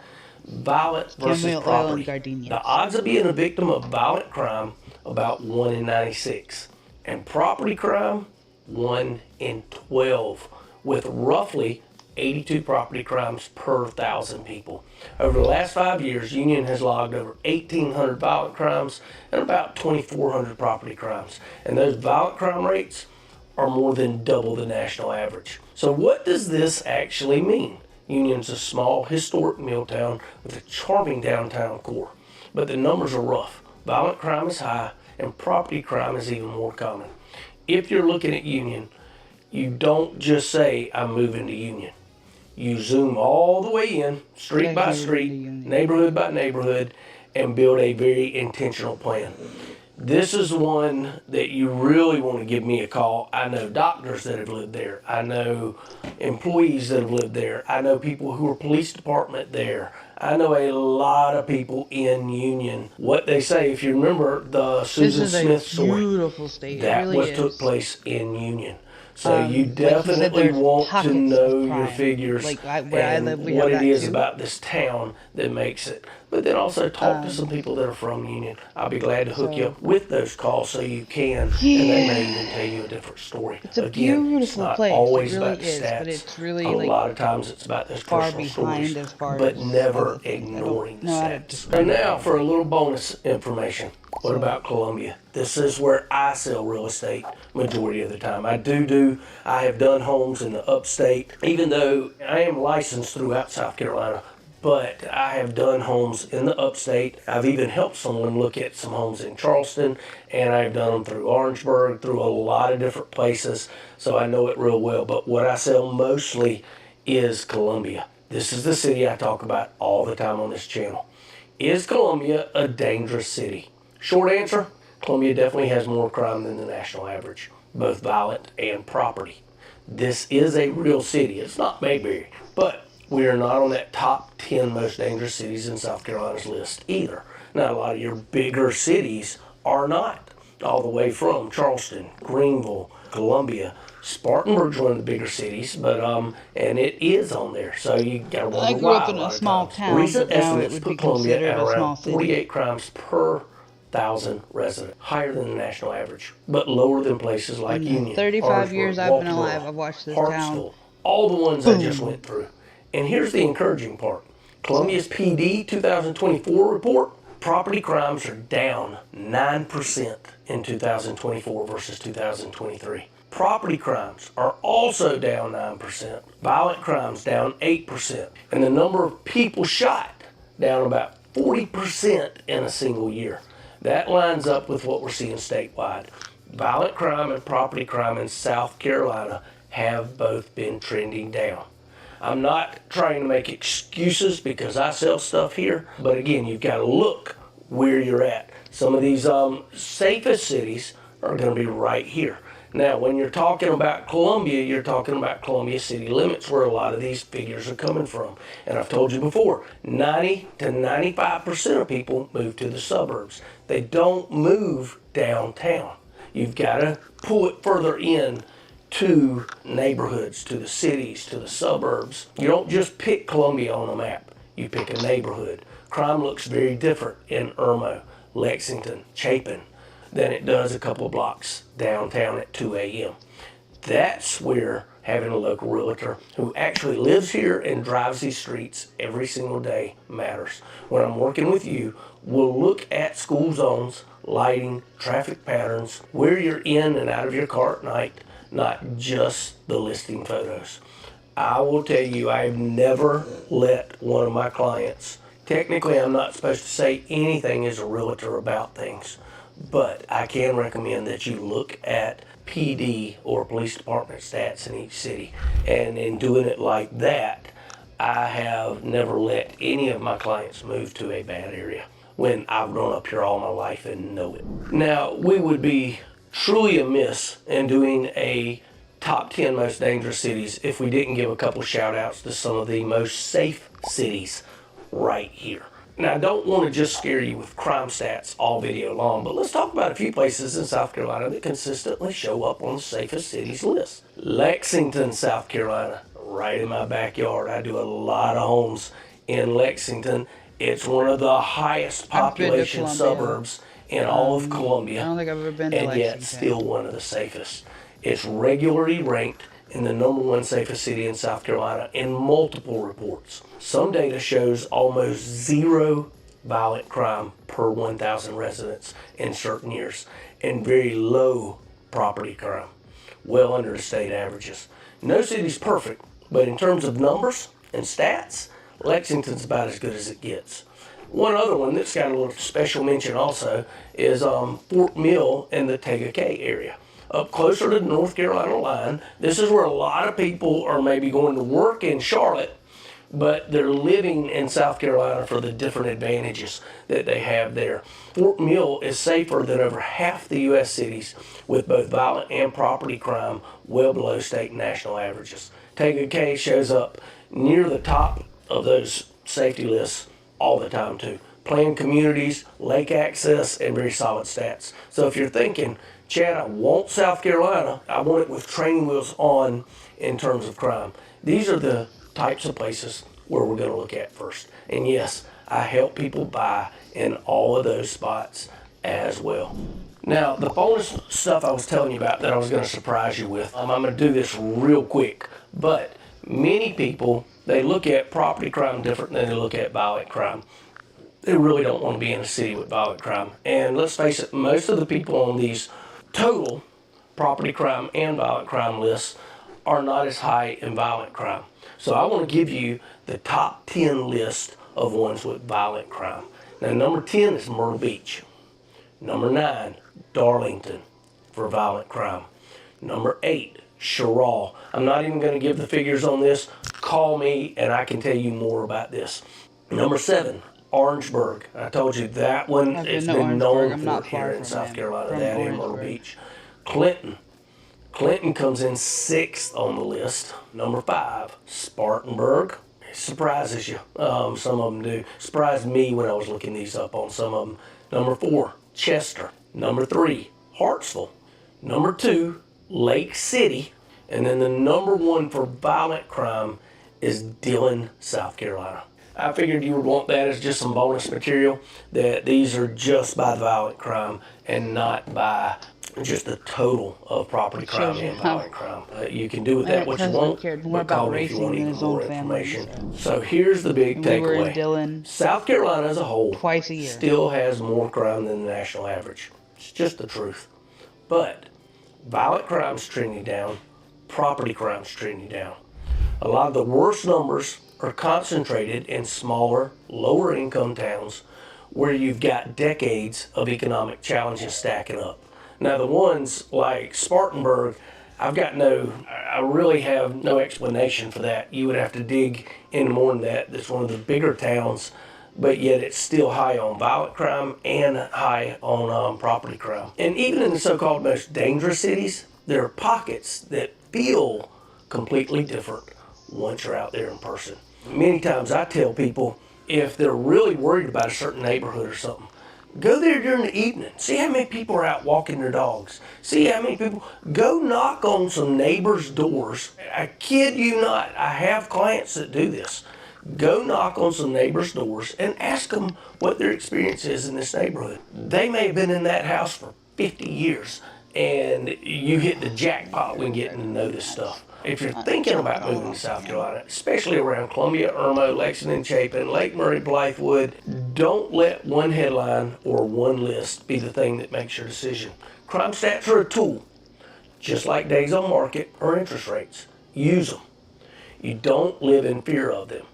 Violent versus Chamomile oil property. and gardenia. The odds of being a victim of violent crime, about 1 in 96. And property crime, 1 in 12, with roughly 82 property crimes per 1,000 people. Over the last 5 years, Union has logged over 1,800 violent crimes and about 2,400 property crimes. And those violent crime rates are more than double the national average. So what does this actually mean? Union's a small, historic mill town with a charming downtown core. But the numbers are rough. Violent crime is high, and property crime is even more common. If you're looking at Union, you don't just say, I'm moving to Union. You zoom all the way in, street by street, neighborhood by neighborhood, and build a very intentional plan. This is one that you really want to give me a call. I know doctors that have lived there. I know employees that have lived there. I know people who are police department there. I know a lot of people in Union. What they say, if you remember the Susan Smith story, beautiful state. that It really was is. took place in Union. So you like you said, definitely there's want to pockets of know your crime. figures Like where I and live, we what have it that is too. about this town that makes it. But then also talk to some people that are from Union. I'll be glad to hook you up with those calls so you can, and they may even tell you a different story. It's a Again, beautiful it's not place. always It really about the is, stats. but it's really a like lot of times it's about those far personal behind stories, as far but as never other things. I don't ignoring the know how to stats. describe And it. now for a little bonus information. What about Columbia? This is where I sell real estate majority of the time. I have done homes in the upstate, even though I am licensed throughout South Carolina, but I have done homes in the upstate. I've even helped someone look at some homes in Charleston, and I've done them through Orangeburg, through a lot of different places, so I know it real well. But what I sell mostly is Columbia. This is the city I talk about all the time on this channel. Is Columbia a dangerous city? Short answer, Columbia definitely has more crime than the national average, both violent and property. This is a real city. It's not Mayberry, but we are not on that top 10 most dangerous cities in South Carolina's list either. Now, a lot of your bigger cities are not, all the way from Charleston, Greenville, Columbia. Spartanburg's one of the bigger cities, but and it is on there, so you got to wonder why. I grew up in a small town. Recent but now estimates it would put be Columbia considered at a small around city. 48 crimes per 1,000 residents, higher than the national average, but lower than places like Union, 35 Harrisburg, years I've been Walterboro, alive, I've watched this Hartsville, town. all the ones I just went through. And here's the encouraging part. Columbia's PD 2024 report, property crimes are down 9% in 2024 versus 2023. Property crimes are also down 9%. Violent crimes down 8%. And the number of people shot down about 40% in a single year. That lines up with what we're seeing statewide. Violent crime and property crime in South Carolina have both been trending down. I'm not trying to make excuses because I sell stuff here, but again, you've got to look where you're at. Some of these safest cities are going to be right here. Now, when you're talking about Columbia, you're talking about Columbia city limits where a lot of these figures are coming from. And I've told you before, 90 to 95% of people move to the suburbs. They don't move downtown. You've got to pull it further in to neighborhoods, to the cities, to the suburbs. You don't just pick Columbia on a map. You pick a neighborhood. Crime looks very different in Irmo, Lexington, Chapin than it does a couple blocks downtown at 2 a.m. That's where having a local realtor who actually lives here and drives these streets every single day matters. When I'm working with you, we'll look at school zones, lighting, traffic patterns, where you're in and out of your car at night, not just the listing photos. I will tell you, I've never let one of my clients, technically I'm not supposed to say anything as a realtor about things, but I can recommend that you look at PD or police department stats in each city. And in doing it like that, I have never let any of my clients move to a bad area when I've grown up here all my life and know it. Now, we would be truly amiss in doing a top 10 most dangerous cities if we didn't give a couple shout outs to some of the most safe cities right here. Now, I don't want to just scare you with crime stats all video long, but let's talk about a few places in South Carolina that consistently show up on the safest cities list. Lexington, South Carolina, right in my backyard. I do a lot of homes in Lexington. It's one of the highest population suburbs in all of Columbia, I don't think I've ever been to and Lexington. yet still one of the safest. It's regularly ranked in the #1 safest city in South Carolina in multiple reports. Some data shows almost zero violent crime per 1,000 residents in certain years, and very low property crime, well under the state averages. No city's perfect, but in terms of numbers and stats, Lexington's about as good as it gets. One other one that's got a little special mention also is Fort Mill in the Tegakay area. Up closer to the North Carolina line, this is where a lot of people are maybe going to work in Charlotte, but they're living in South Carolina for the different advantages that they have there. Fort Mill is safer than over half the U.S. cities with both violent and property crime well below state and national averages. Tegakay shows up near the top of those safety lists all the time too. Planned communities, lake access, and very solid stats. So if you're thinking, Chad, I want South Carolina, I want it with training wheels on in terms of crime, these are the types of places where we're going to look at first. And yes, I help people buy in all of those spots as well. Now, the bonus stuff I was telling you about that I was going to surprise you with, I'm going to do this real quick, but many people, they look at property crime different than they look at violent crime. they really don't want to be in a city with violent crime. And let's face it, most of the people on these total property crime and violent crime lists are not as high in violent crime. So I want to give you the top 10 list of ones with violent crime. Now, number 10 is Myrtle Beach. Number 9, Darlington for violent crime. Number 8, Sherrill. I'm not even going to give the figures on this. Call me and I can tell you more about this. Number 7, Orangeburg. I told you that one has been known for here in South Carolina, that and Myrtle Beach. Clinton. Clinton comes in 6th on the list. Number 5, Spartanburg. It surprises you. Some of them do. Surprised me when I was looking these up on some of them. Number 4, Chester. Number 3, Hartsville. Number 2, Lake City. And then the number 1 for violent crime is Dillon, South Carolina. I figured you would want that as just some bonus material, that these are just by the violent crime and not by just the total of property crime and violent crime. You can do with that what you want, but call me if you want even more information. So here's the big takeaway. South Carolina as a whole twice a year still has more crime than the national average. It's just the truth. But violent crime's trending down, property crime's trending down. A lot of the worst numbers are concentrated in smaller, lower income towns where you've got decades of economic challenges stacking up. Now the ones like Spartanburg, I really have no explanation for that. You would have to dig into more than that. That's one of the bigger towns, but yet it's still high on violent crime and high on property crime. And even in the so-called most dangerous cities, there are pockets that feel completely different once you're out there in person. Many times I tell people, if they're really worried about a certain neighborhood or something, go there during the evening. See how many people are out walking their dogs. See how many people. Go knock on some neighbors' doors. I kid you not. I have clients that do this. Go knock on some neighbors' doors and ask them what their experience is in this neighborhood. They may have been in that house for 50 years, and you hit the jackpot when getting to know this stuff. If you're thinking about moving to South Carolina, especially around Columbia, Irmo, Lexington, Chapin, Lake Murray, Blythewood, don't let one headline or one list be the thing that makes your decision. Crime stats are a tool, just like days on market or interest rates. Use them. You don't live in fear of them.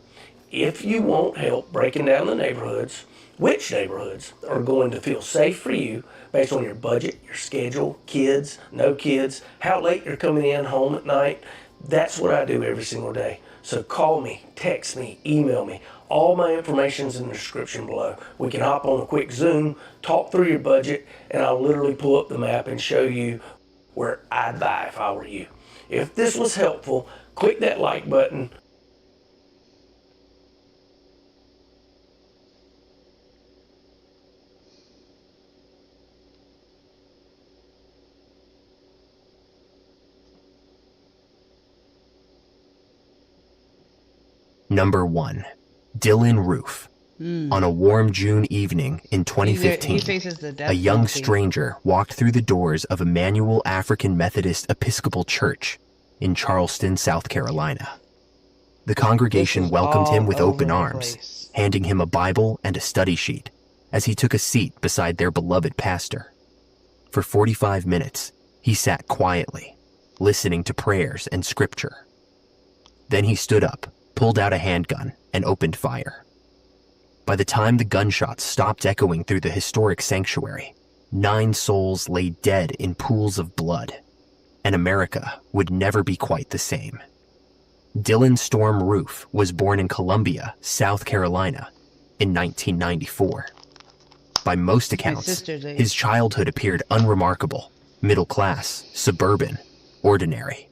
If you want help breaking down the neighborhoods, which neighborhoods are going to feel safe for you based on your budget, your schedule, kids, no kids, how late you're coming in home at night, that's what I do every single day. So call me, text me, email me. All my information's in the description below. We can hop on a quick Zoom, talk through your budget, and I'll literally pull up the map and show you where I'd buy if I were you. If this was helpful, click that like button. Number 1, Dylan Roof. On a warm June evening in 2015, a young stranger walked through the doors of Emmanuel African Methodist Episcopal Church in Charleston, South Carolina. The congregation welcomed him with open arms, handing him a Bible and a study sheet as he took a seat beside their beloved pastor. For 45 minutes, he sat quietly, listening to prayers and scripture. Then he stood up, pulled out a handgun, and opened fire. By the time the gunshots stopped echoing through the historic sanctuary, 9 souls lay dead in pools of blood, and America would never be quite the same. Dylan Storm Roof was born in Columbia, South Carolina, in 1994. By most accounts, his childhood appeared unremarkable, middle class, suburban, ordinary.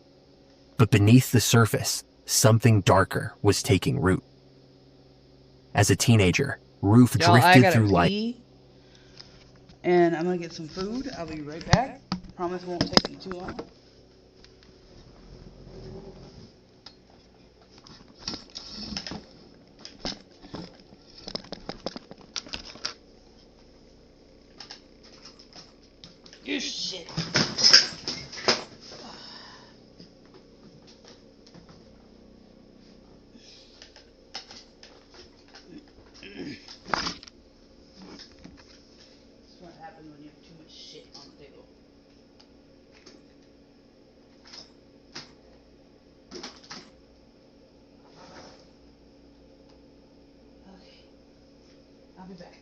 But beneath the surface, something darker was taking root. As a teenager, Roof drifted through life. And I'm gonna get some food. I'll be right back. Promise it won't take me too long. You shit. happens when you have too much shit on the table. Okay. I'll be back.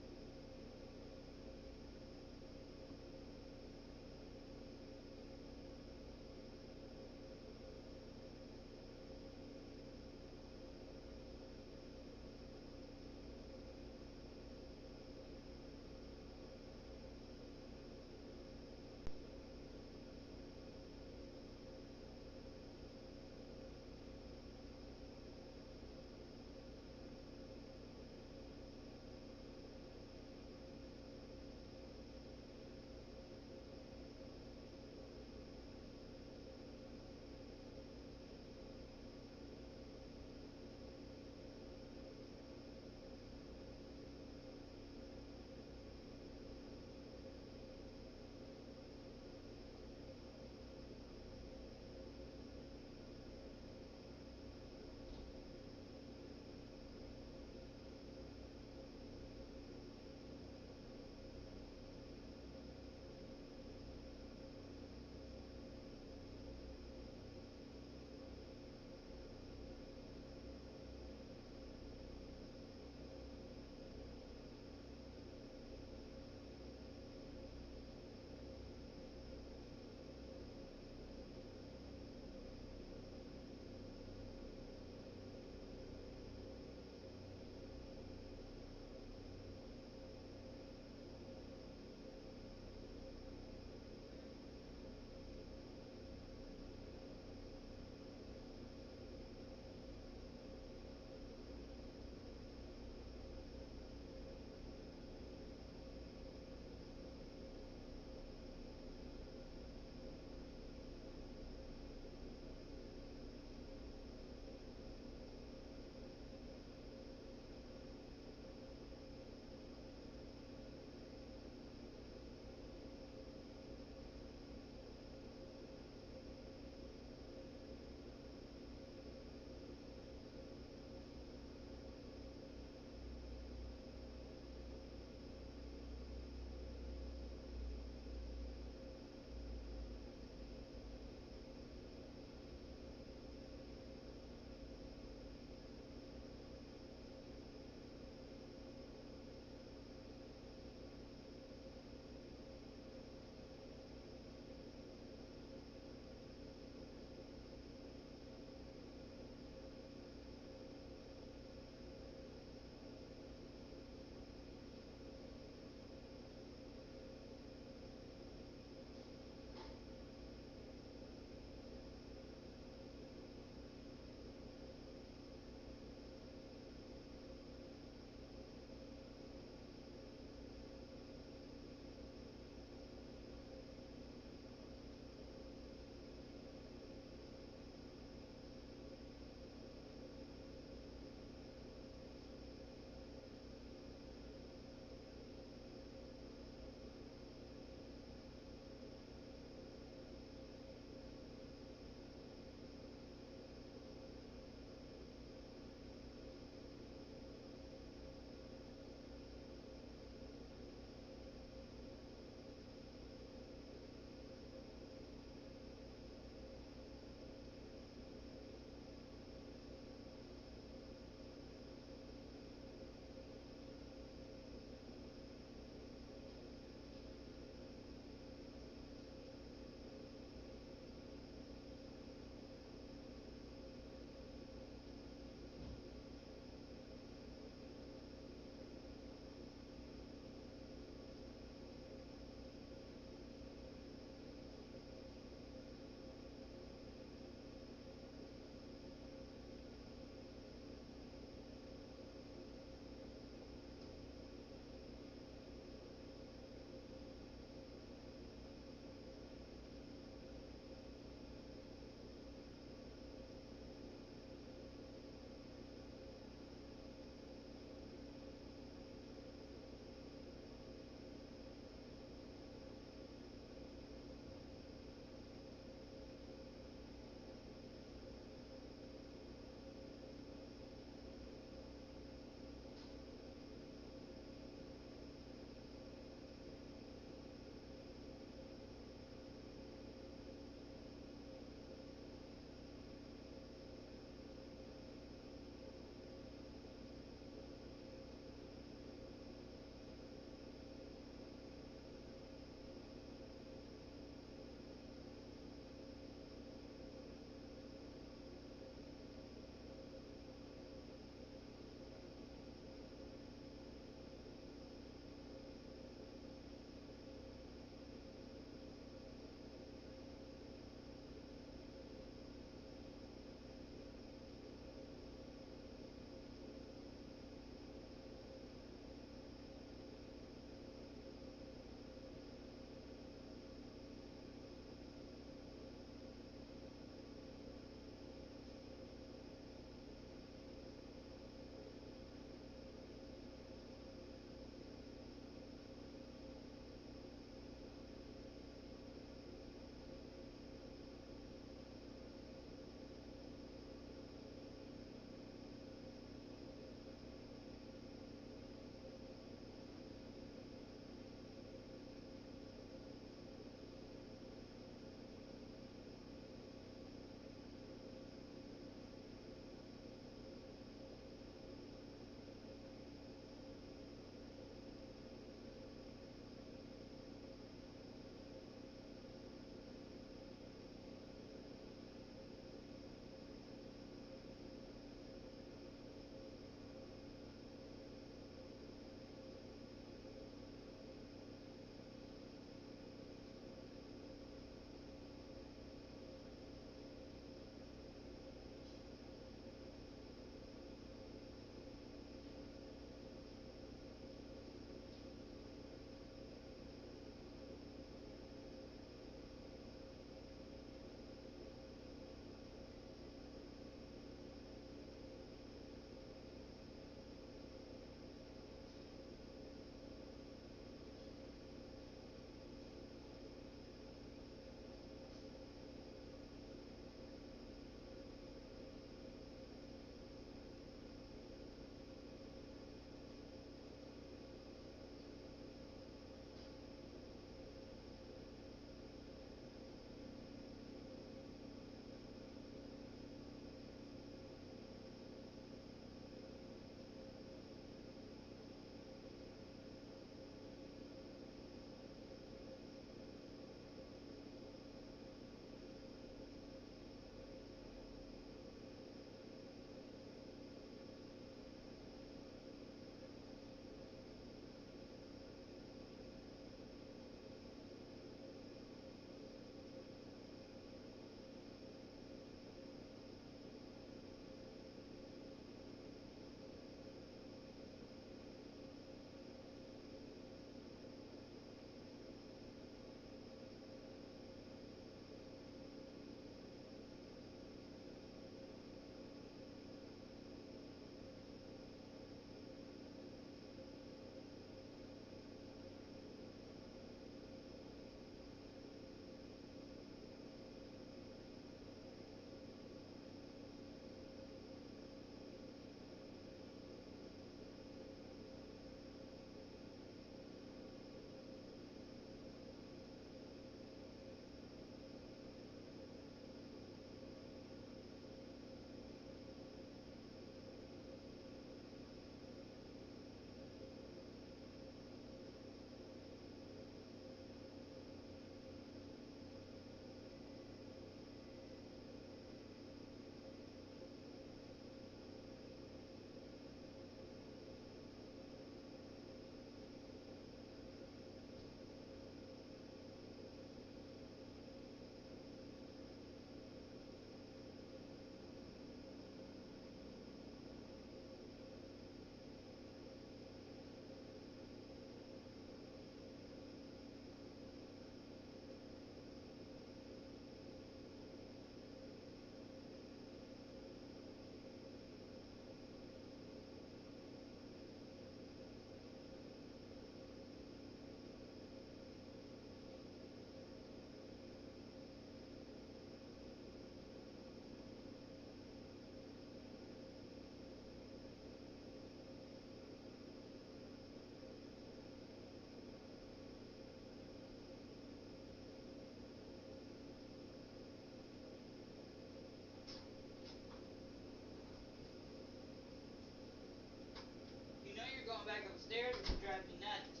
going back upstairs would drive me nuts.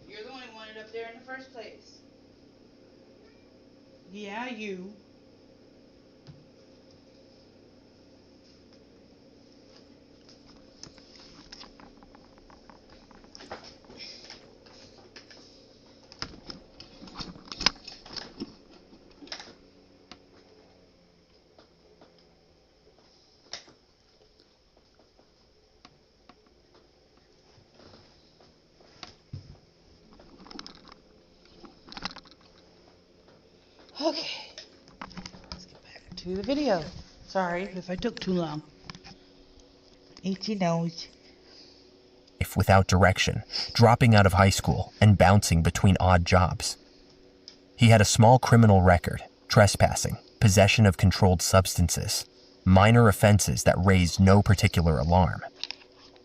You're the one who wanted up there in the first place. Yeah, you. Okay, let's get back to the video. Sorry if I took too long. 18 hours. Without direction, dropping out of high school and bouncing between odd jobs. He had a small criminal record, trespassing, possession of controlled substances, minor offenses that raised no particular alarm.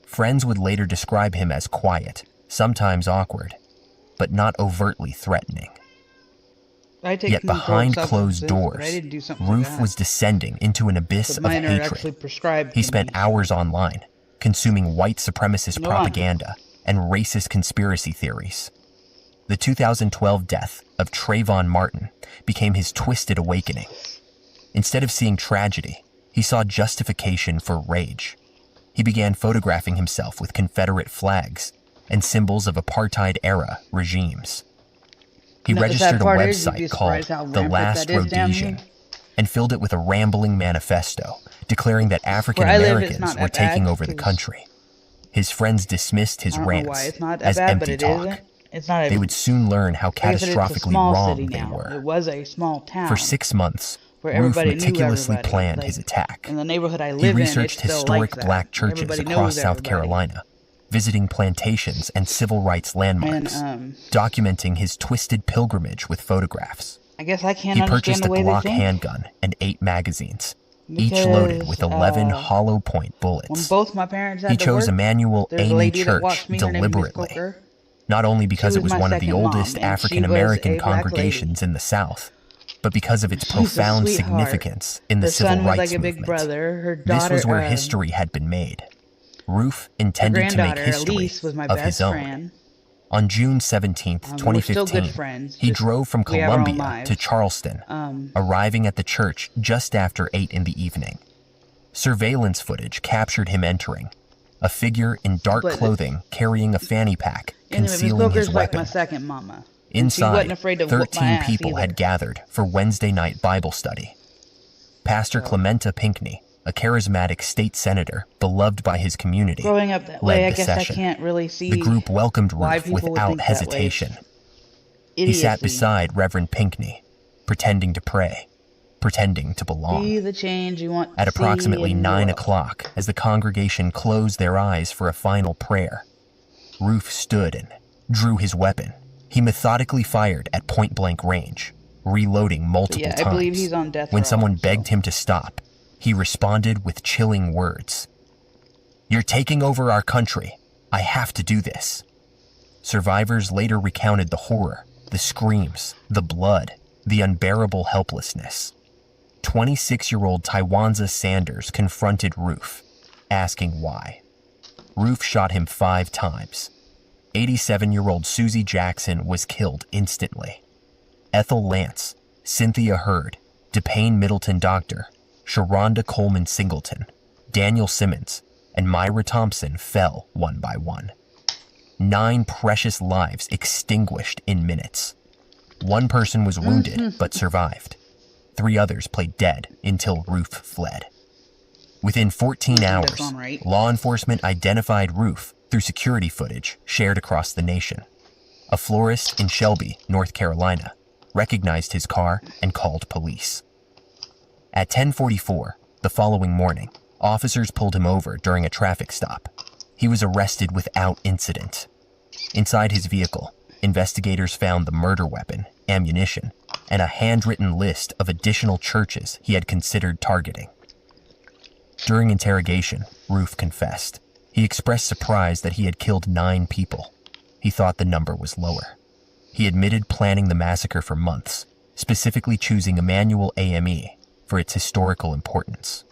Friends would later describe him as quiet, sometimes awkward, but not overtly threatening. Yet behind closed doors, Roof was descending into an abyss of hatred. He spent hours online, consuming white supremacist propaganda and racist conspiracy theories. The 2012 death of Trayvon Martin became his twisted awakening. Instead of seeing tragedy, he saw justification for rage. He began photographing himself with Confederate flags and symbols of apartheid-era regimes. He registered a website called The Last Rhodesian and filled it with a rambling manifesto declaring that African Americans were taking over the country. His friends dismissed his rants as empty talk. They would soon learn how catastrophically wrong they were. It was a small town. For 6 months, Roof meticulously planned his attack. In the neighborhood I live he in, researched historic black churches across South Carolina, visiting plantations and civil rights landmarks, documenting his twisted pilgrimage with photographs. I guess I can't He understand purchased the a way Glock they think. handgun and 8 magazines, each loaded with 11 hollow point When bullets. both my parents had He to chose work, Emmanuel there's a AME lady that Church watched me, her name is Miss deliberately, Coker. not only because She it was was my one of the second mom, oldest and she African was American a black lady. congregations in the South, but because of its She's a profound sweetheart. significance in the Her civil son was rights like a big movement. brother. Her This daughter, was where history had been made. Roof her intended to make granddaughter, history Elise, was my of best his own. friend. On June 17, We're still good 2015, friends, he just drove from we have our own Columbia lives. to Charleston, arriving at the church just after 8 in the evening. Surveillance footage captured him entering, a figure in dark But- clothing carrying a fanny pack Anyway, Miss concealing his Coker's like weapon. my second mama. And she Inside, wasn't afraid to whoop my 13 ass people either. had gathered for Wednesday night Bible study. Pastor Clementa Pinckney, a charismatic state senator beloved by his community, Growing up that led way, I the guess session. I can't really see The group welcomed why Roof people would without think that way. hesitation. He sat Idiocy. beside Reverend Pinckney, pretending to pray, pretending to belong. Be the change you want to At see approximately in the 9 world. o'clock, as the congregation closed their eyes for a final prayer, Roof stood and drew his weapon. He methodically fired at point-blank range, reloading multiple yeah, times. I believe he's on death When row, someone begged him to stop, he responded with chilling words. "You're taking over our country. I have to do this." Survivors later recounted the horror, the screams, the blood, the unbearable helplessness. 26-year-old Tywanza Sanders confronted Roof, asking why. Roof shot him 5 times. 87-year-old Susie Jackson was killed instantly. Ethel Lance, Cynthia Hurd, DePayne Middleton Doctor, Sharonda Coleman Singleton, Daniel Simmons, and Myra Thompson fell one by one. 9 precious lives extinguished in minutes. 1 person was wounded but survived. 3 others played dead until Roof fled. Within 14 hours, right. law enforcement identified Roof through security footage shared across the nation. A florist in Shelby, North Carolina, recognized his car and called police. At 10:44 the following morning, officers pulled him over during a traffic stop. He was arrested without incident. Inside his vehicle, investigators found the murder weapon, ammunition, and a handwritten list of additional churches he had considered targeting. During interrogation, Roof confessed. He expressed surprise that he had killed 9 people. He thought the number was lower. He admitted planning the massacre for months, specifically choosing Emmanuel AME for its historical importance.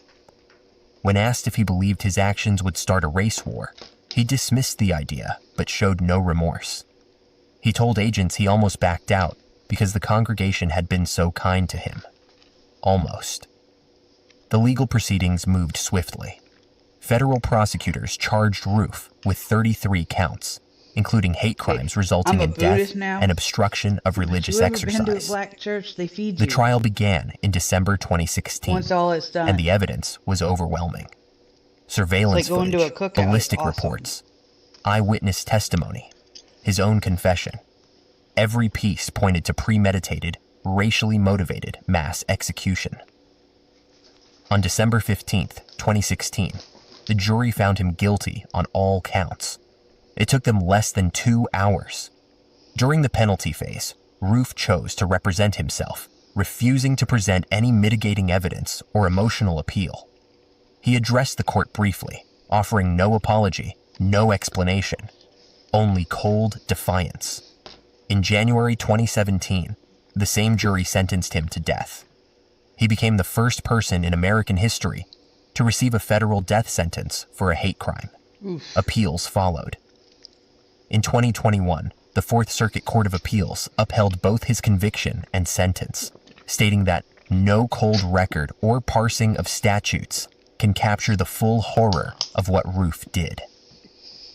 When asked if he believed his actions would start a race war, He dismissed the idea, but showed no remorse. He told agents he almost backed out because the congregation had been so kind to him. Almost. The legal proceedings moved swiftly. Federal prosecutors charged Roof with 33 counts, including hate crimes resulting in death and obstruction of religious exercise. Been to a black church, they feed The you. trial began in December 2016, Once all is done. and the evidence was overwhelming. Surveillance It's like going to footage, a cookout. ballistic Awesome. reports, eyewitness testimony, his own confession. Every piece pointed to premeditated, racially motivated mass execution. On December 15th, 2016, the jury found him guilty on all counts. It took them less than 2 hours. During the penalty phase, Roof chose to represent himself, refusing to present any mitigating evidence or emotional appeal. He addressed the court briefly, offering no apology, no explanation, only cold defiance. In January 2017, the same jury sentenced him to death. He became the first person in American history to receive a federal death sentence for a hate crime. Appeals followed. In 2021, the Fourth Circuit Court of Appeals upheld both his conviction and sentence, stating that no cold record or parsing of statutes can capture the full horror of what Roof did.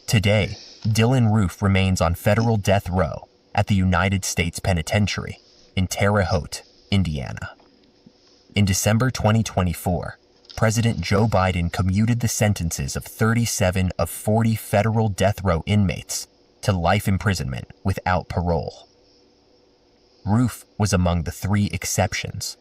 Today, Dylann Roof remains on federal death row at the United States Penitentiary in Terre Haute, Indiana. In December 2024, President Joe Biden commuted the sentences of 37 of 40 federal death row inmates to life imprisonment without parole. Roof was among the 3 exceptions,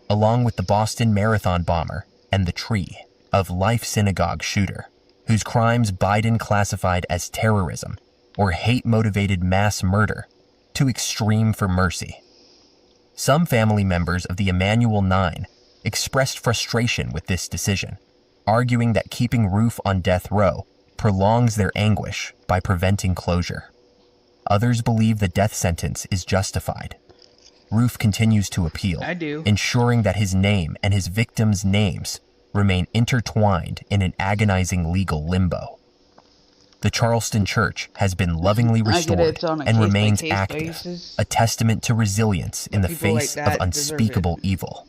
along with the Boston Marathon bomber and the Tree of Life synagogue shooter, whose crimes Biden classified as terrorism or hate-motivated mass murder, too extreme for mercy. Some family members of the Emanuel Nine expressed frustration with this decision, arguing that keeping Roof on death row prolongs their anguish by preventing closure. Others believe the death sentence is justified. Roof continues to appeal, ensuring that his name and his victims' names remain intertwined in an agonizing legal limbo. The Charleston Church has been lovingly restored and remains active, a testament to resilience in the face of unspeakable evil.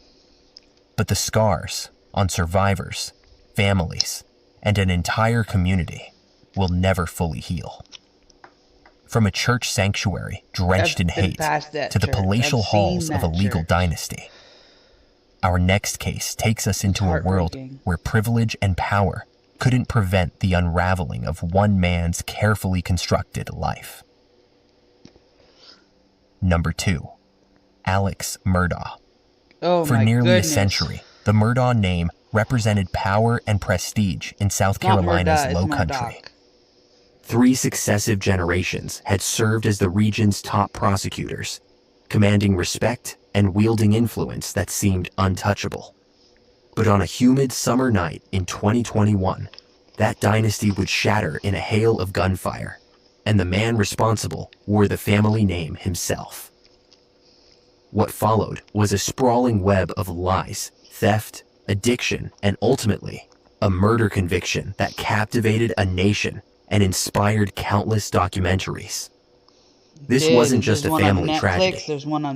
But the scars on survivors, families, and an entire community will never fully heal. From a church sanctuary drenched in hate to the palatial halls of a legal dynasty, our next case takes us into a world where privilege and power couldn't prevent the unraveling of one man's carefully constructed life. Number 2, Alex Murdaugh. For nearly a century, the Murdaugh name represented power and prestige in South Carolina's Low Country. 3 successive generations had served as the region's top prosecutors, commanding respect and wielding influence that seemed untouchable. But on a humid summer night in 2021, that dynasty would shatter in a hail of gunfire, and the man responsible wore the family name himself. What followed was a sprawling web of lies, theft, addiction, and ultimately, a murder conviction that captivated a nation and inspired countless documentaries. This wasn't just a family tragedy.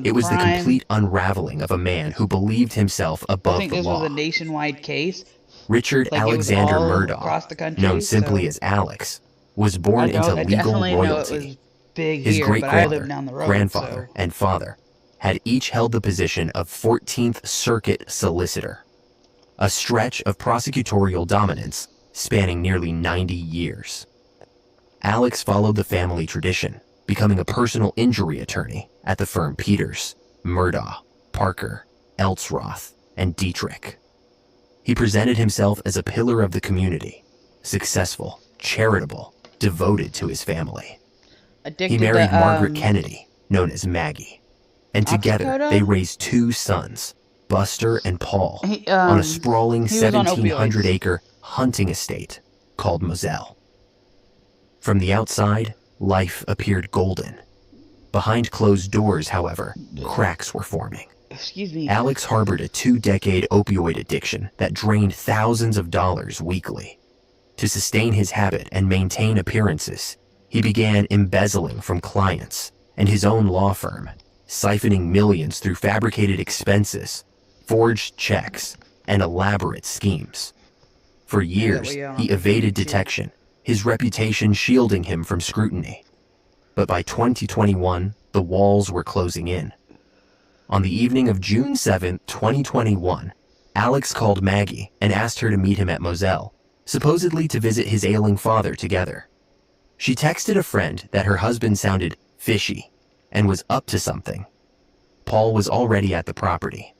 It was the complete unraveling of a man who believed himself above the law. I think this was a nationwide case. Richard Alexander Murdaugh, known simply as Alex, was born into legal royalty. His great-grandfather, grandfather, and father had each held the position of 14th Circuit Solicitor, a stretch of prosecutorial dominance spanning nearly 90 years. Alex followed the family tradition, becoming a personal injury attorney at the firm Peters, Murdaugh, Parker, Elsroth, and Dietrich. He presented himself as a pillar of the community, successful, charitable, devoted to his family. He married Margaret Kennedy, known as Maggie, and together they raised 2 sons, Buster and Paul, on a sprawling 1,700-acre hunting estate called Moselle. From the outside, life appeared golden. Behind closed doors, however, cracks were forming. Alex harbored a 2-decade opioid addiction that drained thousands of dollars weekly. To sustain his habit and maintain appearances, he began embezzling from clients and his own law firm, siphoning millions through fabricated expenses, forged checks, and elaborate schemes. For years, he evaded detection, his reputation shielding him from scrutiny. But by 2021, the walls were closing in. On the evening of June 7, 2021, Alex called Maggie and asked her to meet him at Moselle, supposedly to visit his ailing father together. She texted a friend that her husband sounded fishy and was up to something. Paul was already at the property.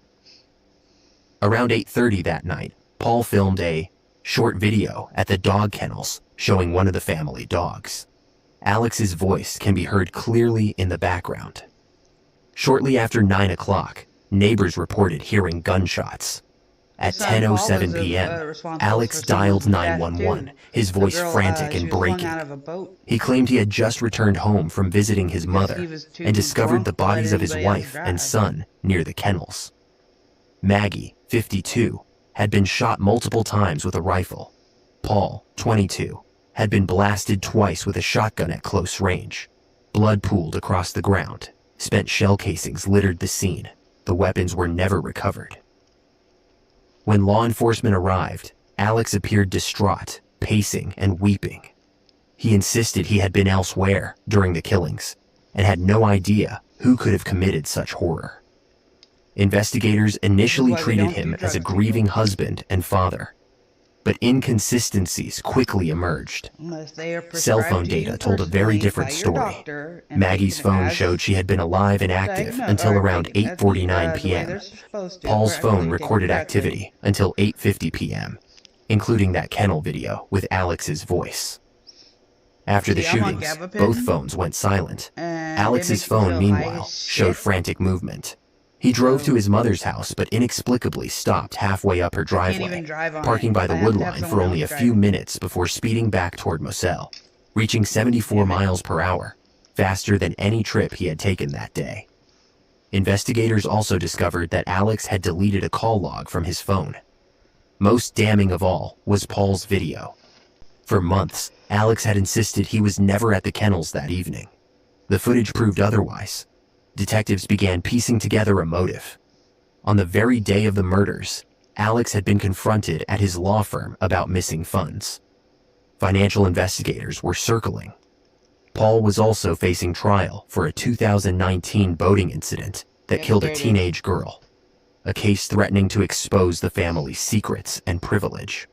Around 8:30 that night, Paul filmed a short video at the dog kennels showing one of the family dogs. Alex's voice can be heard clearly in the background. Shortly after 9 o'clock, neighbors reported hearing gunshots. At 10:07 p.m., Alex dialed 911, his voice frantic and breaking. He claimed he had just returned home from visiting his mother and discovered the bodies of his wife and son near the kennels. Maggie, 52, had been shot multiple times with a rifle. Paul, 22, had been blasted twice with a shotgun at close range. Blood pooled across the ground. Spent shell casings littered the scene. The weapons were never recovered. When law enforcement arrived, Alex appeared distraught, pacing and weeping. He insisted he had been elsewhere during the killings and had no idea who could have committed such horror. Investigators initially treated him as a grieving husband and father, but inconsistencies quickly emerged. Cell phone data told a very different story. Maggie's phone showed she had been alive and active until around 8:49 p.m. Paul's phone recorded activity until 8:50 p.m., including that kennel video with Alex's voice. After the shootings, both phones went silent. Alex's phone, meanwhile, showed frantic movement. He drove to his mother's house, but inexplicably stopped halfway up her driveway, parking by the woodline for only a few minutes before speeding back toward Moselle, reaching 74 miles per hour, faster than any trip he had taken that day. Investigators also discovered that Alex had deleted a call log from his phone. Most damning of all was Paul's video. For months, Alex had insisted he was never at the kennels that evening. The footage proved otherwise. Detectives began piecing together a motive. On the very day of the murders, Alex had been confronted at his law firm about missing funds. Financial investigators were circling. Paul was also facing trial for a 2019 boating incident that killed a teenage girl, a case threatening to expose the family's secrets and privilege.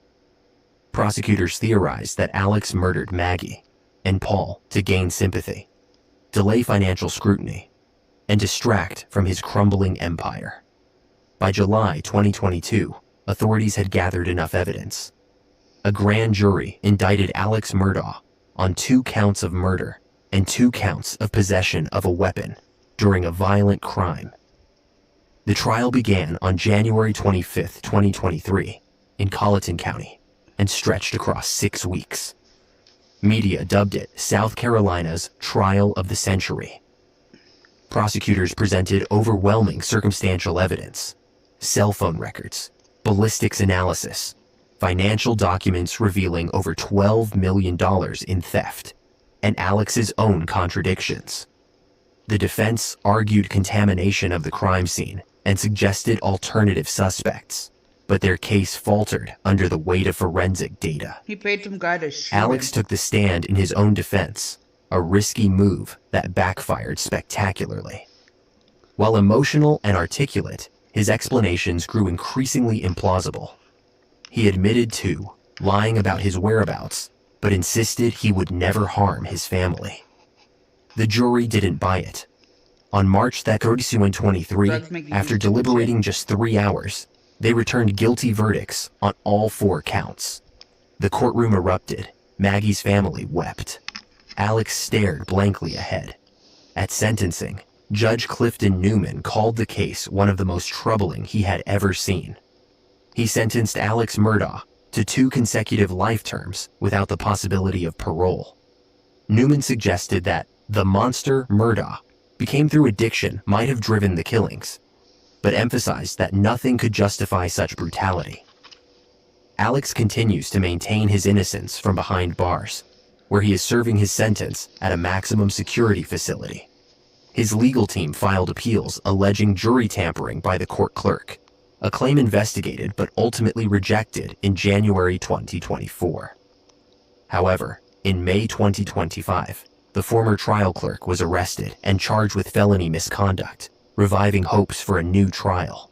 Prosecutors theorized that Alex murdered Maggie and Paul to gain sympathy, delay financial scrutiny, and distract from his crumbling empire. By July 2022, authorities had gathered enough evidence. A grand jury indicted Alex Murdaugh on 2 counts of murder and 2 counts of possession of a weapon during a violent crime. The trial began on January 25, 2023, in Colleton County, and stretched across 6 weeks. Media dubbed it South Carolina's Trial of the Century. Prosecutors presented overwhelming circumstantial evidence, cell phone records, ballistics analysis, financial documents revealing over $12 million in theft, and Alex's own contradictions. The defense argued contamination of the crime scene and suggested alternative suspects, but their case faltered under the weight of forensic data. He paid some guy to shoot Alex him. took the stand in his own defense, a risky move that backfired spectacularly. While emotional and articulate, his explanations grew increasingly implausible. He admitted to lying about his whereabouts, but insisted he would never harm his family. The jury didn't buy it. On March 23, after deliberating just 3 hours, they returned guilty verdicts on all 4 counts. The courtroom erupted. Maggie's family wept. Alex stared blankly ahead. At sentencing, Judge Clifton Newman called the case one of the most troubling he had ever seen. He sentenced Alex Murdaugh to 2 consecutive life terms without the possibility of parole. Newman suggested that the monster Murdaugh became through addiction might have driven the killings, but emphasized that nothing could justify such brutality. Alex continues to maintain his innocence from behind bars, where he is serving his sentence at a maximum security facility. His legal team filed appeals alleging jury tampering by the court clerk, a claim investigated but ultimately rejected in January 2024. However, in May 2025, the former trial clerk was arrested and charged with felony misconduct, reviving hopes for a new trial.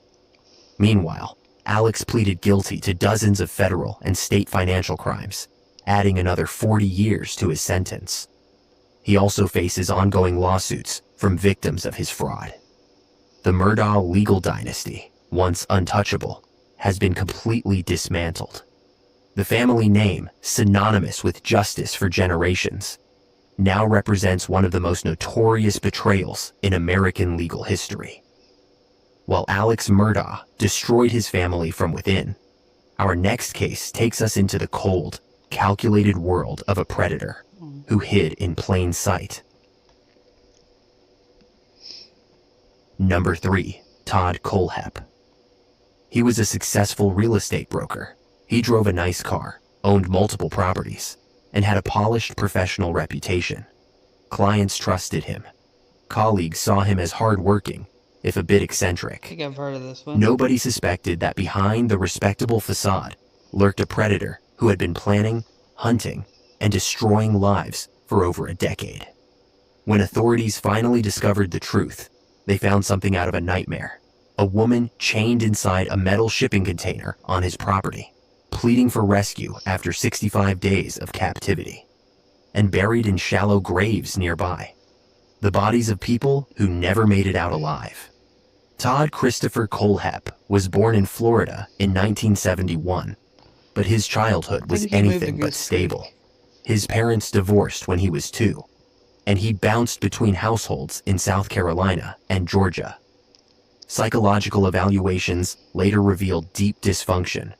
Meanwhile, Alex pleaded guilty to dozens of federal and state financial crimes, adding another 40 years to his sentence. He also faces ongoing lawsuits from victims of his fraud. The Murdaugh legal dynasty, once untouchable, has been completely dismantled. The family name, synonymous with justice for generations, now represents one of the most notorious betrayals in American legal history. While Alex Murdaugh destroyed his family from within, our next case takes us into the cold, calculated world of a predator who hid in plain sight. Number 3, Todd Kohlhepp. He was a successful real estate broker. He drove a nice car, owned multiple properties, and had a polished professional reputation. Clients trusted him. Colleagues saw him as hardworking, if a bit eccentric. I think I've heard of this one. Nobody suspected that behind the respectable facade lurked a predator who had been planning, hunting, and destroying lives for over a decade. When authorities finally discovered the truth, they found something out of a nightmare. A woman chained inside a metal shipping container on his property, pleading for rescue after 65 days of captivity, and buried in shallow graves nearby. The bodies of people who never made it out alive. Todd Christopher Kohlhepp was born in Florida in 1971, but his childhood was anything but stable. His parents divorced when he was 2, and he bounced between households in South Carolina and Georgia. Psychological evaluations later revealed deep dysfunction,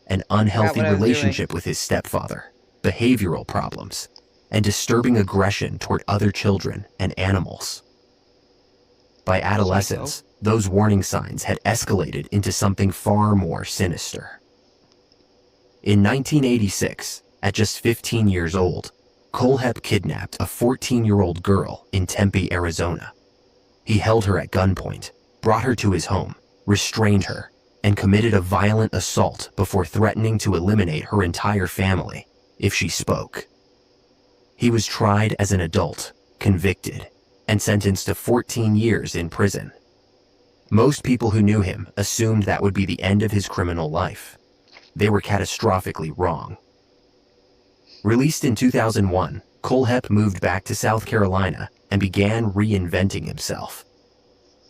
an unhealthy relationship with his stepfather, behavioral problems, and disturbing aggression toward other children and animals. By adolescence, those warning signs had escalated into something far more sinister. In 1986, at just 15 years old, Kohlhepp kidnapped a 14-year-old girl in Tempe, Arizona. He held her at gunpoint, brought her to his home, restrained her, and committed a violent assault before threatening to eliminate her entire family if she spoke. He was tried as an adult, convicted, and sentenced to 14 years in prison. Most people who knew him assumed that would be the end of his criminal life. They were catastrophically wrong. Released in 2001, Kohlhepp moved back to South Carolina and began reinventing himself.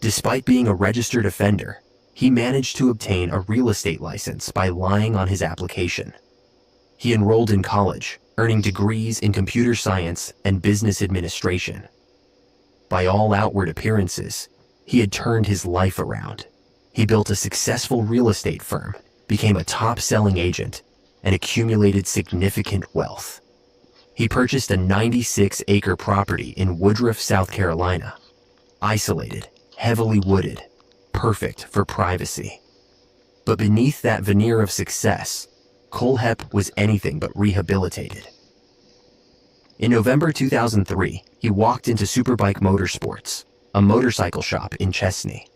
Despite being a registered offender, he managed to obtain a real estate license by lying on his application. He enrolled in college, earning degrees in computer science and business administration. By all outward appearances, he had turned his life around. He built a successful real estate firm, became a top-selling agent, and accumulated significant wealth. He purchased a 96-acre property in Woodruff, South Carolina. Isolated, heavily wooded, perfect for privacy. But beneath that veneer of success, Kohlhepp was anything but rehabilitated. In November 2003, he walked into Superbike Motorsports, a motorcycle shop in Chesney.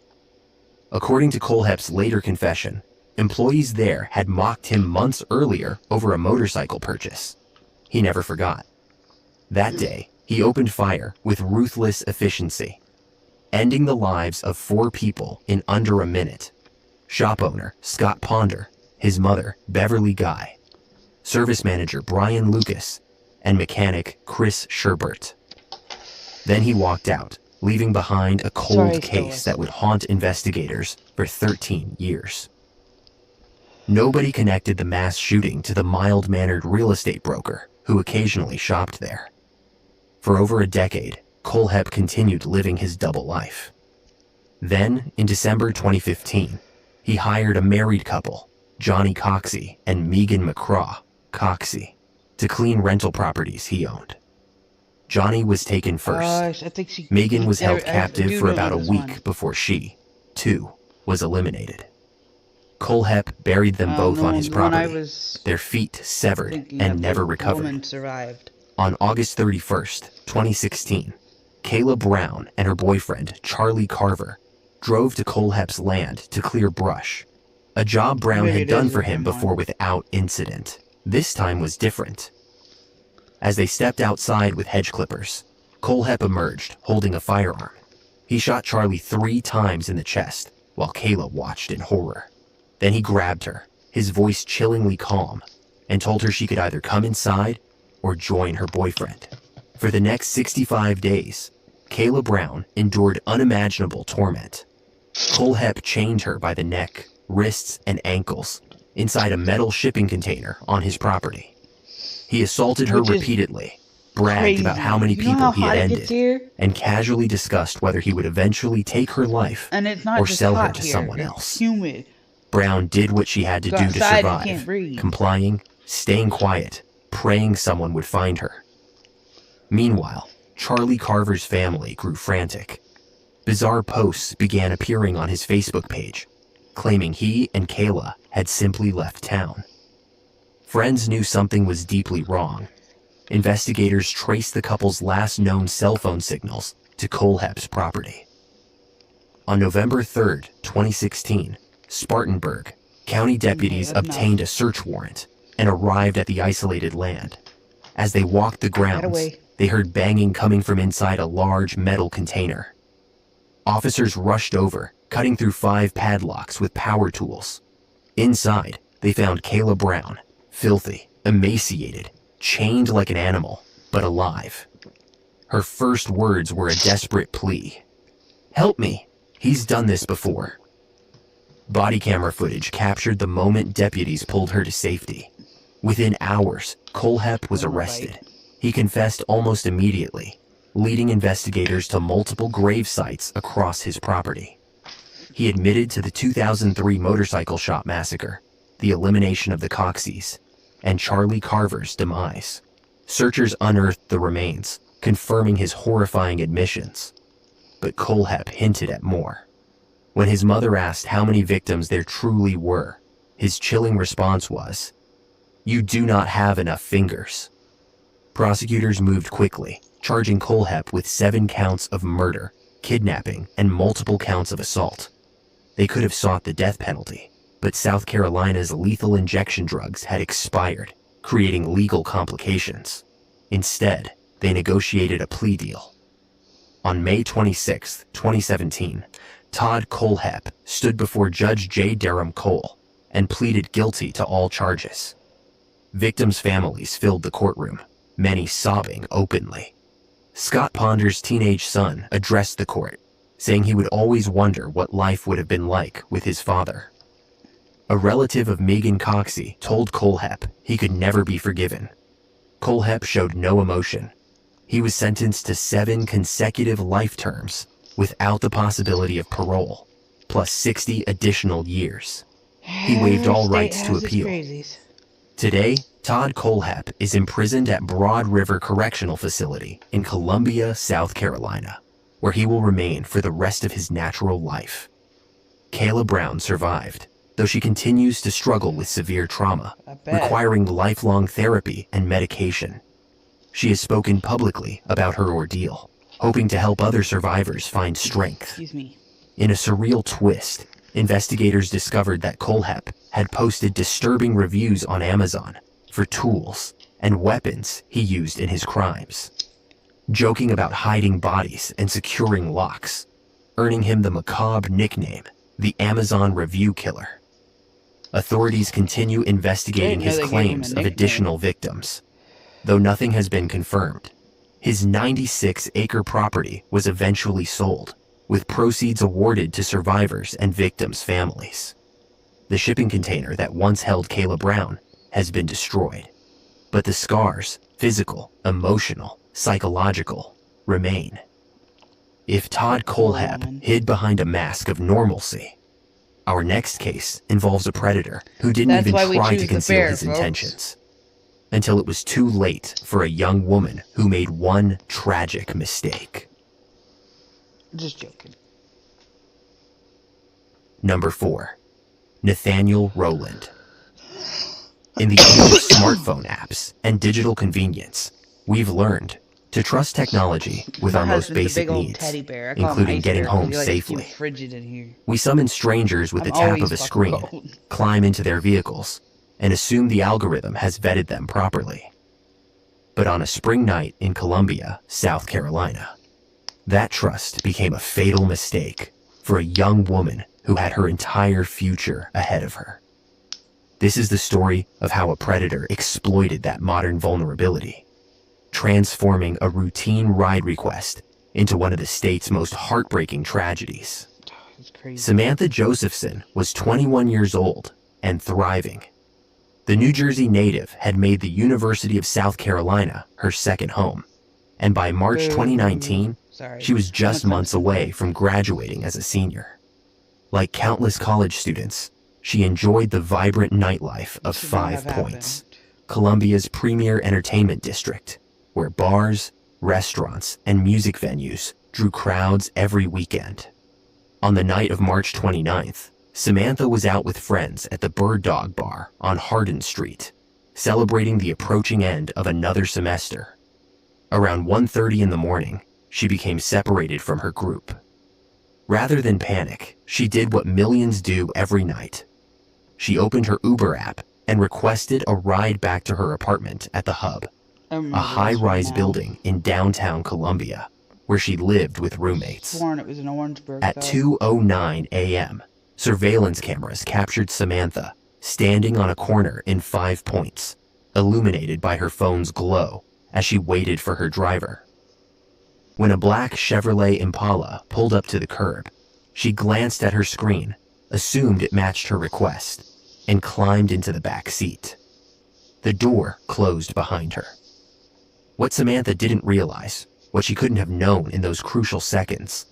According to Kohlhepp's later confession, employees there had mocked him months earlier over a motorcycle purchase. He never forgot. That day, he opened fire with ruthless efficiency, ending the lives of 4 people in under a minute. Shop owner Scott Ponder, his mother Beverly Guy, service manager Brian Lucas, and mechanic Chris Sherbert. Then he walked out, leaving behind a cold case that would haunt investigators for 13 years. Nobody connected the mass shooting to the mild-mannered real estate broker who occasionally shopped there. For over a decade, Kohlhepp continued living his double life. Then, in December 2015, he hired a married couple, Johnny Coxey and Megan McCraw, Coxey, to clean rental properties he owned. Johnny was taken first. Megan was held captive for about a week before she, too, was eliminated. Kohlhepp buried them both on his the one I property, was their feet severed thinking and of, never the recovered. woman survived. On August 31st, 2016, Kayla Brown and her boyfriend, Charlie Carver, drove to Kohlhepp's land to clear brush, a job Brown Maybe had it done is for the him same before one. without incident. This time was different. As they stepped outside with hedge clippers, Kohlhepp emerged, holding a firearm. He shot Charlie 3 times in the chest, while Kayla watched in horror. Then he grabbed her, his voice chillingly calm, and told her she could either come inside or join her boyfriend. For the next 65 days, Kayla Brown endured unimaginable torment. Kohlhepp chained her by the neck, wrists, and ankles inside a metal shipping container on his property. He assaulted her Which is repeatedly, bragged crazy. about how many You know people how he hot had it gets ended, here? and casually discussed whether he would eventually take her life And it's not or just sell her hot to here. someone It's else. humid. Brown did what she had to Go do to outside and can't survive, breathe. complying, staying quiet, praying someone would find her. Meanwhile, Charlie Carver's family grew frantic. Bizarre posts began appearing on his Facebook page, claiming he and Kayla had simply left town. Friends knew something was deeply wrong. Investigators traced the couple's last known cell phone signals to Kohlhepp's property. On November 3rd, 2016, Spartanburg, county deputies obtained a search warrant and arrived at the isolated land. As they walked the grounds, away. they heard banging coming from inside a large metal container. Officers rushed over, cutting through 5 padlocks with power tools. Inside, they found Kayla Brown, filthy, emaciated, chained like an animal, but alive. Her first words were a desperate plea. "Help me, he's done this before." Body camera footage captured the moment deputies pulled her to safety. Within hours, Kohlhepp was arrested. He confessed almost immediately, leading investigators to multiple grave sites across his property. He admitted to the 2003 motorcycle shop massacre, the elimination of the Coxies, and Charlie Carver's demise. Searchers unearthed the remains, confirming his horrifying admissions. But Kohlhepp hinted at more. When his mother asked how many victims there truly were, his chilling response was, "You do not have enough fingers." Prosecutors moved quickly, charging Kohlhepp with 7 counts of murder, kidnapping, and multiple counts of assault. They could have sought the death penalty, but South Carolina's lethal injection drugs had expired, creating legal complications. Instead, they negotiated a plea deal. On May 26, 2017, Todd Kohlhepp stood before Judge J. Durham Cole and pleaded guilty to all charges. Victims' families filled the courtroom, many sobbing openly. Scott Ponder's teenage son addressed the court, saying he would always wonder what life would have been like with his father. A relative of Megan Coxey told Kohlhepp he could never be forgiven. Kohlhepp showed no emotion. He was sentenced to 7 consecutive life terms without the possibility of parole, plus 60 additional years. He waived all rights to appeal. Today, Todd Kohlhepp is imprisoned at Broad River Correctional Facility in Columbia, South Carolina, where he will remain for the rest of his natural life. Kayla Brown survived, though she continues to struggle with severe trauma, requiring lifelong therapy and medication. She has spoken publicly about her ordeal, hoping to help other survivors find strength. In a surreal twist, investigators discovered that Kohlhepp had posted disturbing reviews on Amazon for tools and weapons he used in his crimes, joking about hiding bodies and securing locks, earning him the macabre nickname, the Amazon Review Killer. Authorities continue investigating his claims of additional victims, though nothing has been confirmed. His 96-acre property was eventually sold, with proceeds awarded to survivors and victims' families. The shipping container that once held Kayla Brown has been destroyed, but the scars, physical, emotional, psychological, remain. If Todd Kohlhepp hid behind a mask of normalcy, our next case involves a predator who didn't even try to conceal his intentions, until it was too late for a young woman who made one tragic mistake. Just joking. Number 4. Nathaniel Rowland. In the age of smartphone apps and digital convenience, we've learned to trust technology with our most basic needs, including getting home safely. We summon strangers with the tap of a screen, climb into their vehicles, and assume the algorithm has vetted them properly. But on a spring night in Columbia, South Carolina, that trust became a fatal mistake for a young woman who had her entire future ahead of her. This is the story of how a predator exploited that modern vulnerability, transforming a routine ride request into one of the state's most heartbreaking tragedies. Samantha Josephson was 21 years old and thriving. The New Jersey native had made the University of South Carolina her second home, and by March 2019, she was just months away from graduating as a senior. Like countless college students, she enjoyed the vibrant nightlife of Five Points, Columbia's premier entertainment district, where bars, restaurants, and music venues drew crowds every weekend. On the night of March 29th, Samantha was out with friends at the Bird Dog Bar on Hardin Street, celebrating the approaching end of another semester. Around 1:30 in the morning, she became separated from her group. Rather than panic, she did what millions do every night. She opened her Uber app and requested a ride back to her apartment at the Hub, a high-rise building in downtown Columbia, where she lived with roommates. It was in Orangeburg, At 2:09 a.m., surveillance cameras captured Samantha standing on a corner in 5 Points, illuminated by her phone's glow as she waited for her driver. When a black Chevrolet Impala pulled up to the curb, she glanced at her screen, assumed it matched her request, and climbed into the back seat. The door closed behind her. What Samantha didn't realize, what she couldn't have known in those crucial seconds,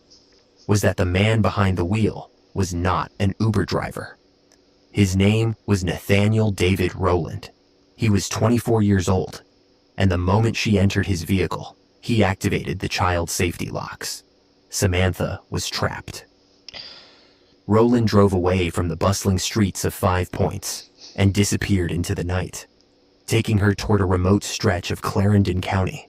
was that the man behind the wheel was not an Uber driver. His name was Nathaniel David Rowland. He was 24 years old, and the moment she entered his vehicle, he activated the child safety locks. Samantha was trapped. Rowland drove away from the bustling streets of 5 Points and disappeared into the night, taking her toward a remote stretch of Clarendon County,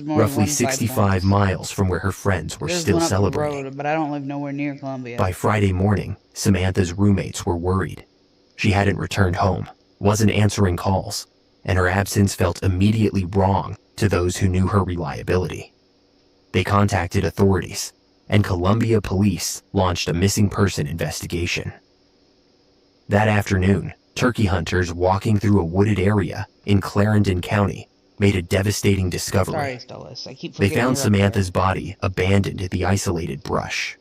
roughly 65 miles from where her friends were still celebrating. Road, but I don't live nowhere near Columbia. By Friday morning, Samantha's roommates were worried. She hadn't returned home, wasn't answering calls, and her absence felt immediately wrong to those who knew her reliability. They contacted authorities, and Columbia police launched a missing person investigation. That afternoon, turkey hunters walking through a wooded area in Clarendon County made a devastating discovery. Sorry, Stellis. I keep They forgetting found you're up Samantha's body abandoned in the isolated brush.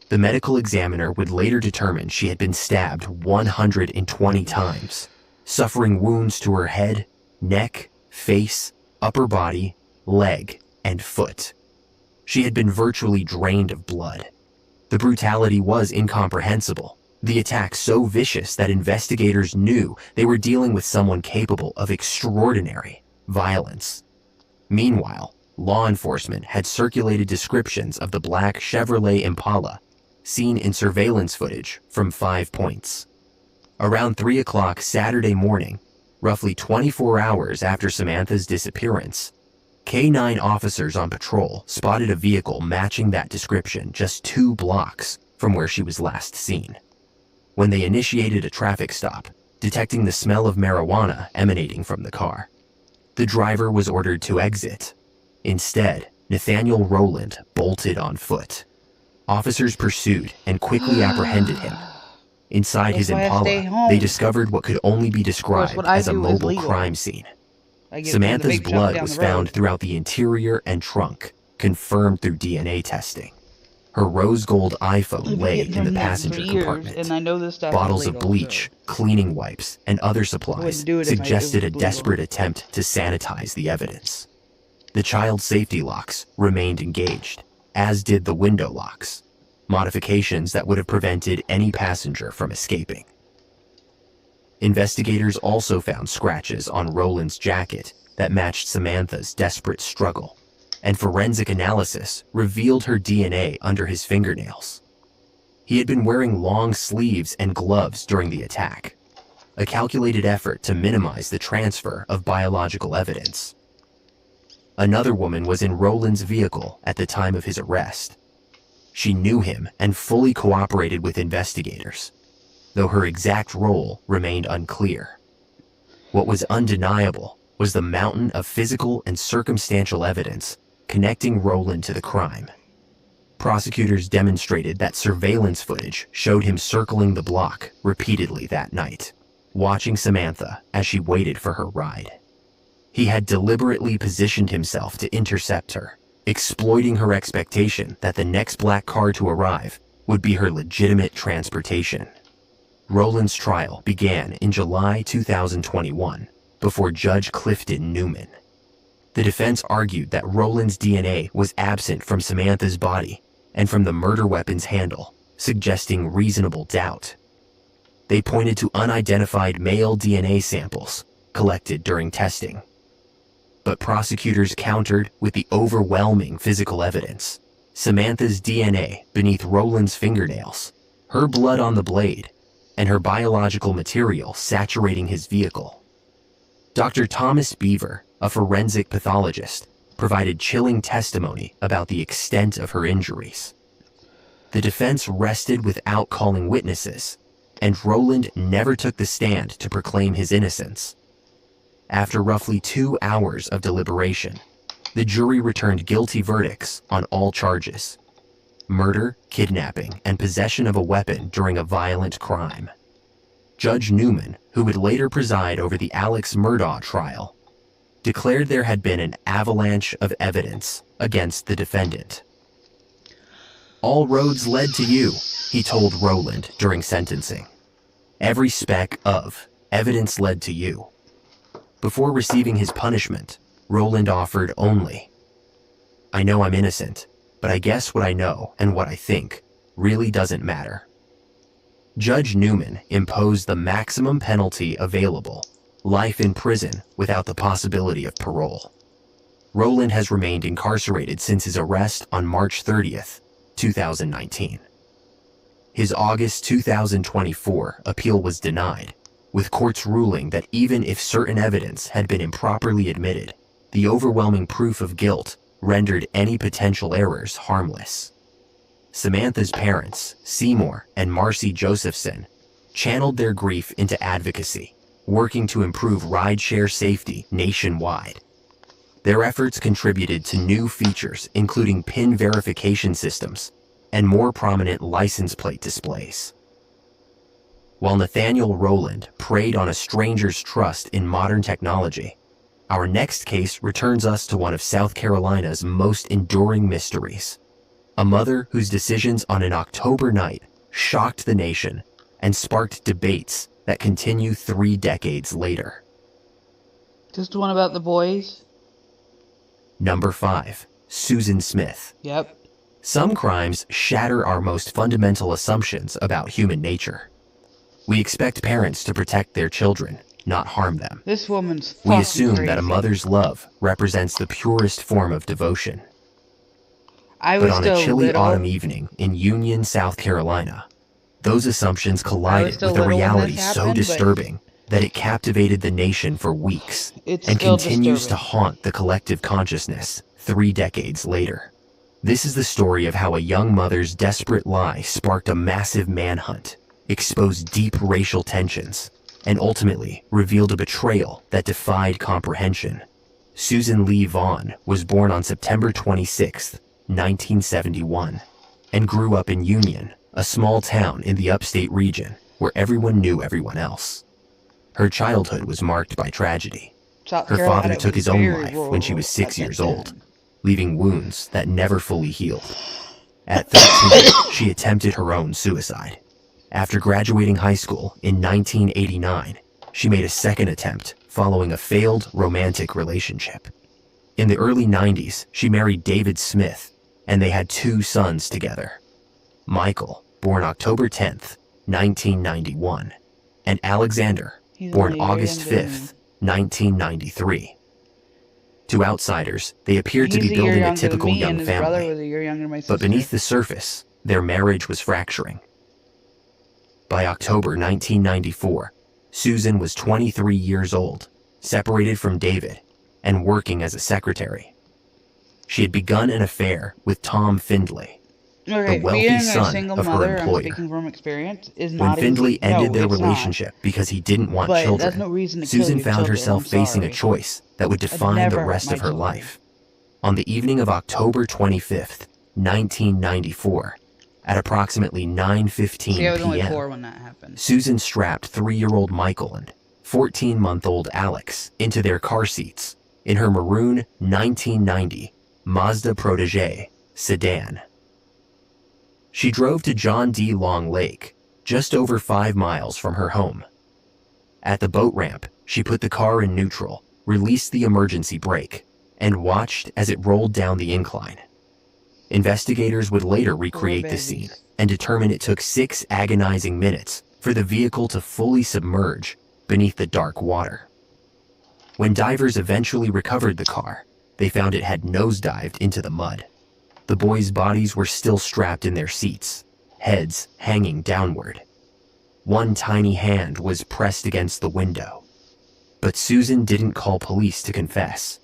The medical examiner would later determine she had been stabbed 120 times, suffering wounds to her head, neck, face, upper body, leg, and foot. She had been virtually drained of blood. The brutality was incomprehensible, the attack so vicious that investigators knew they were dealing with someone capable of extraordinary violence. Meanwhile, law enforcement had circulated descriptions of the black Chevrolet Impala seen in surveillance footage from 5 Points. Around 3 o'clock Saturday morning, roughly 24 hours after Samantha's disappearance, K-9 officers on patrol spotted a vehicle matching that description just 2 blocks from where she was last seen. When they initiated a traffic stop, detecting the smell of marijuana emanating from the car, the driver was ordered to exit. Instead, Nathaniel Rowland bolted on foot. Officers pursued and quickly apprehended him. Inside his Impala, they discovered what could only be described as a mobile crime scene. Samantha's blood was found throughout the interior and trunk, confirmed through DNA testing. Her rose gold iPhone lay in the passenger compartment. And I know this stuff Bottles is of legal, bleach, cleaning wipes, and other supplies suggested a desperate attempt to sanitize the evidence. The child safety locks remained engaged, as did the window locks, modifications that would have prevented any passenger from escaping. Investigators also found scratches on Rowland's jacket that matched Samantha's desperate struggle, and forensic analysis revealed her DNA under his fingernails. He had been wearing long sleeves and gloves during the attack, a calculated effort to minimize the transfer of biological evidence. Another woman was in Rowland's vehicle at the time of his arrest. She knew him and fully cooperated with investigators, though her exact role remained unclear. What was undeniable was the mountain of physical and circumstantial evidence connecting Rowland to the crime. Prosecutors demonstrated that surveillance footage showed him circling the block repeatedly that night, watching Samantha as she waited for her ride. He had deliberately positioned himself to intercept her, exploiting her expectation that the next black car to arrive would be her legitimate transportation. Rowland's trial began in July 2021 before Judge Clifton Newman. The defense argued that Rowland's DNA was absent from Samantha's body and from the murder weapon's handle, suggesting reasonable doubt. They pointed to unidentified male DNA samples collected during testing. But prosecutors countered with the overwhelming physical evidence: Samantha's DNA beneath Rowland's fingernails, her blood on the blade, and her biological material saturating his vehicle. Dr. Thomas Beaver, a forensic pathologist, provided chilling testimony about the extent of her injuries. The defense rested without calling witnesses, and Rowland never took the stand to proclaim his innocence. After roughly 2 hours of deliberation, the jury returned guilty verdicts on all charges: murder, kidnapping, and possession of a weapon during a violent crime. Judge Newman, who would later preside over the Alex Murdaugh trial, declared there had been an avalanche of evidence against the defendant. "All roads led to you," he told Rowland during sentencing. "Every speck of evidence led to you." Before receiving his punishment, Rowland offered only, "I know I'm innocent, but I guess what I know and what I think really doesn't matter." Judge Newman imposed the maximum penalty available: life in prison without the possibility of parole. Rowland has remained incarcerated since his arrest on March 30th, 2019. His August 2024 appeal was denied, with courts ruling that even if certain evidence had been improperly admitted, the overwhelming proof of guilt rendered any potential errors harmless. Samantha's parents, Seymour and Marcy Josephson, channeled their grief into advocacy, working to improve rideshare safety nationwide. Their efforts contributed to new features, including PIN verification systems and more prominent license plate displays. While Nathaniel Rowland preyed on a stranger's trust in modern technology, our next case returns us to one of South Carolina's most enduring mysteries: a mother whose decisions on an October night shocked the nation and sparked debates that continue 3 decades later. Just one about the boys? Number 5, Susan Smith. Yep. Some crimes shatter our most fundamental assumptions about human nature. We expect parents to protect their children, not harm them. This woman's We fucking assume crazy. that a mother's love represents the purest form of devotion. I was But on still a chilly little. autumn evening in Union, South Carolina, those assumptions collided still with a little when reality this so happened, but disturbing that it captivated the nation for weeks It's and still continues to disturbing. haunt the collective consciousness 3 decades later. This is the story of how a young mother's desperate lie sparked a massive manhunt, exposed deep racial tensions, and ultimately revealed a betrayal that defied comprehension. Susan Lee Vaughn was born on September 26, 1971, and grew up in Union, a small town in the upstate region where everyone knew everyone else. Her childhood was marked by tragedy. South Her Carolina father took was his own very life when she was rural 6 at years that old, time. leaving wounds that never fully healed. At 13, she attempted her own suicide. After graduating high school in 1989, she made a second attempt following a failed romantic relationship. In the early 90s, she married David Smith, and they had 2 sons together: Michael, born October 10th, 1991, and Alexander, He's born only a year August younger than 5th, 1993. To outsiders, they appeared to He's be a year building a younger than typical me, young and his brother family. was a year younger than my sister. But beneath the surface, their marriage was fracturing, By October 1994, Susan was 23 years old, separated from David, and working as a secretary. She had begun an affair with Tom Findlay, the wealthy son of her employer. Speaking from experience, is When not Findlay easy. ended No, their it's relationship because he didn't want But children, that's no reason to kill Susan your found children, herself I'm facing a sorry. choice that would I'd define never the hurt rest my of her children. life. On the evening of October 25th, 1994, at approximately 9:15 See, I was only p.m., 4 when that happened. Susan strapped 3-year-old Michael and 14-month-old Alex into their car seats in her maroon 1990 Mazda Protégé sedan. She drove to John D. Long Lake, just over 5 miles from her home. At the boat ramp, she put the car in neutral, released the emergency brake, and watched as it rolled down the incline. Investigators would later recreate the scene and determine it took 6 agonizing minutes for the vehicle to fully submerge beneath the dark water. When divers eventually recovered the car, they found it had nosedived into the mud. The boys' bodies were still strapped in their seats, heads hanging downward. One tiny hand was pressed against the window. But Susan didn't call police to confess.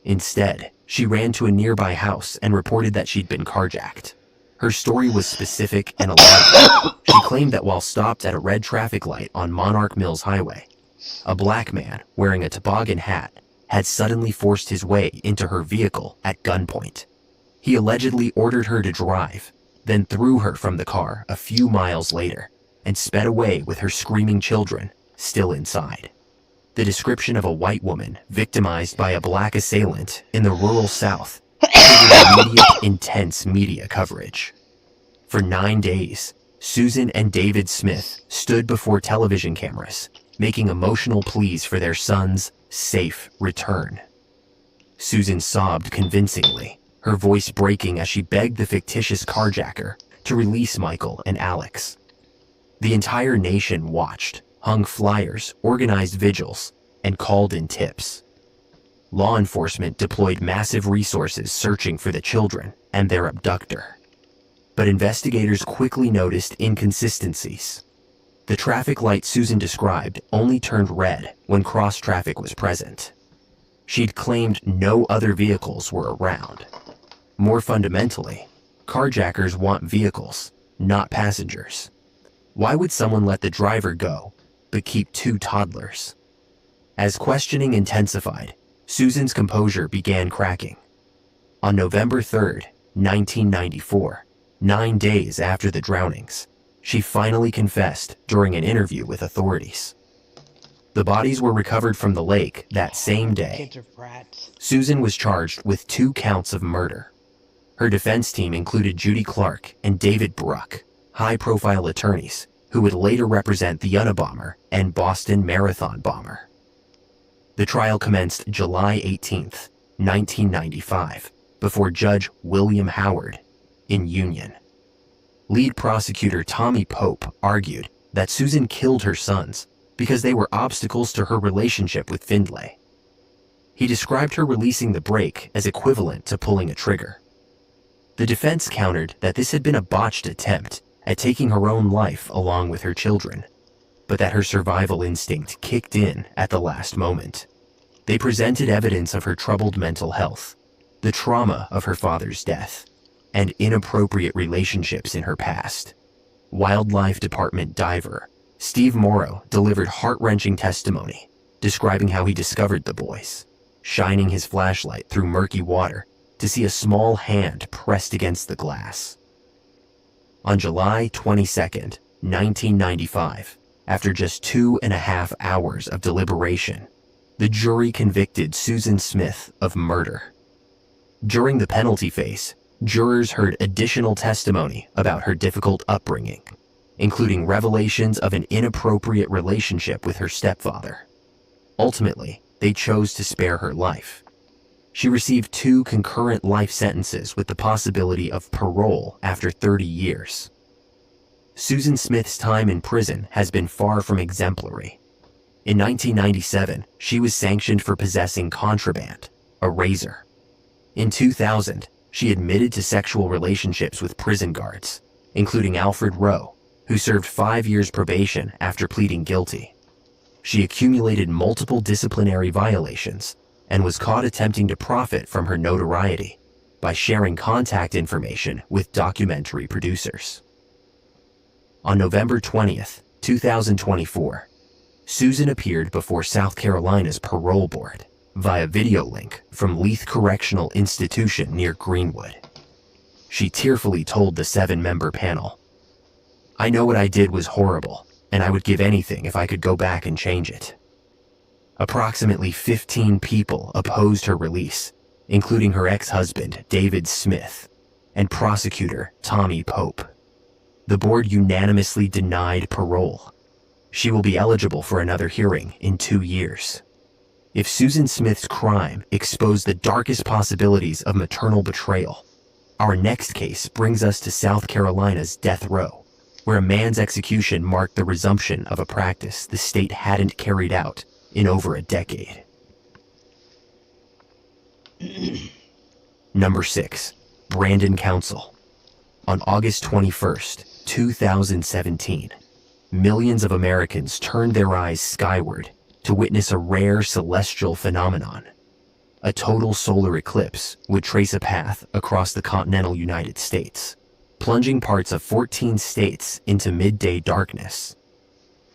Instead, she ran to a nearby house and reported that she'd been carjacked. Her story was specific and alarming. She claimed that while stopped at a red traffic light on Monarch Mills Highway, a black man wearing a toboggan hat had suddenly forced his way into her vehicle at gunpoint. He allegedly ordered her to drive, then threw her from the car a few miles later and sped away with her screaming children still inside. The description of a white woman victimized by a black assailant in the rural South triggered immediate, intense media coverage. For 9 days, Susan and David Smith stood before television cameras, making emotional pleas for their son's safe return. Susan sobbed convincingly, her voice breaking as she begged the fictitious carjacker to release Michael and Alex. The entire nation watched, hung flyers, organized vigils, and called in tips. Law enforcement deployed massive resources searching for the children and their abductor. But investigators quickly noticed inconsistencies. The traffic light Susan described only turned red when cross traffic was present. She'd claimed no other vehicles were around. More fundamentally, carjackers want vehicles, not passengers. Why would someone let the driver go, but keep 2 toddlers? As questioning intensified, Susan's composure began cracking. On November 3rd, 1994, 9 days after the drownings, she finally confessed during an interview with authorities. The bodies were recovered from the lake that same day. Susan was charged with 2 counts of murder. Her defense team included Judy Clark and David Bruck, high-profile attorneys who would later represent the Unabomber and Boston Marathon bomber. The trial commenced July 18th, 1995, before Judge William Howard in Union. Lead prosecutor Tommy Pope argued that Susan killed her sons because they were obstacles to her relationship with Findlay. He described her releasing the brake as equivalent to pulling a trigger. The defense countered that this had been a botched attempt at taking her own life along with her children, but that her survival instinct kicked in at the last moment. They presented evidence of her troubled mental health, the trauma of her father's death, and inappropriate relationships in her past. Wildlife Department diver Steve Morrow delivered heart-wrenching testimony describing how he discovered the boys, shining his flashlight through murky water to see a small hand pressed against the glass. On July 22nd, 1995, after just 2.5 hours of deliberation, the jury convicted Susan Smith of murder. During the penalty phase, jurors heard additional testimony about her difficult upbringing, including revelations of an inappropriate relationship with her stepfather. Ultimately, they chose to spare her life. She received 2 concurrent life sentences with the possibility of parole after 30 years. Susan Smith's time in prison has been far from exemplary. In 1997, she was sanctioned for possessing contraband, a razor. In 2000, she admitted to sexual relationships with prison guards, including Alfred Rowe, who served 5 years probation after pleading guilty. She accumulated multiple disciplinary violations and was caught attempting to profit from her notoriety by sharing contact information with documentary producers. On November 20th, 2024, Susan appeared before South Carolina's parole board via video link from Leith Correctional Institution near Greenwood. She tearfully told the 7-member panel, "I know what I did was horrible, and I would give anything if I could go back and change it." Approximately 15 people opposed her release, including her ex-husband, David Smith, and prosecutor Tommy Pope. The board unanimously denied parole. She will be eligible for another hearing in 2 years. If Susan Smith's crime exposed the darkest possibilities of maternal betrayal, our next case brings us to South Carolina's death row, where a man's execution marked the resumption of a practice the state hadn't carried out in over a decade. Number 6, Brandon Council. On August 21st, 2017, millions of Americans turned their eyes skyward to witness a rare celestial phenomenon. A total solar eclipse would trace a path across the continental United States, plunging parts of 14 states into midday darkness.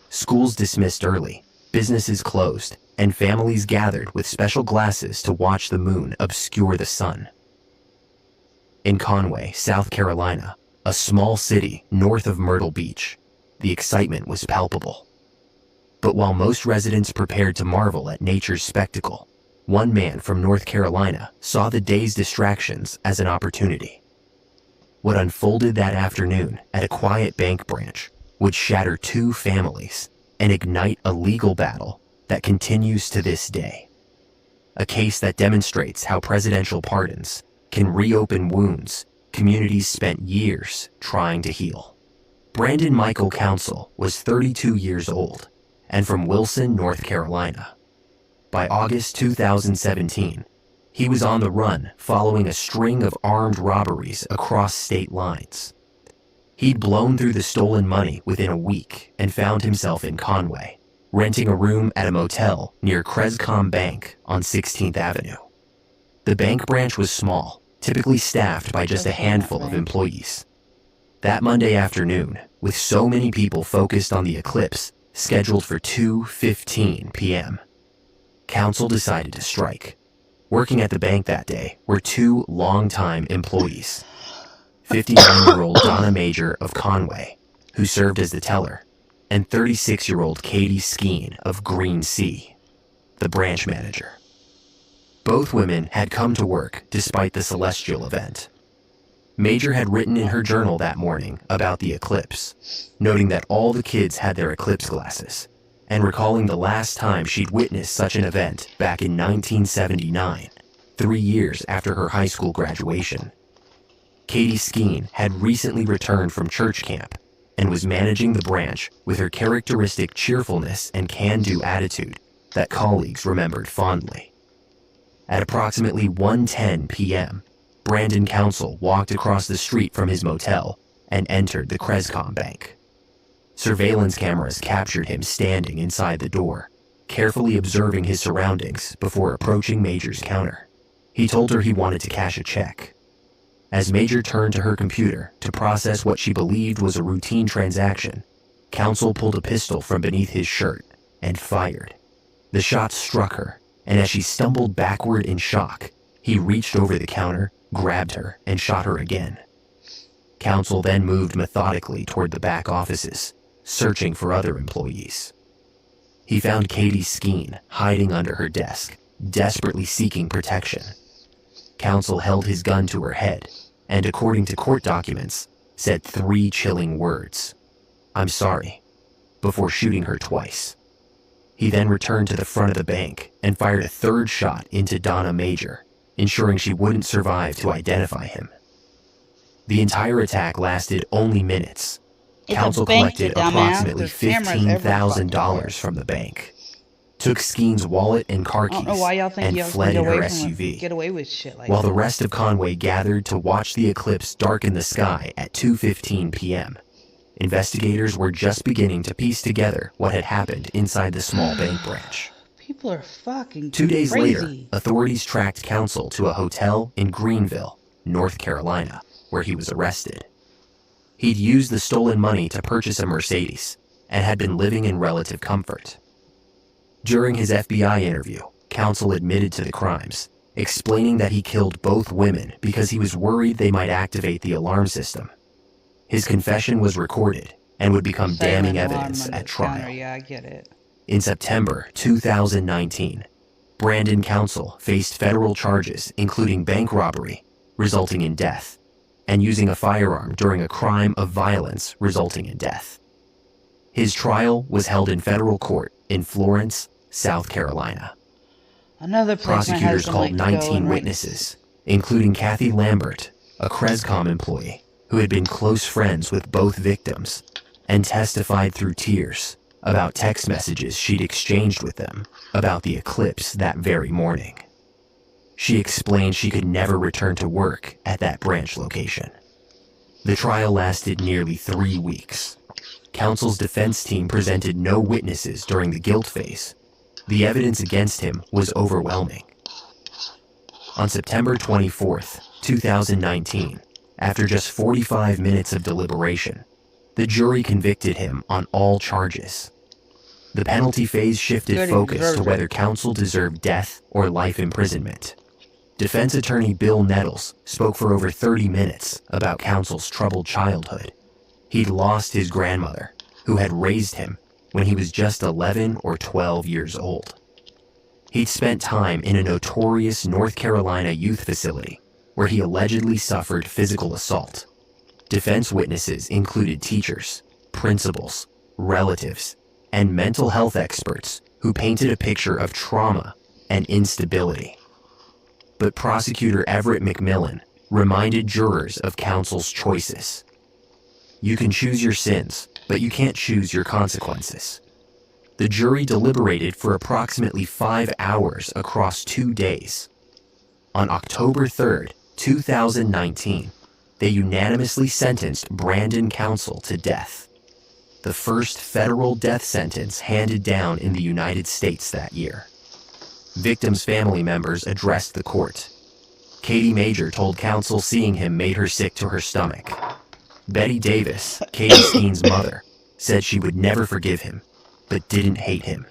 Schools dismissed early, businesses closed, and families gathered with special glasses to watch the moon obscure the sun. In Conway, South Carolina, a small city north of Myrtle Beach, the excitement was palpable. But while most residents prepared to marvel at nature's spectacle, one man from North Carolina saw the day's distractions as an opportunity. What unfolded that afternoon at a quiet bank branch would shatter 2 families and ignite a legal battle that continues to this day. A case that demonstrates how presidential pardons can reopen wounds communities spent years trying to heal. Brandon Michael Council was 32 years old and from Wilson, North Carolina. By August 2017, he was on the run following a string of armed robberies across state lines. He'd blown through the stolen money within a week and found himself in Conway, renting a room at a motel near Crescom Bank on 16th Avenue. The bank branch was small, typically staffed by just a handful of employees. That Monday afternoon, with so many people focused on the eclipse scheduled for 2:15 p.m., Council decided to strike. Working at the bank that day were 2 longtime employees. 59-year-old Donna Major of Conway, who served as the teller, and 36-year-old Katie Skeen of Green Sea, the branch manager. Both women had come to work despite the celestial event. Major had written in her journal that morning about the eclipse, noting that all the kids had their eclipse glasses, and recalling the last time she'd witnessed such an event back in 1979, 3 years after her high school graduation. Katie Skeen had recently returned from church camp and was managing the branch with her characteristic cheerfulness and can-do attitude that colleagues remembered fondly. At approximately 1:10 p.m., Brandon Council walked across the street from his motel and entered the Crescom Bank. Surveillance cameras captured him standing inside the door, carefully observing his surroundings before approaching Major's counter. He told her he wanted to cash a check. As Major turned to her computer to process what she believed was a routine transaction, Council pulled a pistol from beneath his shirt and fired. The shot struck her, and as she stumbled backward in shock, he reached over the counter, grabbed her, and shot her again. Council then moved methodically toward the back offices, searching for other employees. He found Katie Skeen hiding under her desk, desperately seeking protection. Council held his gun to her head, and according to court documents, said 3 chilling words, "I'm sorry," before shooting her twice. He then returned to the front of the bank and fired a 3rd shot into Donna Major, ensuring she wouldn't survive to identify him. The entire attack lasted only minutes. Council collected approximately $15,000 from the bank, took Skeen's wallet and car keys, and fled in her SUV, get away with shit like while that. the rest of Conway gathered to watch the eclipse darken the sky at 2:15 p.m. investigators were just beginning to piece together what had happened inside the small bank branch. People are fucking 2 days later, crazy. authorities tracked Counsell to a hotel in Greenville, North Carolina, where he was arrested. He'd used the stolen money to purchase a Mercedes and had been living in relative comfort. During his FBI interview, Counsell admitted to the crimes, explaining that he killed both women because he was worried they might activate the alarm system. His confession was recorded and would become damning evidence at trial. Yeah, I get it. In September 2019, Brandon Counsell faced federal charges including bank robbery, resulting in death, and using a firearm during a crime of violence resulting in death. His trial was held in federal court in Florence, South Carolina. Another place my Prosecutors husband called liked to go 19 and witnesses, including Kathy Lambert, a Crescom employee who had been close friends with both victims, and testified through tears about text messages she'd exchanged with them about the eclipse that very morning. She explained she could never return to work at that branch location. The trial lasted nearly 3 weeks. Counsell's defense team presented no witnesses during the guilt phase. The evidence against him was overwhelming. On September 24th, 2019, after just 45 minutes of deliberation, the jury convicted him on all charges. The penalty phase shifted focus to whether Counsell deserved death or life imprisonment. Defense attorney Bill Nettles spoke for over 30 minutes about Counsell's troubled childhood. He'd lost his grandmother, who had raised him when he was just 11 or 12 years old. He'd spent time in a notorious North Carolina youth facility where he allegedly suffered physical assault. Defense witnesses included teachers, principals, relatives, and mental health experts who painted a picture of trauma and instability. But prosecutor Everett McMillan reminded jurors of Counsell's choices. You can choose your sins, but you can't choose your consequences. The jury deliberated for approximately 5 hours across 2 days. On October 3rd, 2019, they unanimously sentenced Brandon Counsell to death, the first federal death sentence handed down in the United States that year. Victims' family members addressed the court. Katie Major told Counsell seeing him made her sick to her stomach. Betty Davis, Katie Steen's mother, said she would never forgive him, but didn't hate him.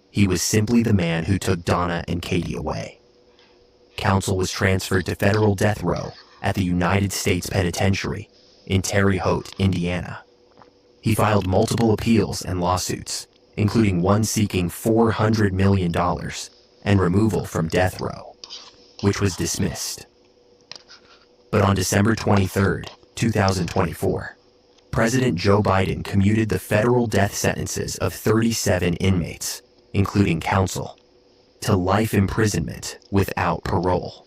He was simply the man who took Donna and Katie away. Counsell was transferred to federal death row at the United States Penitentiary in Terre Haute, Indiana. He filed multiple appeals and lawsuits, including one seeking $400 million and removal from death row, which was dismissed. But on December 23, 2024, President Joe Biden commuted the federal death sentences of 37 inmates, including Counsell, to life imprisonment without parole.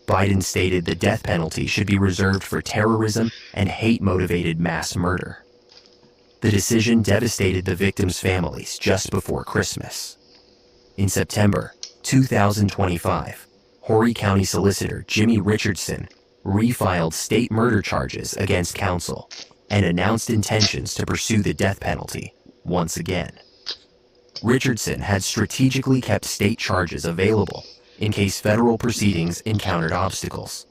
Biden stated the death penalty should be reserved for terrorism and hate-motivated mass murder. The decision devastated the victims' families just before Christmas. In September 2025, Horry County Solicitor Jimmy Richardson refiled state murder charges against Counsell and announced intentions to pursue the death penalty once again. Richardson had strategically kept state charges available in case federal proceedings encountered obstacles.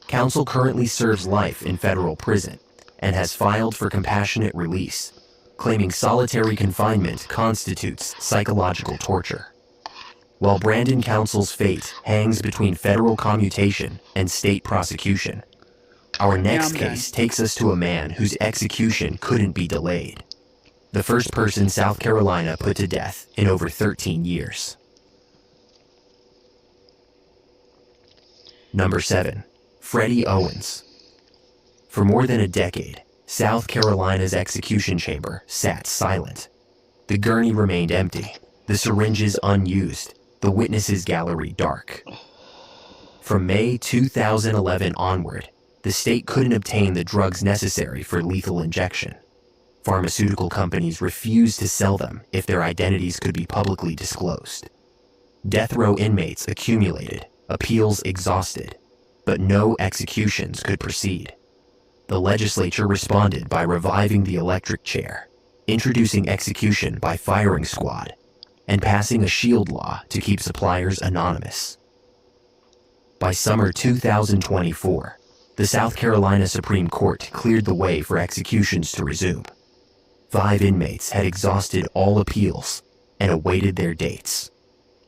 Counsell currently serves life in federal prison and has filed for compassionate release, claiming solitary confinement constitutes psychological torture. While Brandon Counsell's fate hangs between federal commutation and state prosecution, our next case takes us to a man whose execution couldn't be delayed. The first person South Carolina put to death in over 13 years. Number 7. Freddie Owens. For more than a decade, South Carolina's execution chamber sat silent. The gurney remained empty, the syringes unused, the witnesses' gallery dark. From May 2011 onward, the state couldn't obtain the drugs necessary for lethal injection. Pharmaceutical companies refused to sell them if their identities could be publicly disclosed. Death row inmates accumulated, appeals exhausted, but no executions could proceed. the legislature responded by reviving the electric chair, introducing execution by firing squad, and passing a shield law to keep suppliers anonymous. By summer 2024, the South Carolina Supreme Court cleared the way for executions to resume. 5 inmates had exhausted all appeals and awaited their dates.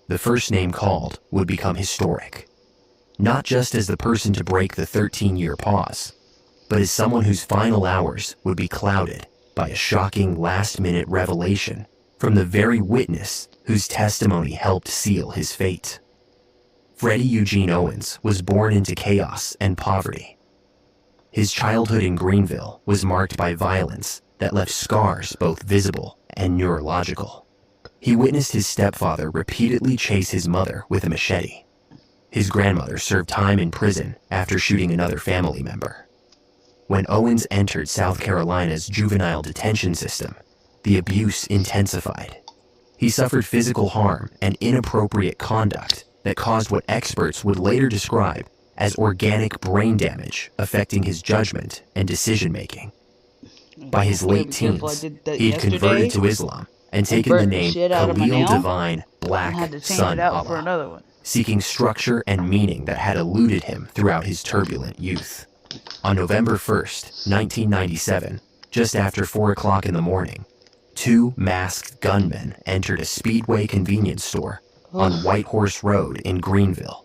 The first name called would become historic, not just as the person to break the 13-year pause, but as someone whose final hours would be clouded by a shocking last-minute revelation from the very witness whose testimony helped seal his fate. Freddie Eugene Owens was born into chaos and poverty. His childhood in Greenville was marked by violence that left scars both visible and neurological. He witnessed his stepfather repeatedly chase his mother with a machete. His grandmother served time in prison after shooting another family member. When Owens entered South Carolina's juvenile detention system, the abuse intensified. He suffered physical harm and inappropriate conduct that caused what experts would later describe as organic brain damage affecting his judgment and decision-making. By his late teens, he had converted to Islam and taken the name Khalil Divine Black Sun Allah, seeking structure and meaning that had eluded him throughout his turbulent youth. On November 1st, 1997, just after 4 o'clock in the morning, 2 masked gunmen entered a Speedway convenience store on White Horse Road in Greenville.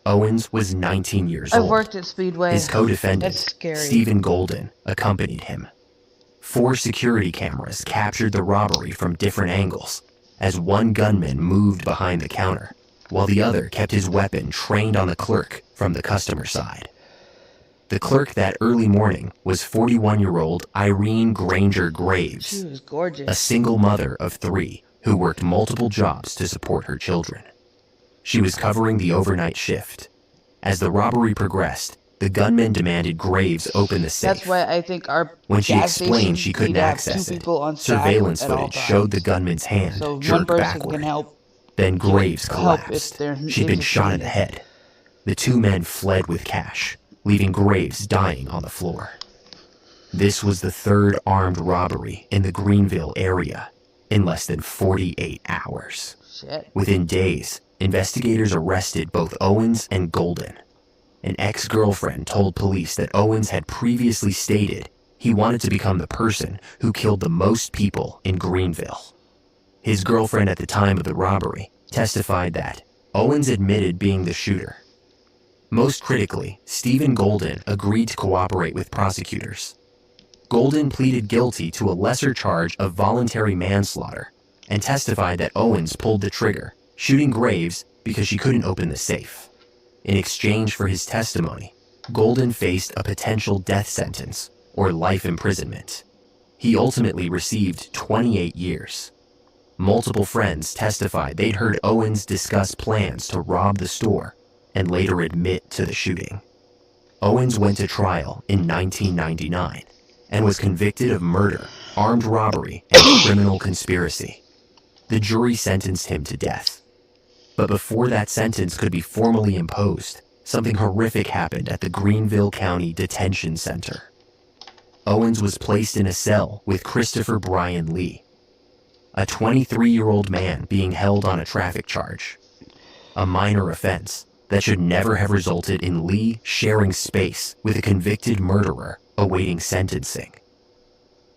Owens was 19 years old. I've worked at Speedway. His co-defendant, Stephen Golden, accompanied him. 4 security cameras captured the robbery from different angles as one gunman moved behind the counter, while the other kept his weapon trained on the clerk from the customer side. The clerk that early morning was 41-year-old Irene Granger Graves, She was gorgeous. a single mother of 3 who worked multiple jobs to support her children. She was covering the overnight shift. As the robbery progressed, the gunmen demanded Graves open the safe. That's why I think our When she gas explained station she couldn't need to have access 2 it, people on staff surveillance at all footage times. showed the gunman's hand So one jerk person backward. can help. Then Graves help if collapsed. there She'd been is a shot in the need. head. The 2 men fled with cash, leaving Graves dying on the floor. This was the 3rd armed robbery in the Greenville area in less than 48 hours. Shit. Within days, investigators arrested both Owens and Golden. An ex-girlfriend told police that Owens had previously stated he wanted to become the person who killed the most people in Greenville. His girlfriend at the time of the robbery testified that Owens admitted being the shooter. Most critically, Stephen Golden agreed to cooperate with prosecutors. Golden pleaded guilty to a lesser charge of voluntary manslaughter and testified that Owens pulled the trigger, shooting Graves because she couldn't open the safe. In exchange for his testimony, Golden faced a potential death sentence or life imprisonment. He ultimately received 28 years. Multiple friends testified they'd heard Owens discuss plans to rob the store and later admit to the shooting. Owens went to trial in 1999 and was convicted of murder, armed robbery, and criminal conspiracy. The jury sentenced him to death. But before that sentence could be formally imposed, something horrific happened at the Greenville County Detention Center. Owens was placed in a cell with Christopher Brian Lee, a 23-year-old man being held on a traffic charge, a minor offense that should never have resulted in Lee sharing space with a convicted murderer awaiting sentencing.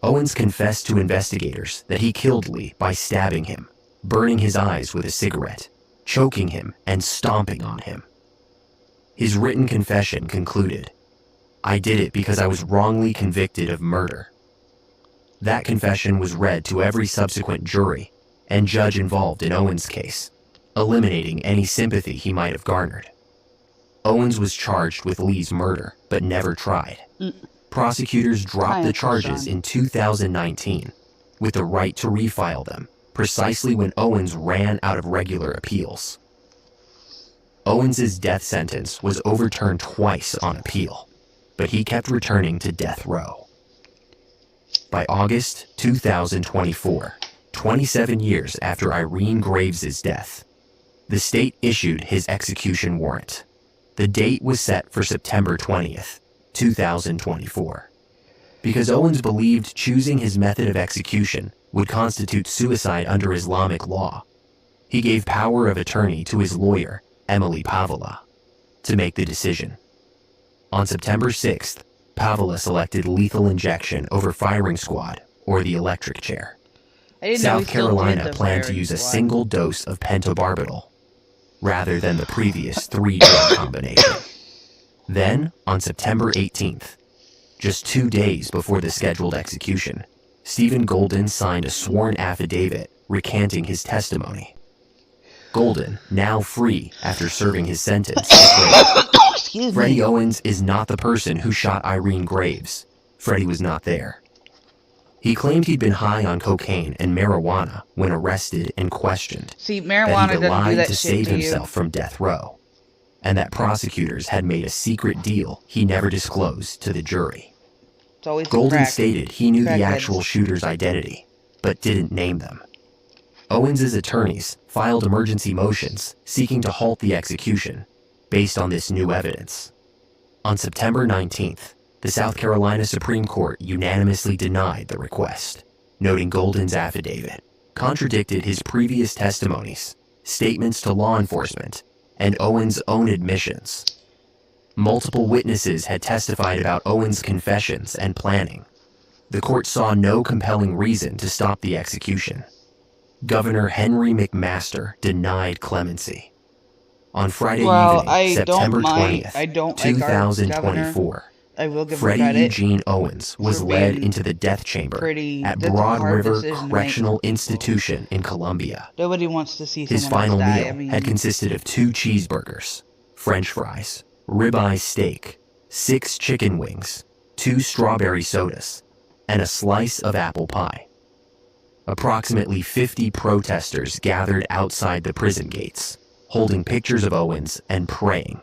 Owens confessed to investigators that he killed Lee by stabbing him, burning his eyes with a cigarette, choking him, and stomping on him. His written confession concluded, "I did it because I was wrongly convicted of murder." That confession was read to every subsequent jury and judge involved in Owens' case, eliminating any sympathy he might have garnered. Owens was charged with Lee's murder, but never tried. Prosecutors dropped the charges in 2019, with the right to refile them, precisely when Owens ran out of regular appeals. Owens' death sentence was overturned twice on appeal, but he kept returning to death row. By August 2024, 27 years after Irene Graves' death, the state issued his execution warrant. The date was set for September 20th, 2024. Because Owens believed choosing his method of execution would constitute suicide under Islamic law, he gave power of attorney to his lawyer, Emily Pavola, to make the decision. On September 6th, Pavola selected lethal injection over firing squad or the electric chair. South Carolina planned to use a single dose of pentobarbital rather than the previous 3-drug combination. Then, on September 18th, just 2 days before the scheduled execution, Stephen Golden signed a sworn affidavit recanting his testimony. Golden, now free after serving his sentence, Freddie Owens is not the person who shot Irene Graves. Freddie was not there. He claimed he'd been high on cocaine and marijuana when arrested and questioned. See, marijuana that he doesn't do lied that to shit save to himself from death row, and that prosecutors had made a secret deal he never disclosed to the jury. It's always Golden stated he knew the actual shooter's identity, but didn't name them. Owens's attorneys filed emergency motions seeking to halt the execution based on this new evidence. On September 19th, the South Carolina Supreme Court unanimously denied the request, noting Golden's affidavit contradicted his previous testimonies, statements to law enforcement, and Owens' own admissions. Multiple witnesses had testified about Owens' confessions and planning. The court saw no compelling reason to stop the execution. Governor Henry McMaster denied clemency. On Friday evening, September 20th, 2024, Freddie Eugene Owens was led into the death chamber at Broad River Correctional Institution in Columbia. Nobody wants to see His final meal had consisted of 2 cheeseburgers, French fries, ribeye steak, 6 chicken wings, 2 strawberry sodas, and a slice of apple pie. Approximately 50 protesters gathered outside the prison gates, holding pictures of Owens and praying.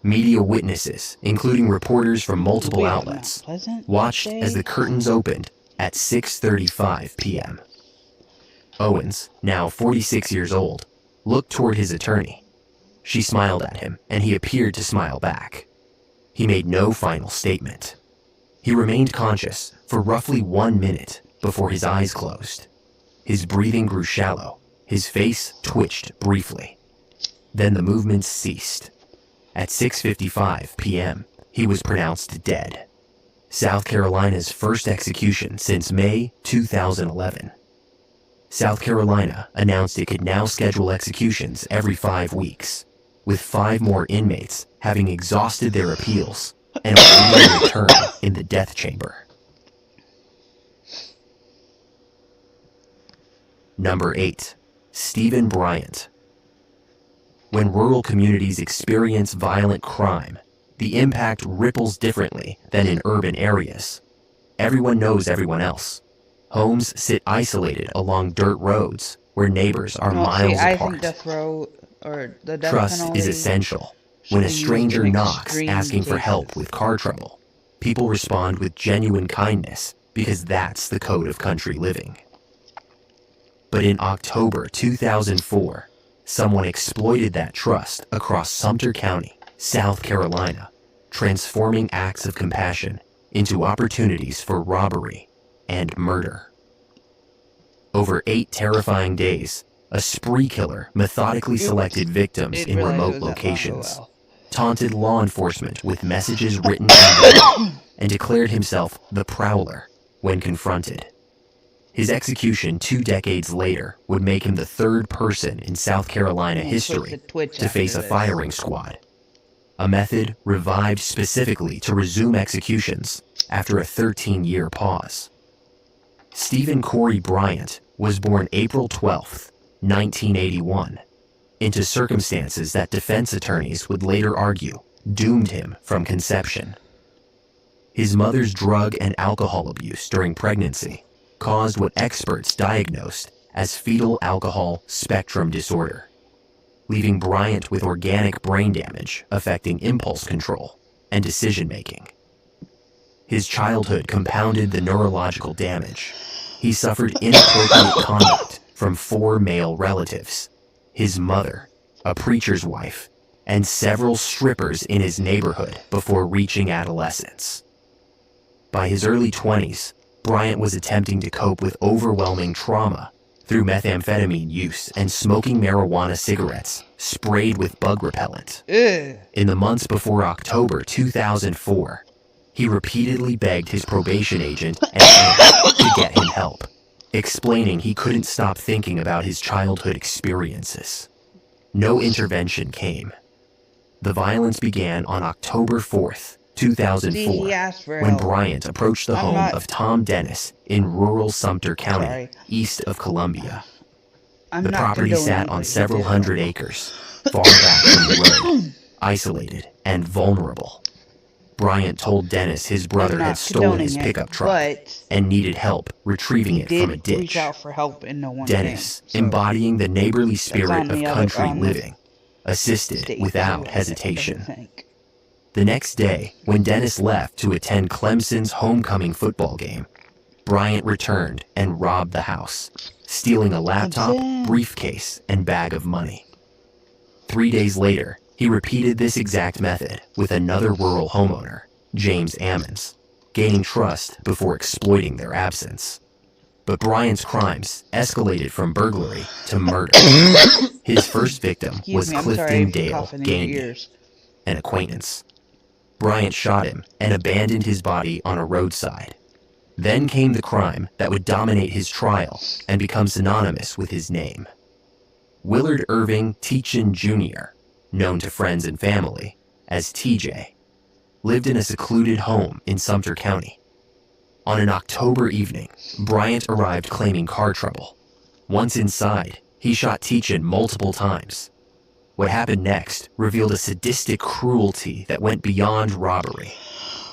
Media witnesses, including reporters from multiple outlets, watched as the curtains opened at 6:35 p.m. Owens, now 46 years old, looked toward his attorney. She smiled at him, and he appeared to smile back. He made no final statement. He remained conscious for roughly 1 minute before his eyes closed. His breathing grew shallow. His face twitched briefly. Then the movements ceased. At 6:55 p.m., he was pronounced dead. South Carolina's first execution since May 2011. South Carolina announced it could now schedule executions every 5 weeks, with 5 more inmates having exhausted their appeals and awaiting their return in the death chamber. Number 8. Stephen Bryant. When rural communities experience violent crime, the impact ripples differently than in urban areas. Everyone knows everyone else. Homes sit isolated along dirt roads where neighbors are miles apart. I think death row or the death Trust penalty is essential. When a stranger knocks asking for help with car trouble, people respond with genuine kindness because that's the code of country living. But in October 2004, someone exploited that trust across Sumter County, South Carolina, transforming acts of compassion into opportunities for robbery and murder. Over 8 terrifying days, a spree killer methodically selected victims in remote locations, taunted law enforcement with messages written in blood, and declared himself the Prowler when confronted. His execution 2 decades later would make him the 3rd person in South Carolina history to face a firing squad, a method revived specifically to resume executions after a 13-year pause. Stephen Corey Bryant was born April 12, 1981, into circumstances that defense attorneys would later argue doomed him from conception. His mother's drug and alcohol abuse during pregnancy caused what experts diagnosed as fetal alcohol spectrum disorder, leaving Bryant with organic brain damage affecting impulse control and decision-making. His childhood compounded the neurological damage. He suffered inappropriate conduct from 4 male relatives, his mother, a preacher's wife, and several strippers in his neighborhood before reaching adolescence. By his early 20s, Bryant was attempting to cope with overwhelming trauma through methamphetamine use and smoking marijuana cigarettes sprayed with bug repellent. Ugh. In the months before October 2004, he repeatedly begged his probation agent and aunt to get him help, explaining he couldn't stop thinking about his childhood experiences. No intervention came. The violence began on October 4th, 2004, when Bryant approached the home of Tom Dennis in rural Sumter County, east of Columbia. The property sat on several hundred acres, far back from the road, isolated and vulnerable. Bryant told Dennis his brother had stolen his pickup truck and needed help retrieving it from a ditch. Reach out for help and no one Dennis, came, so embodying the neighborly spirit of me, country living, assisted without hesitation. The next day, when Dennis left to attend Clemson's homecoming football game, Bryant returned and robbed the house, stealing a laptop, briefcase, and bag of money. 3 days later, he repeated this exact method with another rural homeowner, James Ammons, gaining trust before exploiting their absence. But Bryant's crimes escalated from burglary to murder. His first victim was Clifton Dale Gandy, an acquaintance. Bryant shot him and abandoned his body on a roadside. Then came the crime that would dominate his trial and become synonymous with his name. Willard Irving Teachin Jr., known to friends and family as TJ, lived in a secluded home in Sumter County. On an October evening, Bryant arrived claiming car trouble. Once inside, he shot Teachin multiple times. What happened next revealed a sadistic cruelty that went beyond robbery.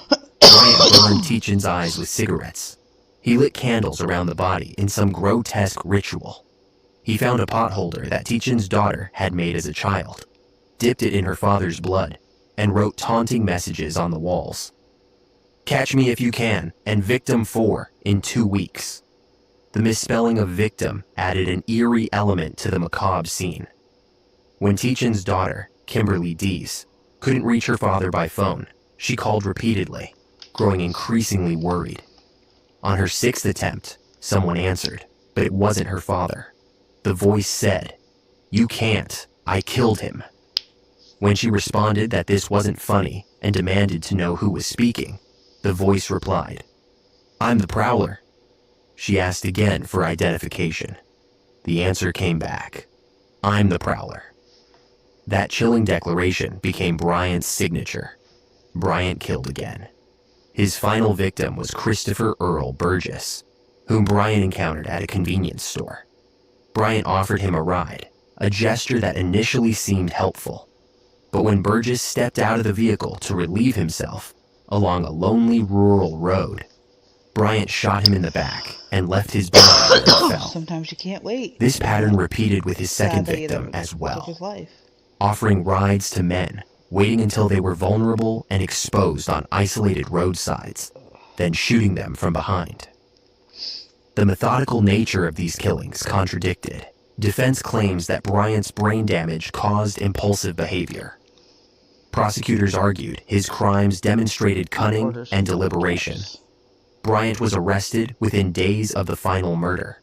Bryant burned Teachin's eyes with cigarettes. He lit candles around the body in some grotesque ritual. He found a potholder that Teachin's daughter had made as a child, dipped it in her father's blood, and wrote taunting messages on the walls. "Catch me if you can," and "Victim 4 in 2 weeks." The misspelling of victim added an eerie element to the macabre scene. When Teachin's daughter, Kimberly Dees, couldn't reach her father by phone, she called repeatedly, growing increasingly worried. On her 6th attempt, someone answered, but it wasn't her father. The voice said, "You can't, I killed him." When she responded that this wasn't funny and demanded to know who was speaking, the voice replied, "I'm the Prowler." She asked again for identification. The answer came back, "I'm the Prowler." That chilling declaration became Bryant's signature. Bryant killed again. His final victim was Christopher Earl Burgess, whom Bryant encountered at a convenience store. Bryant offered him a ride, a gesture that initially seemed helpful. But when Burgess stepped out of the vehicle to relieve himself along a lonely rural road, Bryant shot him in the back and left his body where it fell. Sometimes you can't wait. This pattern repeated with his second victim as well, offering rides to men, waiting until they were vulnerable and exposed on isolated roadsides, then shooting them from behind. The methodical nature of these killings contradicted defense claims that Bryant's brain damage caused impulsive behavior. Prosecutors argued his crimes demonstrated cunning and deliberation. Bryant was arrested within days of the final murder.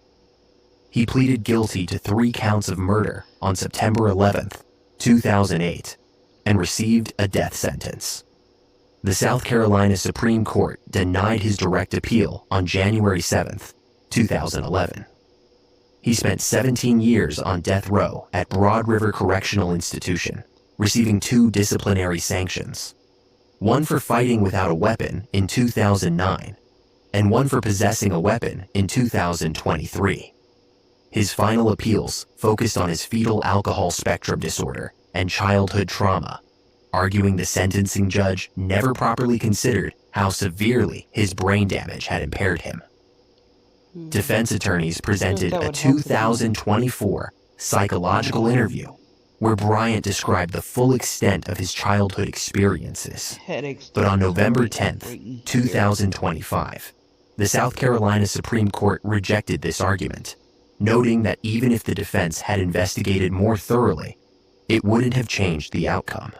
He pleaded guilty to 3 counts of murder on September 11th, 2008, and received a death sentence. The South Carolina Supreme Court denied his direct appeal on January 7th, 2011. He spent 17 years on death row at Broad River Correctional Institution, receiving 2 disciplinary sanctions, one for fighting without a weapon in 2009, and one for possessing a weapon in 2023. His final appeals focused on his fetal alcohol spectrum disorder and childhood trauma, arguing the sentencing judge never properly considered how severely his brain damage had impaired him. Defense attorneys presented a 2024 psychological interview where Bryant described the full extent of his childhood experiences. But on November 10th, 2025, the South Carolina Supreme Court rejected this argument, noting that even if the defense had investigated more thoroughly, it wouldn't have changed the outcome.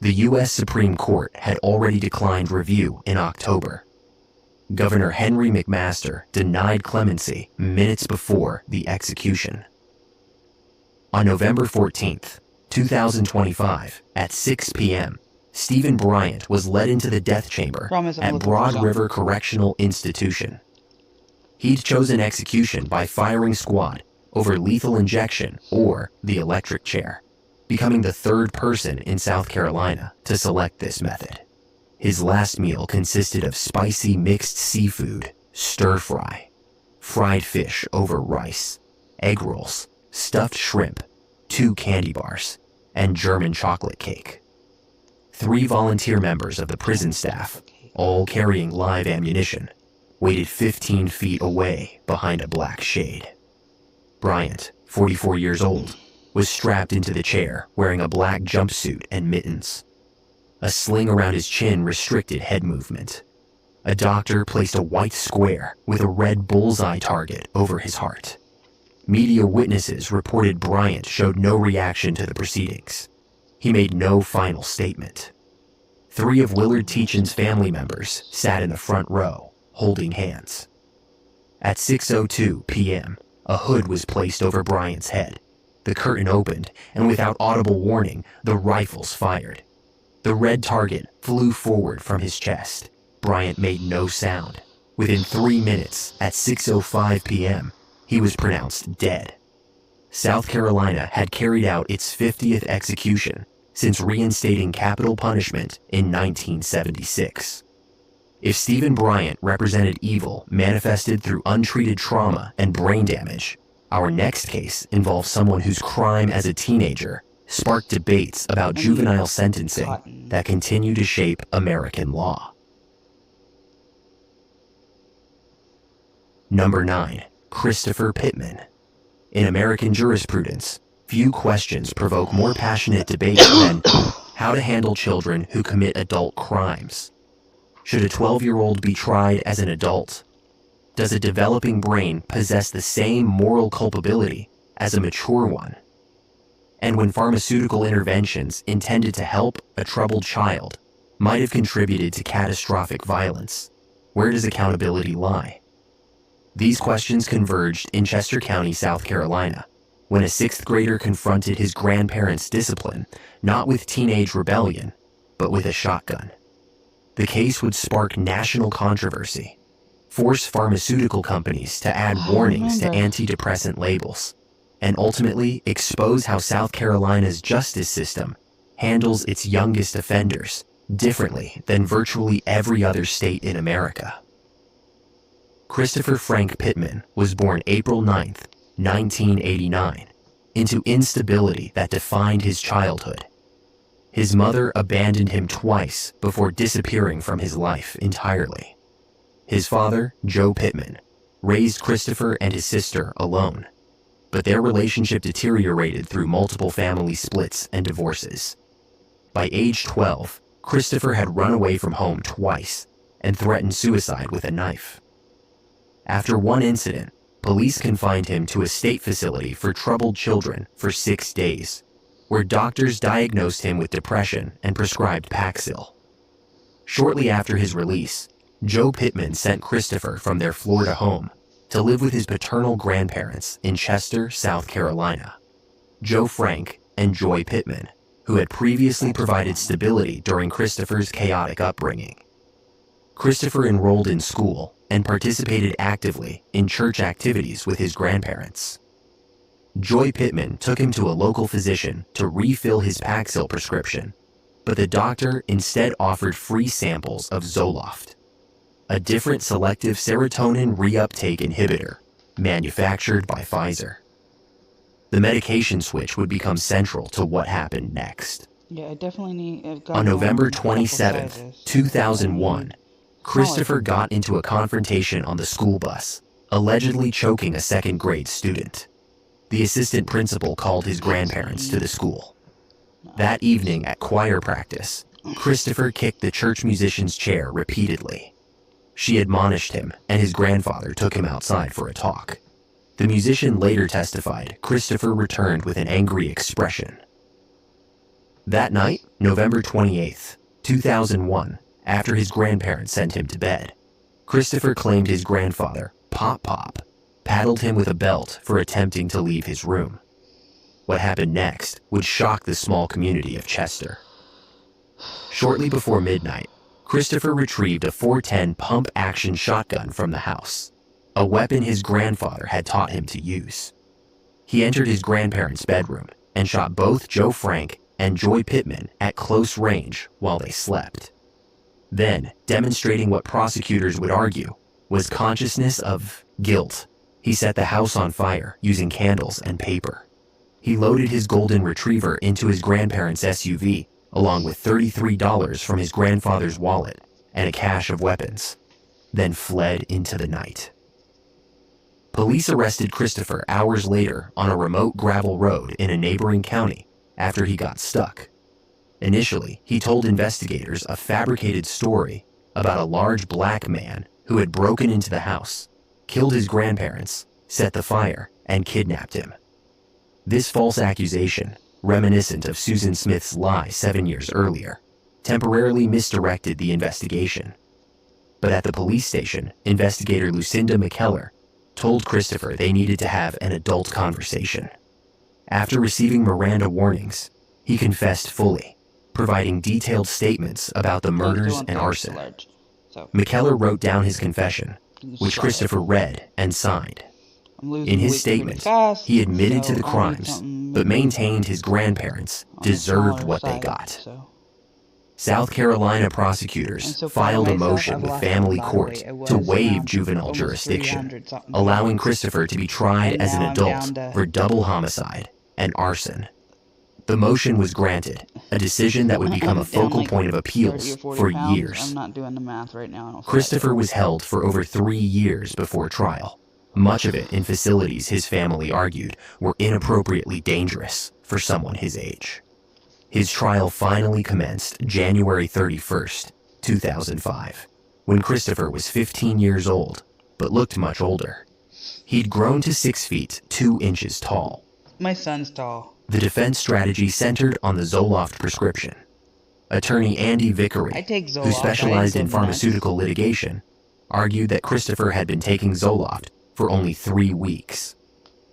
The U.S. Supreme Court had already declined review in October. Governor Henry McMaster denied clemency minutes before the execution. On November 14th, 2025, at 6 p.m., Stephen Bryant was led into the death chamber at Broad River Correctional Institution. He'd chosen execution by firing squad over lethal injection or the electric chair, becoming the third person in South Carolina to select this method. His last meal consisted of spicy mixed seafood, stir fry, fried fish over rice, egg rolls, stuffed shrimp, 2 candy bars, and German chocolate cake. 3 volunteer members of the prison staff, all carrying live ammunition, waited 15 feet away behind a black shade. Bryant, 44 years old, was strapped into the chair wearing a black jumpsuit and mittens. A sling around his chin restricted head movement. A doctor placed a white square with a red bullseye target over his heart. Media witnesses reported Bryant showed no reaction to the proceedings. He made no final statement. 3 of Willard Teachin's family members sat in the front row, holding hands. At 6:02 p.m., a hood was placed over Bryant's head. The curtain opened, and without audible warning, the rifles fired. The red target flew forward from his chest. Bryant made no sound. Within 3 minutes, at 6:05 p.m., he was pronounced dead. South Carolina had carried out its 50th execution since reinstating capital punishment in 1976. If Stephen Bryant represented evil manifested through untreated trauma and brain damage, our next case involves someone whose crime as a teenager sparked debates about juvenile sentencing that continue to shape American law. Number 9. Christopher Pittman. In American jurisprudence, few questions provoke more passionate debate than how to handle children who commit adult crimes. Should a 12-year-old be tried as an adult? Does a developing brain possess the same moral culpability as a mature one? And when pharmaceutical interventions intended to help a troubled child might have contributed to catastrophic violence, where does accountability lie? These questions converged in Chester County, South Carolina, when a 6th grader confronted his grandparents' discipline, not with teenage rebellion, but with a shotgun. The case would spark national controversy, force pharmaceutical companies to add warnings to antidepressant labels, and ultimately expose how South Carolina's justice system handles its youngest offenders differently than virtually every other state in America. Christopher Frank Pittman was born April 9th, 1989, into instability that defined his childhood. His mother abandoned him twice before disappearing from his life entirely. His father, Joe Pittman, raised Christopher and his sister alone, but their relationship deteriorated through multiple family splits and divorces. By age 12, Christopher had run away from home twice and threatened suicide with a knife. After one incident, police confined him to a state facility for troubled children for 6 days, where doctors diagnosed him with depression and prescribed Paxil. Shortly after his release, Joe Pittman sent Christopher from their Florida home to live with his paternal grandparents in Chester, South Carolina, Joe Frank and Joy Pittman, who had previously provided stability during Christopher's chaotic upbringing. Christopher enrolled in school and participated actively in church activities with his grandparents. Joy Pittman took him to a local physician to refill his Paxil prescription, but the doctor instead offered free samples of Zoloft, a different selective serotonin reuptake inhibitor manufactured by Pfizer. The medication switch would become central to what happened next. Yeah, I definitely need. On November 27th, 2001, Christopher got into a confrontation on the school bus, allegedly choking a second-grade student. The assistant principal called his grandparents to the school. That evening at choir practice, Christopher kicked the church musician's chair repeatedly. She admonished him, and his grandfather took him outside for a talk. The musician later testified Christopher returned with an angry expression. That night, November 28th, 2001, after his grandparents sent him to bed, Christopher claimed his grandfather, Pop Pop, paddled him with a belt for attempting to leave his room. What happened next would shock the small community of Chester. Shortly before midnight, Christopher retrieved a .410 pump-action shotgun from the house, a weapon his grandfather had taught him to use. He entered his grandparents' bedroom and shot both Joe Frank and Joy Pittman at close range while they slept. Then, demonstrating what prosecutors would argue was consciousness of guilt, he set the house on fire using candles and paper. He loaded his golden retriever into his grandparents' SUV, along with $33 from his grandfather's wallet and a cache of weapons, then fled into the night. Police arrested Christopher hours later on a remote gravel road in a neighboring county after he got stuck. Initially, he told investigators a fabricated story about a large black man who had broken into the house, killed his grandparents, set the fire, and kidnapped him. This false accusation, reminiscent of Susan Smith's lie 7 years earlier, temporarily misdirected the investigation. But at the police station, investigator Lucinda McKellar told Christopher they needed to have an adult conversation. After receiving Miranda warnings, he confessed fully, providing detailed statements about the murders and arson. McKellar wrote down his confession, which Christopher read and signed. In his statement, he admitted to the crimes, but maintained his grandparents deserved what they got. South Carolina prosecutors filed a motion with family court to waive juvenile jurisdiction, allowing Christopher to be tried as an adult for double homicide and arson. The motion was granted, a decision that would become a focal point of appeals for years. Christopher was held for over 3 years before trial, much of it in facilities his family argued were inappropriately dangerous for someone his age. His trial finally commenced January 31st, 2005, when Christopher was 15 years old, but looked much older. He'd grown to 6 feet 2 inches tall. My son's tall. The defense strategy centered on the Zoloft prescription. Attorney Andy Vickery, who specialized in pharmaceutical litigation, argued that Christopher had been taking Zoloft for only 3 weeks,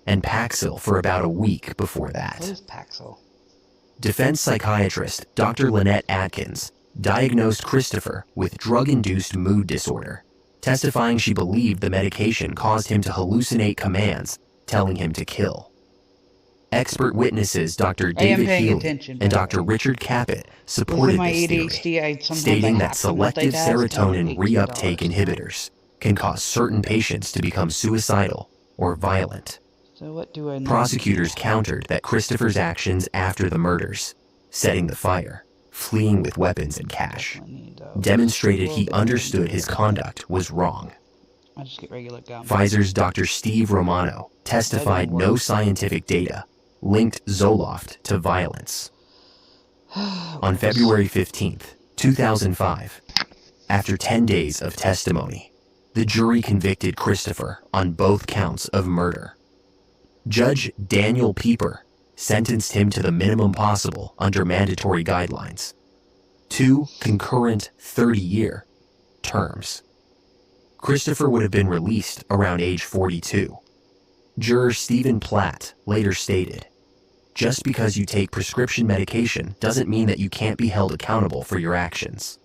and Paxil for about a week before that. What is Paxil? Defense psychiatrist Dr. Lynette Atkins diagnosed Christopher with drug-induced mood disorder, testifying she believed the medication caused him to hallucinate commands telling him to kill. Expert witnesses Dr. David Healy and Dr. Richard Caput supported this theory, stating that selective serotonin reuptake inhibitors can cause certain patients to become suicidal or violent. So what do I know? Prosecutors countered that Christopher's actions after the murders, setting the fire, fleeing with weapons and cash, demonstrated he understood his conduct was wrong. I'll just get regular gum. Pfizer's Dr. Steve Romano testified no scientific data linked Zoloft to violence. On February 15th, 2005, after 10 days of testimony, the jury convicted Christopher on both counts of murder. Judge Daniel Pieper sentenced him to the minimum possible under mandatory guidelines, 2 concurrent 30-year terms. Christopher would have been released around age 42. Juror Stephen Platt later stated, "Just because you take prescription medication doesn't mean that you can't be held accountable for your actions."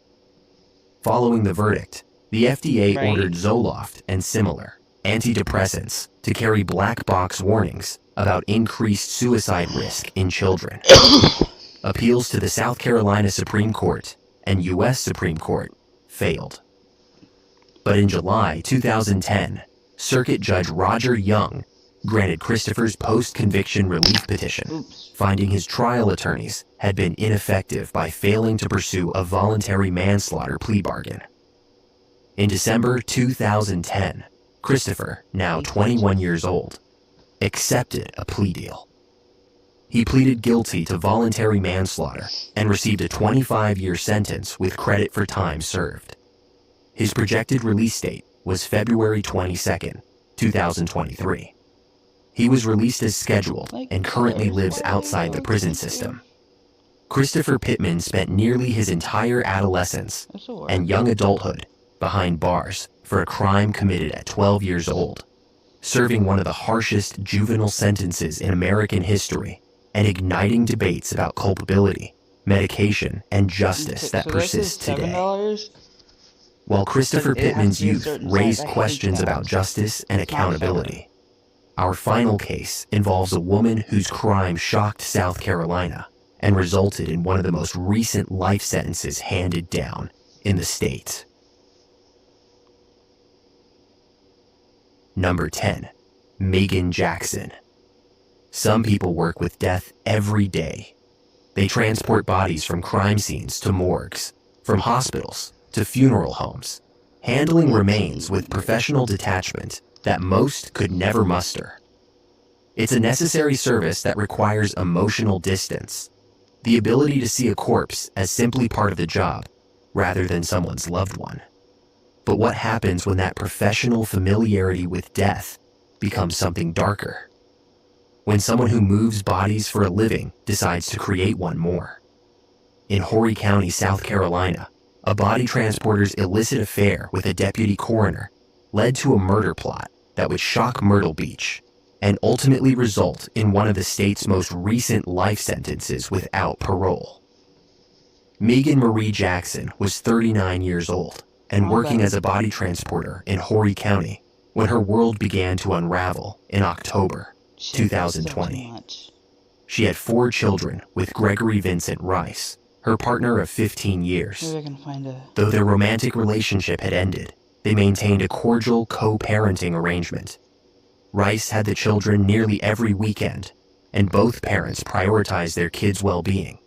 Following the verdict, the FDA ordered Zoloft and similar antidepressants to carry black box warnings about increased suicide risk in children. Appeals to the South Carolina Supreme Court and U.S. Supreme Court failed. But in July 2010, Circuit Judge Roger Young granted Christopher's post-conviction relief petition, finding his trial attorneys had been ineffective by failing to pursue a voluntary manslaughter plea bargain. In December 2010, Christopher, now 21 years old, accepted a plea deal. He pleaded guilty to voluntary manslaughter and received a 25-year sentence with credit for time served. His projected release date was February 22, 2023. He was released as scheduled and currently lives outside the prison system. Christopher Pittman spent nearly his entire adolescence and young adulthood behind bars for a crime committed at 12 years old, serving one of the harshest juvenile sentences in American history and igniting debates about culpability, medication, and justice that persist today. While Christopher Pittman's youth raised questions about justice and accountability, our final case involves a woman whose crime shocked South Carolina and resulted in one of the most recent life sentences handed down in the state. Number 10. Megan Jackson. Some people work with death every day. They transport bodies from crime scenes to morgues, from hospitals to funeral homes, handling remains with professional detachment that most could never muster. It's a necessary service that requires emotional distance, the ability to see a corpse as simply part of the job, rather than someone's loved one. But what happens when that professional familiarity with death becomes something darker? When someone who moves bodies for a living decides to create one more? In Horry County, South Carolina, a body transporter's illicit affair with a deputy coroner led to a murder plot that would shock Myrtle Beach and ultimately result in one of the state's most recent life sentences without parole. Megan Marie Jackson was 39 years old and working as a body transporter in Horry County when her world began to unravel in October 2020. She had 4 children with Gregory Vincent Rice, her partner of 15 years. Though their romantic relationship had ended, they maintained a cordial co-parenting arrangement. Rice had the children nearly every weekend, and both parents prioritized their kids' well-being.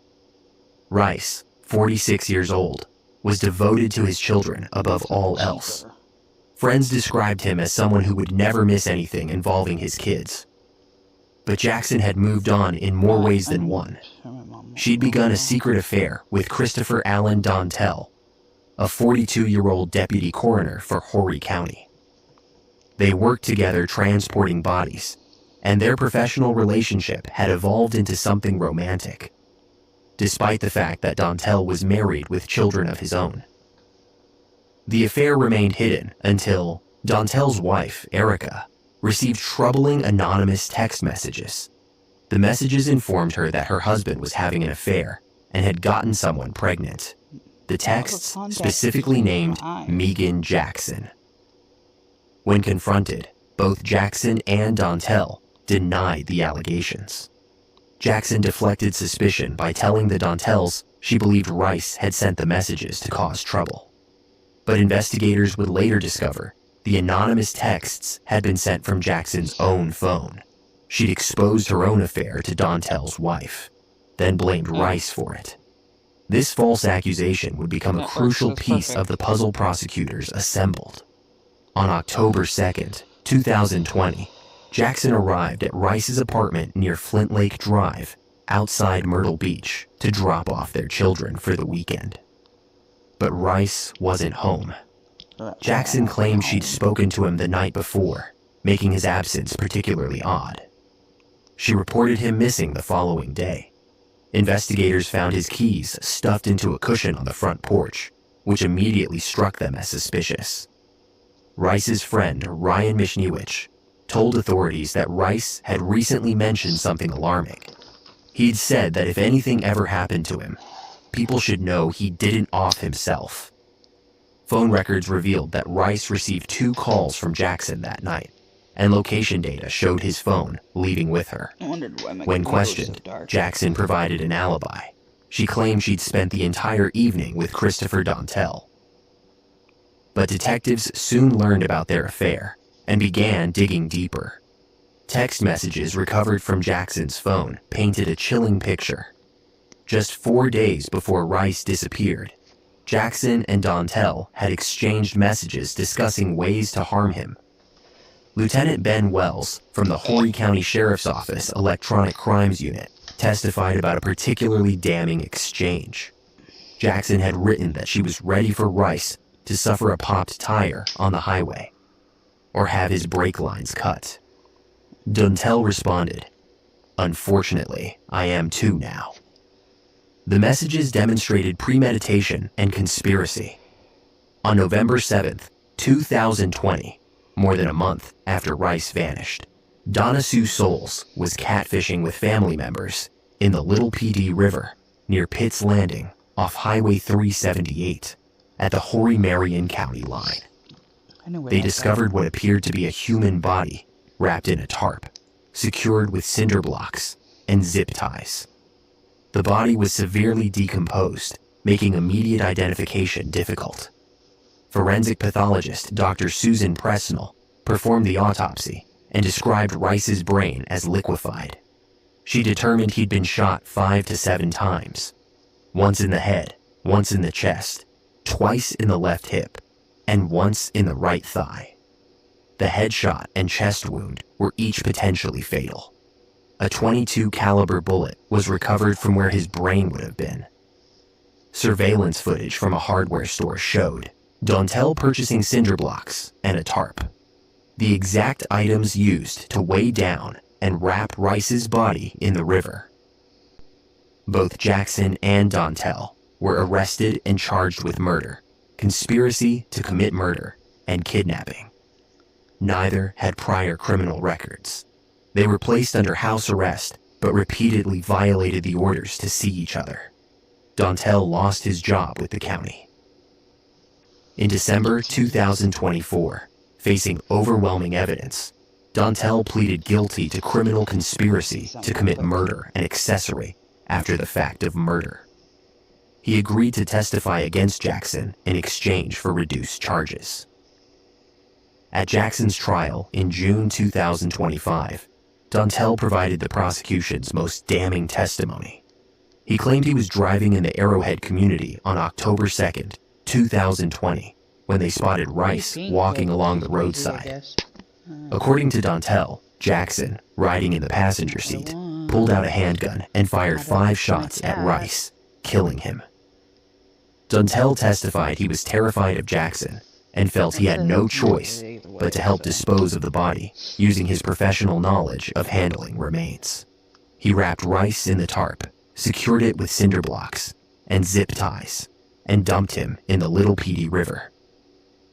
Rice, 46 years old, was devoted to his children above all else. Friends described him as someone who would never miss anything involving his kids. But Jackson had moved on in more ways than one. She'd begun a secret affair with Christopher Allen Dontel, a 42-year-old deputy coroner for Horry County. They worked together transporting bodies, and their professional relationship had evolved into something romantic, despite the fact that Dontel was married with children of his own. The affair remained hidden until Dontel's wife, Erica, received troubling anonymous text messages. The messages informed her that her husband was having an affair and had gotten someone pregnant. The texts specifically named Megan Jackson. When confronted, both Jackson and Dontel denied the allegations. Jackson deflected suspicion by telling the Dontels she believed Rice had sent the messages to cause trouble. But investigators would later discover the anonymous texts had been sent from Jackson's own phone. She'd exposed her own affair to Dontel's wife, then blamed Rice for it. This false accusation would become a crucial piece of the puzzle prosecutors assembled. On October 2nd, 2020, Jackson arrived at Rice's apartment near Flint Lake Drive, outside Myrtle Beach, to drop off their children for the weekend. But Rice wasn't home. Jackson claimed she'd spoken to him the night before, making his absence particularly odd. She reported him missing the following day. Investigators found his keys stuffed into a cushion on the front porch, which immediately struck them as suspicious. Rice's friend, Ryan Michniewicz, told authorities that Rice had recently mentioned something alarming. He'd said that if anything ever happened to him, people should know he didn't off himself. Phone records revealed that Rice received 2 calls from Jackson that night, and location data showed his phone leaving with her. When questioned, Jackson provided an alibi. She claimed she'd spent the entire evening with Christopher Dontel. But detectives soon learned about their affair and began digging deeper. Text messages recovered from Jackson's phone painted a chilling picture. Just 4 days before Rice disappeared, Jackson and Dontel had exchanged messages discussing ways to harm him. Lieutenant Ben Wells from the Horry County Sheriff's Office Electronic Crimes Unit testified about a particularly damning exchange. Jackson had written that she was ready for Rice to suffer a popped tire on the highway, or have his brake lines cut. Dontel responded, "Unfortunately, I am too now." The messages demonstrated premeditation and conspiracy. On November 7th, 2020, more than a month after Rice vanished, Donna Sue Souls was catfishing with family members in the Little PD River near Pitt's Landing off Highway 378 at the Horry Marion County line. They discovered what appeared to be a human body wrapped in a tarp, secured with cinder blocks and zip ties. The body was severely decomposed, making immediate identification difficult. Forensic pathologist Dr. Susan Presnell performed the autopsy and described Rice's brain as liquefied. She determined he'd been shot 5 to 7 times, once in the head, once in the chest, twice in the left hip, and once in the right thigh. The headshot and chest wound were each potentially fatal. A .22 caliber bullet was recovered from where his brain would have been. Surveillance footage from a hardware store showed Dontel purchasing cinder blocks and a tarp, the exact items used to weigh down and wrap Rice's body in the river. Both Jackson and Dontel were arrested and charged with murder, conspiracy to commit murder, and kidnapping. Neither had prior criminal records. They were placed under house arrest, but repeatedly violated the orders to see each other. Dontel lost his job with the county. In December 2024, facing overwhelming evidence, Dontel pleaded guilty to criminal conspiracy to commit murder and accessory after the fact of murder. He agreed to testify against Jackson in exchange for reduced charges. At Jackson's trial in June 2025, Dontel provided the prosecution's most damning testimony. He claimed he was driving in the Arrowhead community on October 2nd, 2020, when they spotted Rice walking along the roadside. According to Dontel, Jackson, riding in the passenger seat, pulled out a handgun and fired 5 shots at Rice, killing him. Dontel testified he was terrified of Jackson and felt he had no choice but to help dispose of the body using his professional knowledge of handling remains. He wrapped Rice in the tarp, secured it with cinder blocks and zip ties, and dumped him in the Little PD River.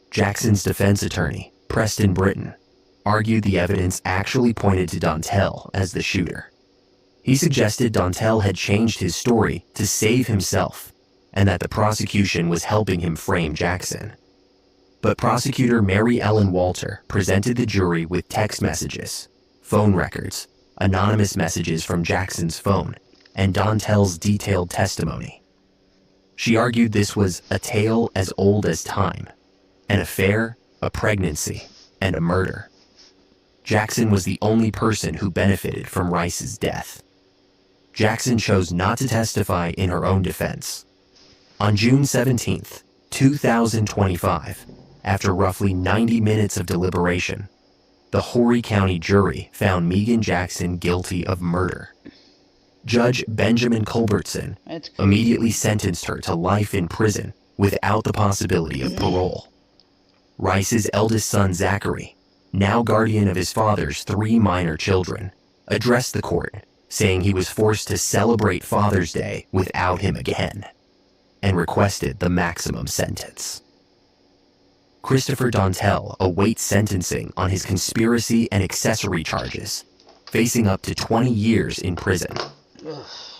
Jackson's defense attorney, Preston Britton, argued the evidence actually pointed to Dontel as the shooter. He suggested Dontel had changed his story to save himself, and that the prosecution was helping him frame Jackson. But prosecutor Mary Ellen Walter presented the jury with text messages, phone records, anonymous messages from Jackson's phone, and Dontel's detailed testimony. She argued this was a tale as old as time, an affair, a pregnancy, and a murder. Jackson was the only person who benefited from Rice's death. Jackson chose not to testify in her own defense. On June 17th, 2025, after roughly 90 minutes of deliberation, the Horry County jury found Megan Jackson guilty of murder. Judge Benjamin Culbertson immediately sentenced her to life in prison without the possibility of parole. Rice's eldest son, Zachary, now guardian of his father's 3 minor children, addressed the court, saying he was forced to celebrate Father's Day without him again, and requested the maximum sentence. Christopher Dontel awaits sentencing on his conspiracy and accessory charges, facing up to 20 years in prison.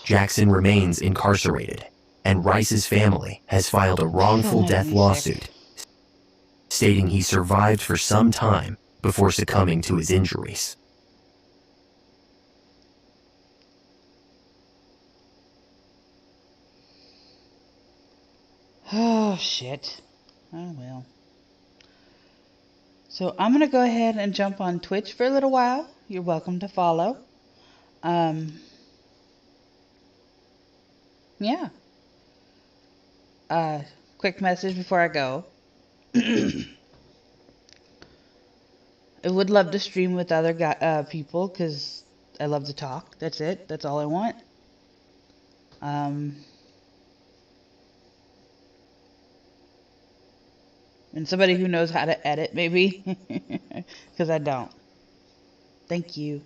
Jackson remains incarcerated, and Rice's family has filed a wrongful death lawsuit, stating he survived for some time before succumbing to his injuries. Oh, shit. Oh, well. So I'm going to go ahead and jump on Twitch for a little while. You're welcome to follow. Yeah. Quick message before I go. I would love to stream with other people because I love to talk. That's it. That's all I want. And somebody who knows how to edit, maybe, because I don't. Thank you.